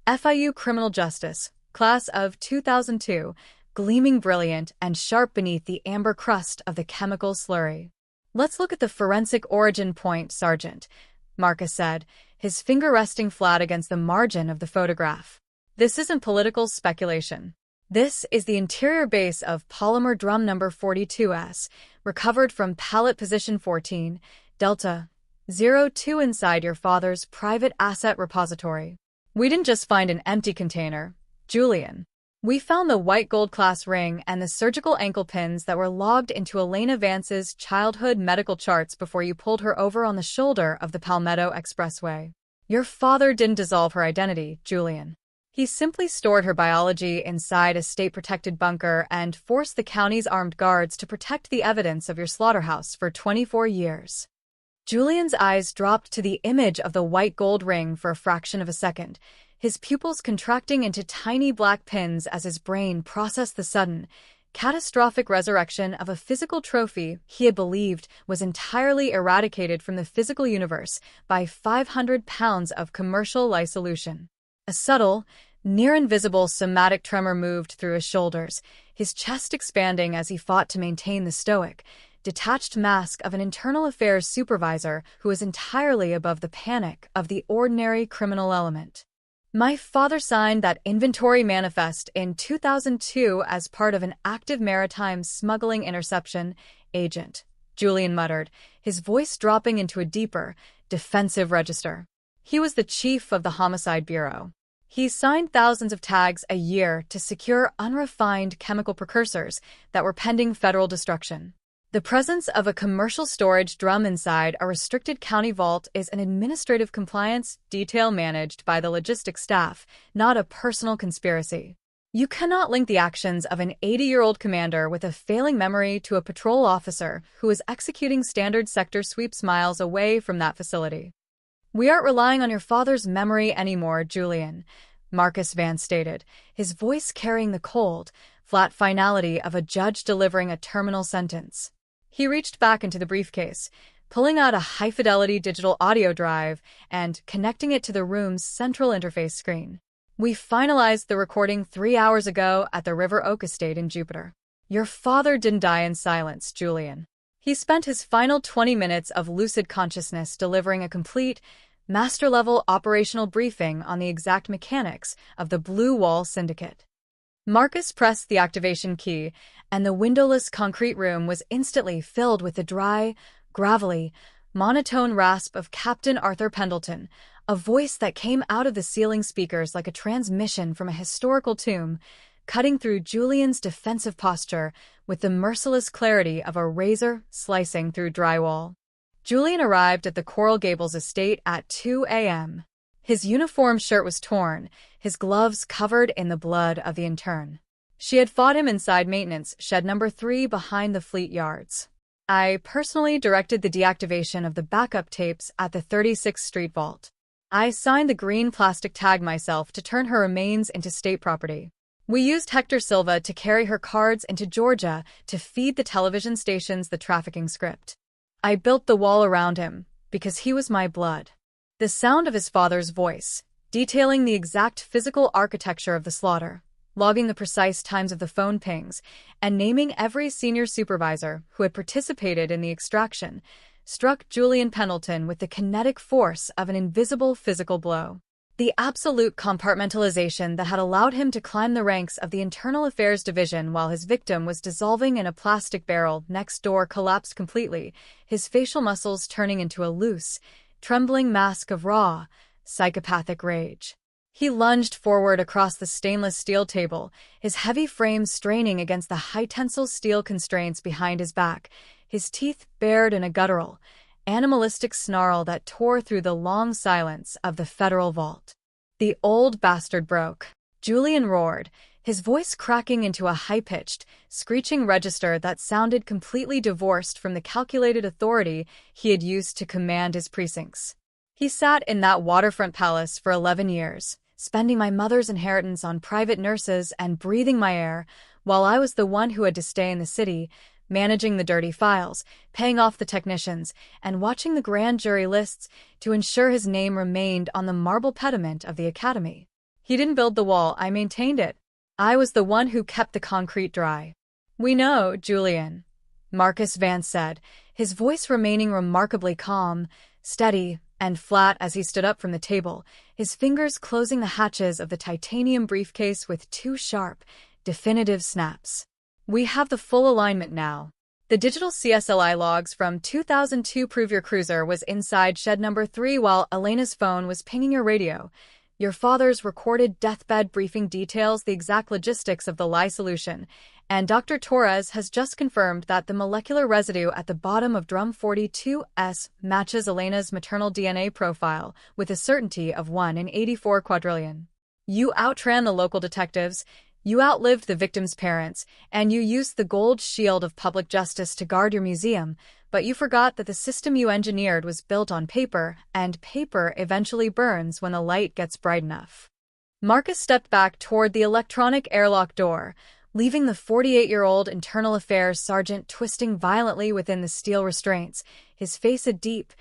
FIU Criminal Justice, class of 2002, gleaming brilliant and sharp beneath the amber crust of the chemical slurry. "Let's look at the forensic origin point, Sergeant," Marcus said, his finger resting flat against the margin of the photograph. "This isn't political speculation. This is the interior base of polymer drum number 42S, recovered from pallet position 14, Delta 02 inside your father's private asset repository. We didn't just find an empty container, Julian. We found the white gold class ring and the surgical ankle pins that were logged into Elena Vance's childhood medical charts before you pulled her over on the shoulder of the Palmetto Expressway. Your father didn't dissolve her identity, Julian. He simply stored her biology inside a state-protected bunker and forced the county's armed guards to protect the evidence of your slaughterhouse for 24 years. Julian's eyes dropped to the image of the white gold ring for a fraction of a second, his pupils contracting into tiny black pins as his brain processed the sudden, catastrophic resurrection of a physical trophy he had believed was entirely eradicated from the physical universe by 500 pounds of commercial lysolution. A subtle, near-invisible somatic tremor moved through his shoulders, his chest expanding as he fought to maintain the stoic, detached mask of an internal affairs supervisor who was entirely above the panic of the ordinary criminal element. My father signed that inventory manifest in 2002 as part of an active maritime smuggling interception, Agent, Julian muttered, his voice dropping into a deeper, defensive register. He was the chief of the Homicide Bureau. He signed thousands of tags a year to secure unrefined chemical precursors that were pending federal destruction. The presence of a commercial storage drum inside a restricted county vault is an administrative compliance detail managed by the logistics staff, not a personal conspiracy. You cannot link the actions of an 80-year-old commander with a failing memory to a patrol officer who is executing standard sector sweeps miles away from that facility. We aren't relying on your father's memory anymore, Julian, Marcus Vance stated, his voice carrying the cold, flat finality of a judge delivering a terminal sentence. He reached back into the briefcase, pulling out a high-fidelity digital audio drive and connecting it to the room's central interface screen. We finalized the recording 3 hours ago at the River Oak Estate in Jupiter. Your father didn't die in silence, Julian. He spent his final 20 minutes of lucid consciousness delivering a complete, master-level operational briefing on the exact mechanics of the Blue Wall Syndicate. Marcus pressed the activation key, and the windowless concrete room was instantly filled with the dry, gravelly, monotone rasp of Captain Arthur Pendleton, a voice that came out of the ceiling speakers like a transmission from a historical tomb, cutting through Julian's defensive posture with the merciless clarity of a razor slicing through drywall. Julian arrived at the Coral Gables estate at 2 a.m. His uniform shirt was torn, his gloves covered in the blood of the intern. She had fought him inside maintenance shed number 3 behind the Fleet Yards. I personally directed the deactivation of the backup tapes at the 36th Street Vault. I signed the green plastic tag myself to turn her remains into state property. We used Hector Silva to carry her cards into Georgia to feed the television stations the trafficking script. I built the wall around him because he was my blood. The sound of his father's voice, detailing the exact physical architecture of the slaughter, logging the precise times of the phone pings, and naming every senior supervisor who had participated in the extraction, struck Julian Pendleton with the kinetic force of an invisible physical blow. The absolute compartmentalization that had allowed him to climb the ranks of the Internal Affairs Division while his victim was dissolving in a plastic barrel next door collapsed completely, his facial muscles turning into a loose, trembling mask of raw, psychopathic rage. He lunged forward across the stainless steel table, his heavy frame straining against the high-tensile steel constraints behind his back, his teeth bared in a guttural, animalistic snarl that tore through the long silence of the federal vault. The old bastard broke. Julian roared, his voice cracking into a high-pitched, screeching register that sounded completely divorced from the calculated authority he had used to command his precincts. He sat in that waterfront palace for 11 years, spending my mother's inheritance on private nurses and breathing my air, while I was the one who had to stay in the city, managing the dirty files, paying off the technicians, and watching the grand jury lists to ensure his name remained on the marble pediment of the academy. He didn't build the wall, I maintained it. I was the one who kept the concrete dry. "We know, Julian," Marcus Vance said, his voice remaining remarkably calm, steady, and flat as he stood up from the table, his fingers closing the hatches of the titanium briefcase with two sharp, definitive snaps. "We have the full alignment now. The digital CSLI logs from 2002 prove your cruiser was inside shed number 3 while Elena's phone was pinging your radio. Your father's recorded deathbed briefing details the exact logistics of the lie solution, and Dr. Torres has just confirmed that the molecular residue at the bottom of drum 42S matches Elena's maternal DNA profile with a certainty of 1 in 84 quadrillion. You outran the local detectives, you outlived the victim's parents, and you used the gold shield of public justice to guard your museum, but you forgot that the system you engineered was built on paper, and paper eventually burns when the light gets bright enough." Marcus stepped back toward the electronic airlock door, leaving the 48-year-old internal affairs sergeant twisting violently within the steel restraints, his face a deep,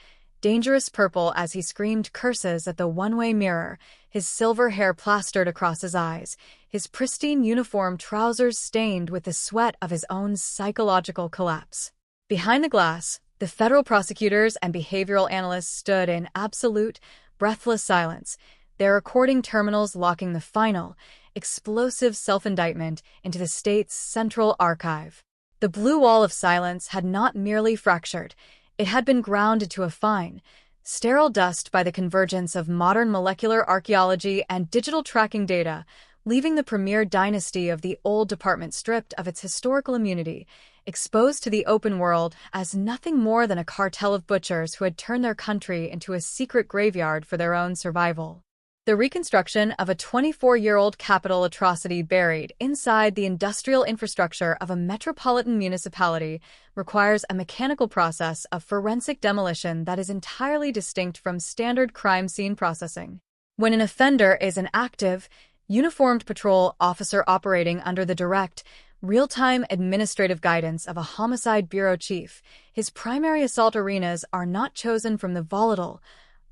dangerous purple as he screamed curses at the one-way mirror, his silver hair plastered across his eyes, his pristine uniform trousers stained with the sweat of his own psychological collapse. Behind the glass, the federal prosecutors and behavioral analysts stood in absolute, breathless silence, their recording terminals locking the final, explosive self-indictment into the state's central archive. The blue wall of silence had not merely fractured, it had been ground into a fine, sterile dust by the convergence of modern molecular archaeology and digital tracking data, leaving the premier dynasty of the old department stripped of its historical immunity, exposed to the open world as nothing more than a cartel of butchers who had turned their country into a secret graveyard for their own survival. The reconstruction of a 24-year-old capital atrocity buried inside the industrial infrastructure of a metropolitan municipality requires a mechanical process of forensic demolition that is entirely distinct from standard crime scene processing. When an offender is an active, uniformed patrol officer operating under the direct, real-time administrative guidance of a homicide bureau chief, his primary assault arenas are not chosen from the volatile,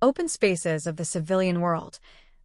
open spaces of the civilian world.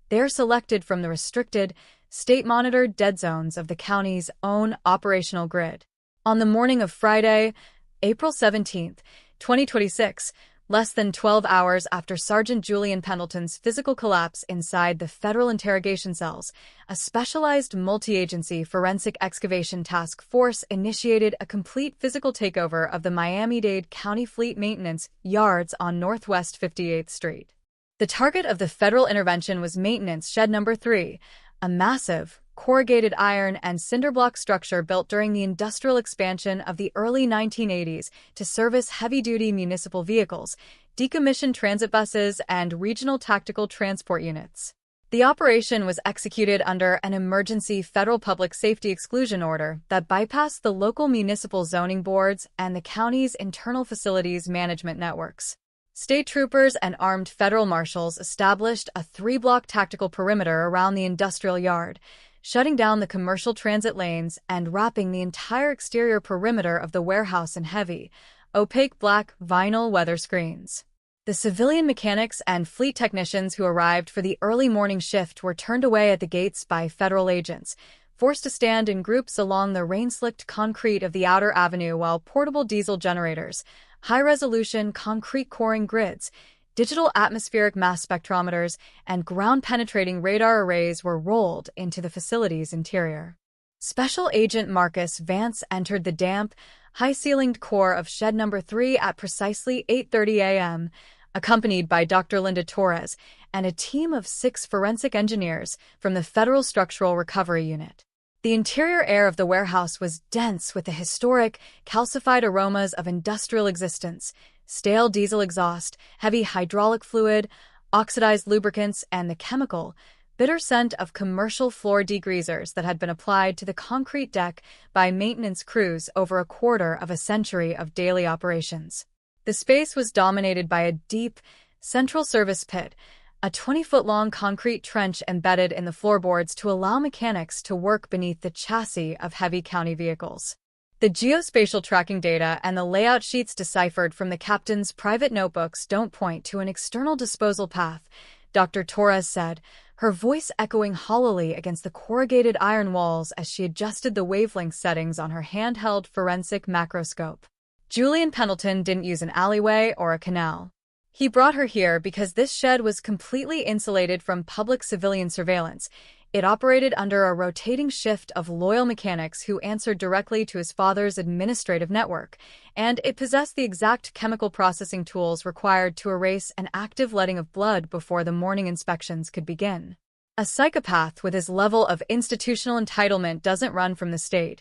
They are selected from the restricted, state-monitored dead zones of the county's own operational grid. On the morning of Friday, April 17, 2026, less than 12 hours after Sergeant Julian Pendleton's physical collapse inside the federal interrogation cells, a specialized multi-agency forensic excavation task force initiated a complete physical takeover of the Miami-Dade County Fleet Maintenance yards on Northwest 58th Street. The target of the federal intervention was Maintenance Shed Number 3, a massive, corrugated iron and cinderblock structure built during the industrial expansion of the early 1980s to service heavy-duty municipal vehicles, decommissioned transit buses, and regional tactical transport units. The operation was executed under an emergency federal public safety exclusion order that bypassed the local municipal zoning boards and the county's internal facilities management networks. State troopers and armed federal marshals established a 3-block tactical perimeter around the industrial yard, shutting down the commercial transit lanes and wrapping the entire exterior perimeter of the warehouse in heavy, opaque black vinyl weather screens. The civilian mechanics and fleet technicians who arrived for the early morning shift were turned away at the gates by federal agents, forced to stand in groups along the rain-slicked concrete of the outer avenue while portable diesel generators, high-resolution concrete coring grids, digital atmospheric mass spectrometers, and ground-penetrating radar arrays were rolled into the facility's interior. Special Agent Marcus Vance entered the damp, high-ceilinged core of Shed Number 3 at precisely 8:30 a.m., accompanied by Dr. Linda Torres and a team of 6 forensic engineers from the Federal Structural Recovery Unit. The interior air of the warehouse was dense with the historic, calcified aromas of industrial existence, stale diesel exhaust, heavy hydraulic fluid, oxidized lubricants, and the chemical, bitter scent of commercial floor degreasers that had been applied to the concrete deck by maintenance crews over a quarter of a century of daily operations. The space was dominated by a deep, central service pit, a 20-foot-long concrete trench embedded in the floorboards to allow mechanics to work beneath the chassis of heavy county vehicles. The geospatial tracking data and the layout sheets deciphered from the captain's private notebooks don't point to an external disposal path, Dr. Torres said, her voice echoing hollowly against the corrugated iron walls as she adjusted the wavelength settings on her handheld forensic macroscope. Julian Pendleton didn't use an alleyway or a canal. He brought her here because this shed was completely insulated from public civilian surveillance. It operated under a rotating shift of loyal mechanics who answered directly to his father's administrative network, and it possessed the exact chemical processing tools required to erase an active letting of blood before the morning inspections could begin. A psychopath with his level of institutional entitlement doesn't run from the state.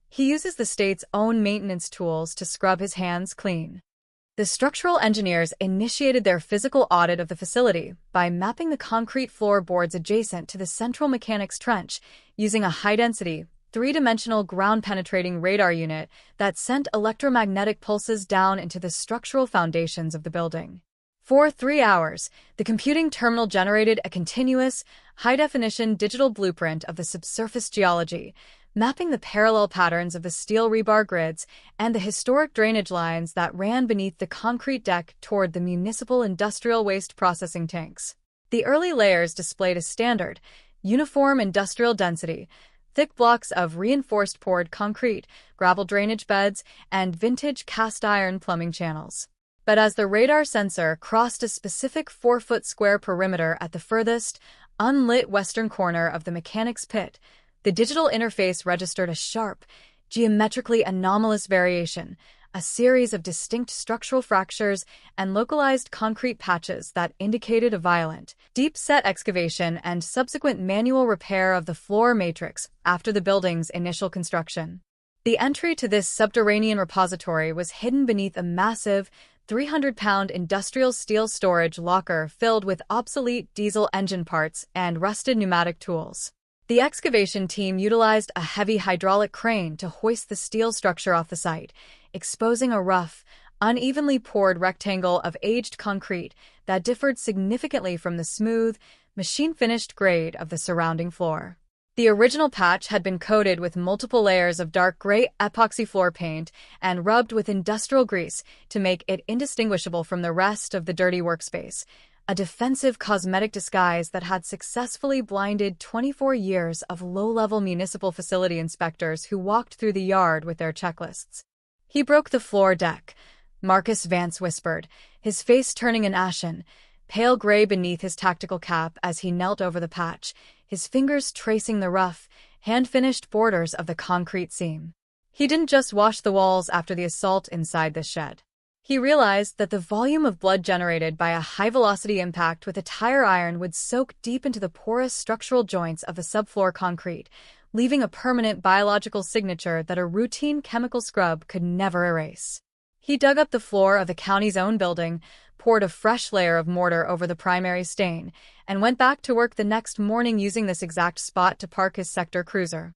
He uses the state's own maintenance tools to scrub his hands clean. The structural engineers initiated their physical audit of the facility by mapping the concrete floorboards adjacent to the central mechanics trench using a high-density, three-dimensional ground-penetrating radar unit that sent electromagnetic pulses down into the structural foundations of the building. For 3 hours, the computing terminal generated a continuous, high-definition digital blueprint of the subsurface geology, mapping the parallel patterns of the steel rebar grids and the historic drainage lines that ran beneath the concrete deck toward the municipal industrial waste processing tanks. The early layers displayed a standard, uniform industrial density, thick blocks of reinforced poured concrete, gravel drainage beds, and vintage cast iron plumbing channels. But as the radar sensor crossed a specific 4-foot square perimeter at the furthest, unlit western corner of the mechanics pit, the digital interface registered a sharp, geometrically anomalous variation, a series of distinct structural fractures and localized concrete patches that indicated a violent, deep-set excavation and subsequent manual repair of the floor matrix after the building's initial construction. The entry to this subterranean repository was hidden beneath a massive, 300-pound industrial steel storage locker filled with obsolete diesel engine parts and rusted pneumatic tools. The excavation team utilized a heavy hydraulic crane to hoist the steel structure off the site, exposing a rough, unevenly poured rectangle of aged concrete that differed significantly from the smooth, machine-finished grade of the surrounding floor. The original patch had been coated with multiple layers of dark gray epoxy floor paint and rubbed with industrial grease to make it indistinguishable from the rest of the dirty workspace, a defensive cosmetic disguise that had successfully blinded 24 years of low-level municipal facility inspectors who walked through the yard with their checklists. "He broke the floor deck," Marcus Vance whispered, his face turning an ashen, pale gray beneath his tactical cap as he knelt over the patch, his fingers tracing the rough, hand-finished borders of the concrete seam. He didn't just wash the walls after the assault inside the shed. He realized that the volume of blood generated by a high-velocity impact with a tire iron would soak deep into the porous structural joints of the subfloor concrete, leaving a permanent biological signature that a routine chemical scrub could never erase. He dug up the floor of the county's own building, poured a fresh layer of mortar over the primary stain, and went back to work the next morning using this exact spot to park his sector cruiser.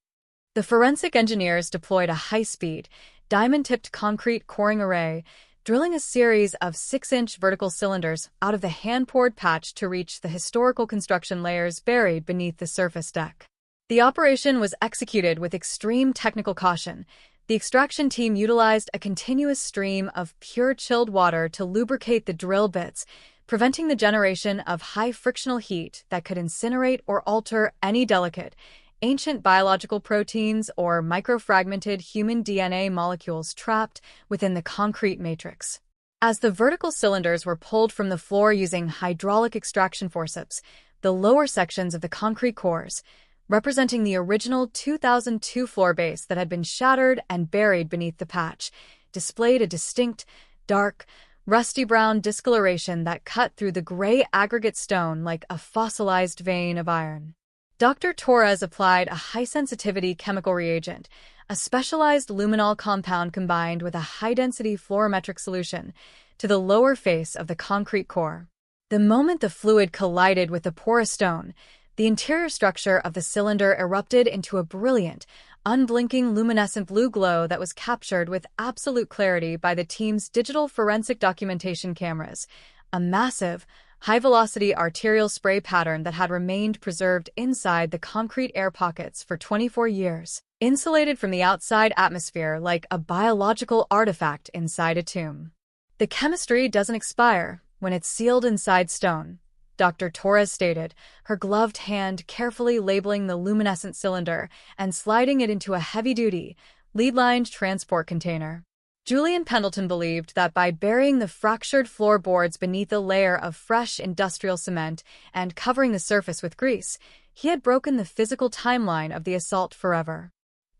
The forensic engineers deployed a high-speed, diamond-tipped concrete coring array, drilling a series of 6-inch vertical cylinders out of the hand-poured patch to reach the historical construction layers buried beneath the surface deck. The operation was executed with extreme technical caution. The extraction team utilized a continuous stream of pure chilled water to lubricate the drill bits, preventing the generation of high frictional heat that could incinerate or alter any delicate, ancient biological proteins or microfragmented human DNA molecules trapped within the concrete matrix. As the vertical cylinders were pulled from the floor using hydraulic extraction forceps, the lower sections of the concrete cores, representing the original 2002 floor base that had been shattered and buried beneath the patch, displayed a distinct, dark, rusty brown discoloration that cut through the gray aggregate stone like a fossilized vein of iron. Dr. Torres applied a high-sensitivity chemical reagent, a specialized luminol compound combined with a high-density fluorometric solution, to the lower face of the concrete core. The moment the fluid collided with the porous stone, The interior structure of the cylinder erupted into a brilliant, unblinking luminescent blue glow that was captured with absolute clarity by the team's digital forensic documentation cameras. A massive, high-velocity arterial spray pattern that had remained preserved inside the concrete air pockets for 24 years, insulated from the outside atmosphere like a biological artifact inside a tomb. The chemistry doesn't expire when it's sealed inside stone, Dr. Torres stated, her gloved hand carefully labeling the luminescent cylinder and sliding it into a heavy-duty, lead-lined transport container. Julian Pendleton believed that by burying the fractured floorboards beneath a layer of fresh industrial cement and covering the surface with grease, he had broken the physical timeline of the assault forever.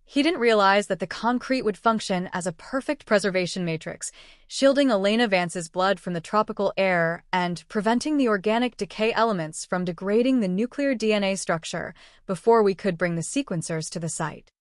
He didn't realize that the concrete would function as a perfect preservation matrix, shielding Elena Vance's blood from the tropical air and preventing the organic decay elements from degrading the nuclear DNA structure before we could bring the sequencers to the site.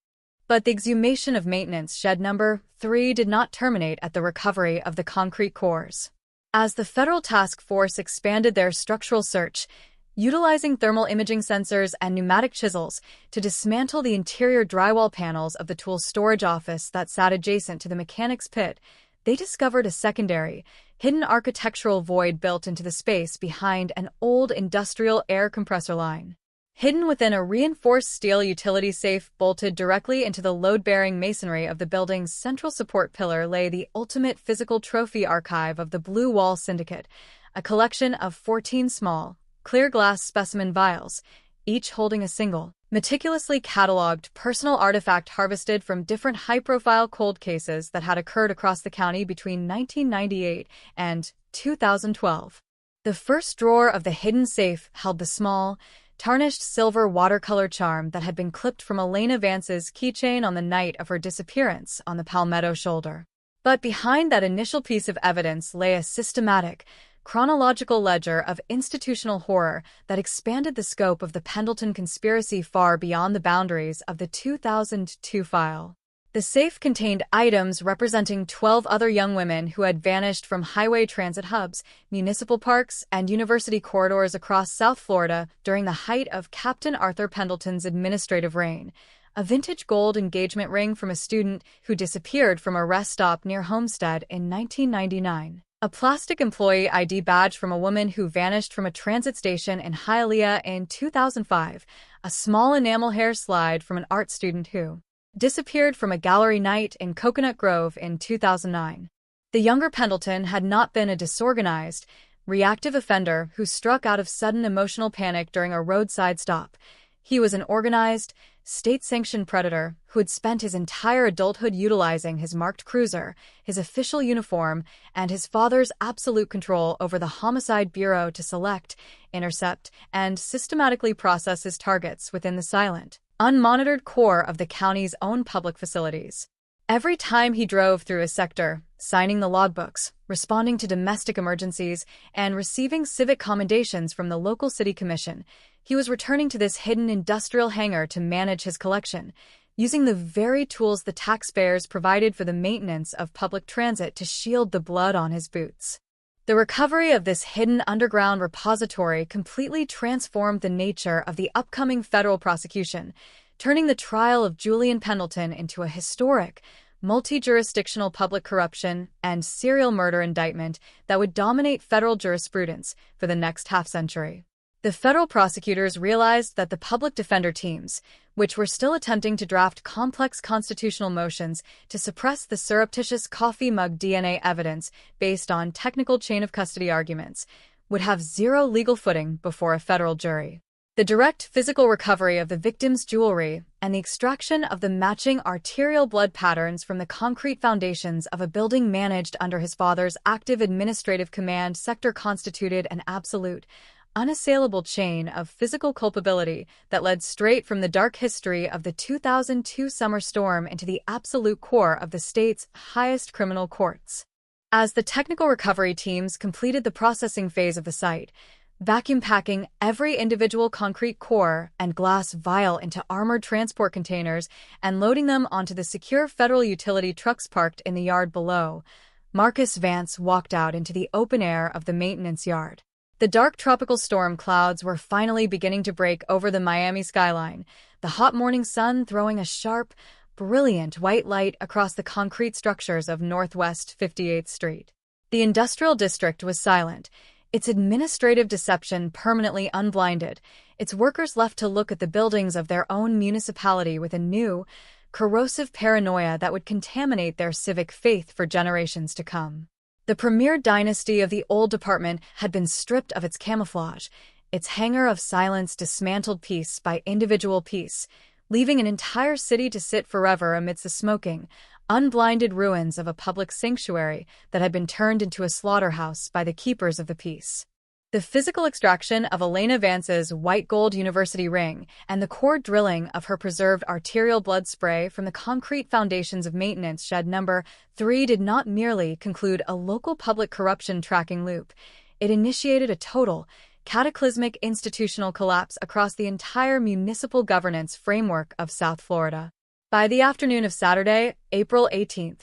But the exhumation of maintenance shed number 3 did not terminate at the recovery of the concrete cores. As the Federal Task Force expanded their structural search, utilizing thermal imaging sensors and pneumatic chisels to dismantle the interior drywall panels of the tool storage office that sat adjacent to the mechanics pit, they discovered a secondary, hidden architectural void built into the space behind an old industrial air compressor line. Hidden within a reinforced steel utility safe bolted directly into the load-bearing masonry of the building's central support pillar lay the ultimate physical trophy archive of the Blue Wall Syndicate, a collection of 14 small, clear glass specimen vials, each holding a single, meticulously cataloged personal artifact harvested from different high-profile cold cases that had occurred across the county between 1998 and 2012. The first drawer of the hidden safe held the small, tarnished silver watercolor charm that had been clipped from Elena Vance's keychain on the night of her disappearance on the Palmetto shoulder. But behind that initial piece of evidence lay a systematic, chronological ledger of institutional horror that expanded the scope of the Pendleton conspiracy far beyond the boundaries of the 2002 file. The safe contained items representing 12 other young women who had vanished from highway transit hubs, municipal parks, and university corridors across South Florida during the height of Captain Arthur Pendleton's administrative reign. A vintage gold engagement ring from a student who disappeared from a rest stop near Homestead in 1999. A plastic employee ID badge from a woman who vanished from a transit station in Hialeah in 2005. A small enamel hair slide from an art student who disappeared from a gallery night in Coconut Grove in 2009. The younger Pendleton had not been a disorganized, reactive offender who struck out of sudden emotional panic during a roadside stop. He was an organized, state-sanctioned predator who had spent his entire adulthood utilizing his marked cruiser, his official uniform, and his father's absolute control over the Homicide Bureau to select, intercept, and systematically process his targets within the silent, unmonitored core of the county's own public facilities. Every time he drove through a sector, signing the logbooks, responding to domestic emergencies, and receiving civic commendations from the local city commission, he was returning to this hidden industrial hangar to manage his collection, using the very tools the taxpayers provided for the maintenance of public transit to shield the blood on his boots. The recovery of this hidden underground repository completely transformed the nature of the upcoming federal prosecution, turning the trial of Julian Pendleton into a historic, multi-jurisdictional public corruption and serial murder indictment that would dominate federal jurisprudence for the next half-century. The federal prosecutors realized that the public defender teams, which were still attempting to draft complex constitutional motions to suppress the surreptitious coffee mug DNA evidence based on technical chain of custody arguments, would have zero legal footing before a federal jury. The direct physical recovery of the victim's jewelry and the extraction of the matching arterial blood patterns from the concrete foundations of a building managed under his father's active administrative command sector constituted an absolute, unassailable chain of physical culpability that led straight from the dark history of the 2002 summer storm into the absolute core of the state's highest criminal courts. As the technical recovery teams completed the processing phase of the site, vacuum packing every individual concrete core and glass vial into armored transport containers and loading them onto the secure federal utility trucks parked in the yard below, Marcus Vance walked out into the open air of the maintenance yard. The dark tropical storm clouds were finally beginning to break over the Miami skyline, the hot morning sun throwing a sharp, brilliant white light across the concrete structures of Northwest 58th Street. The industrial district was silent, its administrative deception permanently unblinded, its workers left to look at the buildings of their own municipality with a new, corrosive paranoia that would contaminate their civic faith for generations to come. The premier dynasty of the old department had been stripped of its camouflage, its hangar of silence dismantled piece by individual piece, leaving an entire city to sit forever amidst the smoking, unblinded ruins of a public sanctuary that had been turned into a slaughterhouse by the keepers of the peace. The physical extraction of Elena Vance's white gold university ring and the core drilling of her preserved arterial blood spray from the concrete foundations of maintenance shed number 3 did not merely conclude a local public corruption tracking loop. It initiated a total, cataclysmic institutional collapse across the entire municipal governance framework of South Florida. By the afternoon of Saturday, April 18,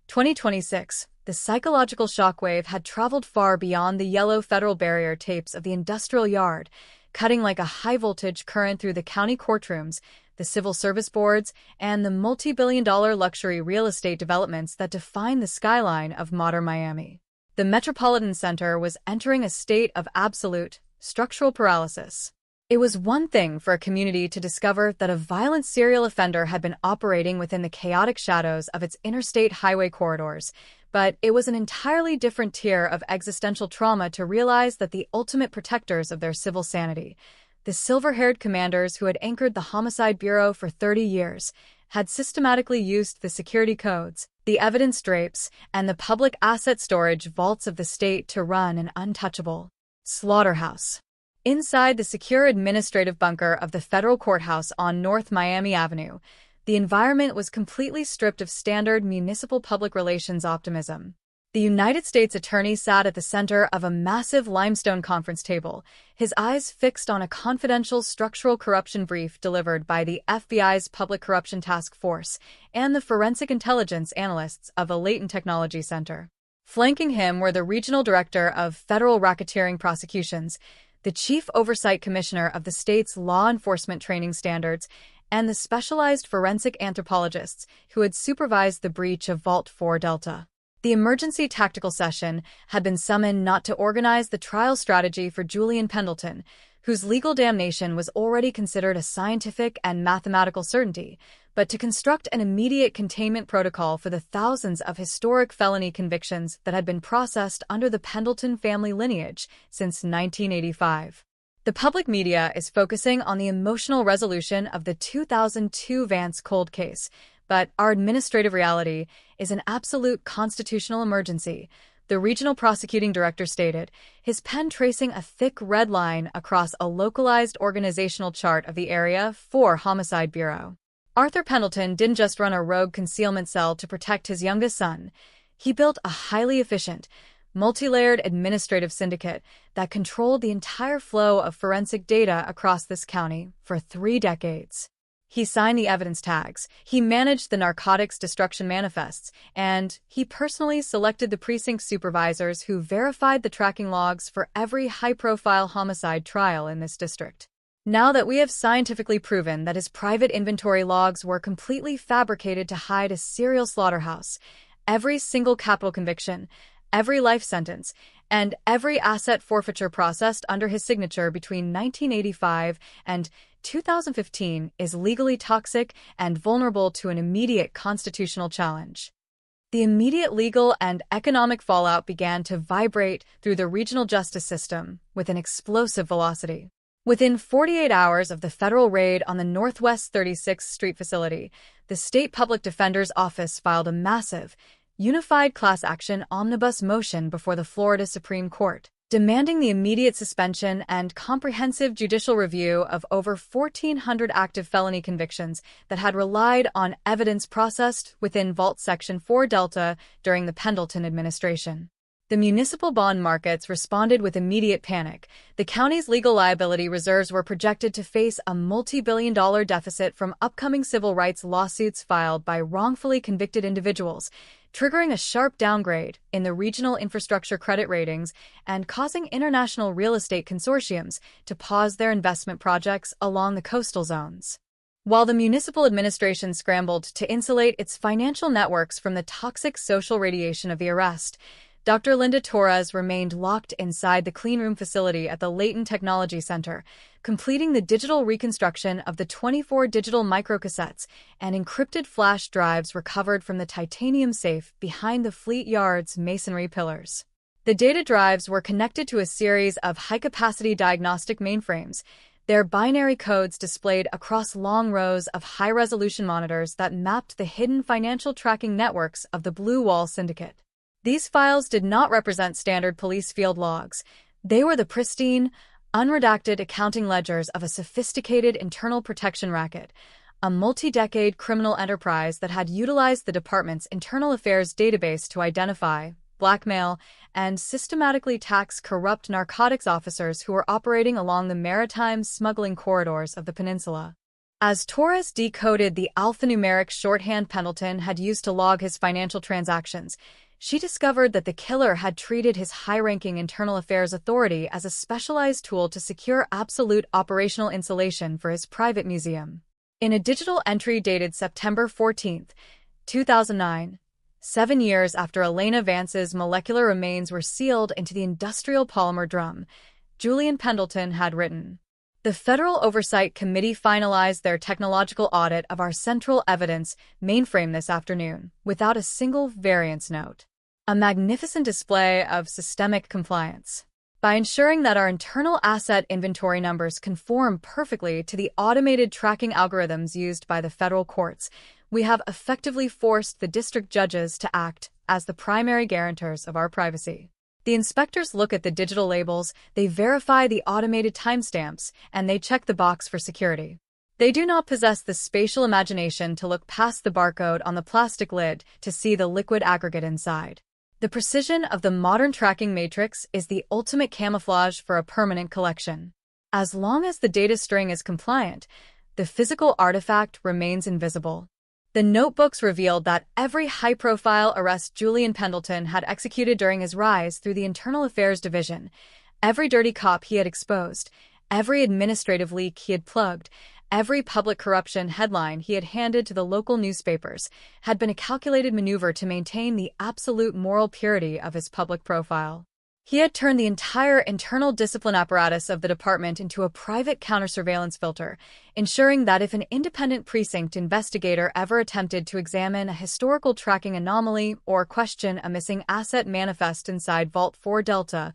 2026, the psychological shockwave had traveled far beyond the yellow federal barrier tapes of the industrial yard, cutting like a high-voltage current through the county courtrooms, the civil service boards, and the multi-billion-dollar luxury real estate developments that define the skyline of modern Miami. The Metropolitan Center was entering a state of absolute, structural paralysis. It was one thing for a community to discover that a violent serial offender had been operating within the chaotic shadows of its interstate highway corridors, but it was an entirely different tier of existential trauma to realize that the ultimate protectors of their civil sanity, the silver-haired commanders who had anchored the Homicide Bureau for 30 years, had systematically used the security codes, the evidence drapes, and the public asset storage vaults of the state to run an untouchable slaughterhouse. Inside the secure administrative bunker of the federal courthouse on North Miami Avenue, the environment was completely stripped of standard municipal public relations optimism. The United States Attorney sat at the center of a massive limestone conference table, his eyes fixed on a confidential structural corruption brief delivered by the FBI's Public Corruption Task Force and the forensic intelligence analysts of a latent technology center. Flanking him were the Regional Director of Federal Racketeering Prosecutions, the Chief Oversight Commissioner of the state's law enforcement training standards, and the specialized forensic anthropologists who had supervised the breach of Vault 4 Delta. The emergency tactical session had been summoned not to organize the trial strategy for Julian Pendleton, whose legal damnation was already considered a scientific and mathematical certainty, but to construct an immediate containment protocol for the thousands of historic felony convictions that had been processed under the Pendleton family lineage since 1985. The public media is focusing on the emotional resolution of the 2002 Vance cold case, but our administrative reality is an absolute constitutional emergency, the regional prosecuting director stated, his pen tracing a thick red line across a localized organizational chart of the Area 4 Homicide Bureau. Arthur Pendleton didn't just run a rogue concealment cell to protect his youngest son. He built a highly efficient, multi-layered administrative syndicate that controlled the entire flow of forensic data across this county for 3 decades. He signed the evidence tags, he managed the narcotics destruction manifests, and he personally selected the precinct supervisors who verified the tracking logs for every high-profile homicide trial in this district. Now that we have scientifically proven that his private inventory logs were completely fabricated to hide a serial slaughterhouse, every single capital conviction, every life sentence, and every asset forfeiture processed under his signature between 1985 and 2015 is legally toxic and vulnerable to an immediate constitutional challenge. The immediate legal and economic fallout began to vibrate through the regional justice system with an explosive velocity. Within 48 hours of the federal raid on the Northwest 36th Street facility, the State Public Defender's Office filed a massive, unified class action omnibus motion before the Florida Supreme Court, demanding the immediate suspension and comprehensive judicial review of over 1,400 active felony convictions that had relied on evidence processed within Vault Section 4 Delta during the Pendleton administration. The municipal bond markets responded with immediate panic. The county's legal liability reserves were projected to face a multi-billion-dollar deficit from upcoming civil rights lawsuits filed by wrongfully convicted individuals, triggering a sharp downgrade in the regional infrastructure credit ratings and causing international real estate consortiums to pause their investment projects along the coastal zones. While the municipal administration scrambled to insulate its financial networks from the toxic social radiation of the arrest, Dr. Linda Torres remained locked inside the cleanroom facility at the Layton Technology Center, completing the digital reconstruction of the 24 digital microcassettes and encrypted flash drives recovered from the titanium safe behind the Fleet Yard's masonry pillars. The data drives were connected to a series of high-capacity diagnostic mainframes, their binary codes displayed across long rows of high-resolution monitors that mapped the hidden financial tracking networks of the Blue Wall Syndicate. These files did not represent standard police field logs. They were the pristine, unredacted accounting ledgers of a sophisticated internal protection racket, a multi-decade criminal enterprise that had utilized the department's internal affairs database to identify, blackmail, and systematically tax corrupt narcotics officers who were operating along the maritime smuggling corridors of the peninsula. As Torres decoded the alphanumeric shorthand Pendleton had used to log his financial transactions, she discovered that the killer had treated his high-ranking internal affairs authority as a specialized tool to secure absolute operational insulation for his private museum. In a digital entry dated September 14, 2009, 7 years after Elena Vance's molecular remains were sealed into the industrial polymer drum, Julian Pendleton had written, "The Federal Oversight Committee finalized their technological audit of our central evidence mainframe this afternoon, without a single variance note. A magnificent display of systemic compliance. By ensuring that our internal asset inventory numbers conform perfectly to the automated tracking algorithms used by the federal courts, we have effectively forced the district judges to act as the primary guarantors of our privacy. The inspectors look at the digital labels, they verify the automated timestamps, and they check the box for security. They do not possess the spatial imagination to look past the barcode on the plastic lid to see the liquid aggregate inside. The precision of the modern tracking matrix is the ultimate camouflage for a permanent collection. As long as the data string is compliant, the physical artifact remains invisible." The notebooks revealed that every high-profile arrest Julian Pendleton had executed during his rise through the Internal Affairs Division, every dirty cop he had exposed, every administrative leak he had plugged, every public corruption headline he had handed to the local newspapers, had been a calculated maneuver to maintain the absolute moral purity of his public profile. He had turned the entire internal discipline apparatus of the department into a private counter-surveillance filter, ensuring that if an independent precinct investigator ever attempted to examine a historical tracking anomaly or question a missing asset manifest inside Vault 4 Delta,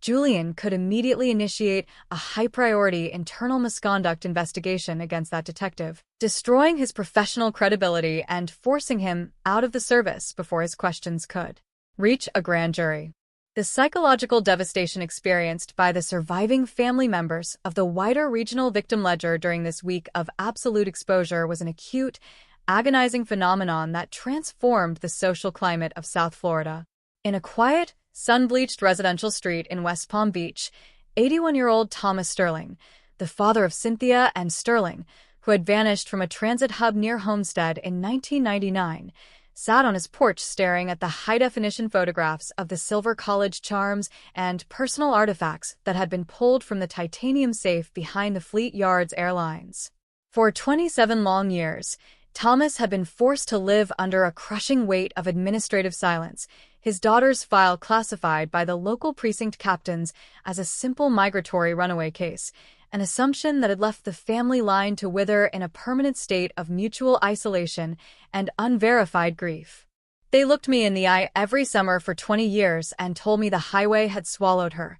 Julian could immediately initiate a high-priority internal misconduct investigation against that detective, destroying his professional credibility and forcing him out of the service before his questions could reach a grand jury. The psychological devastation experienced by the surviving family members of the wider regional victim ledger during this week of absolute exposure was an acute, agonizing phenomenon that transformed the social climate of South Florida. In a quiet, sun-bleached residential street in West Palm Beach, 81-year-old Thomas Sterling, the father of Cynthia and Sterling, who had vanished from a transit hub near Homestead in 1999, sat on his porch staring at the high-definition photographs of the Silver College charms and personal artifacts that had been pulled from the titanium safe behind the Fleet Yard's airlines. For 27 long years, Thomas had been forced to live under a crushing weight of administrative silence, his daughter's file classified by the local precinct captains as a simple migratory runaway case, an assumption that had left the family line to wither in a permanent state of mutual isolation and unverified grief. "They looked me in the eye every summer for 20 years and told me the highway had swallowed her,"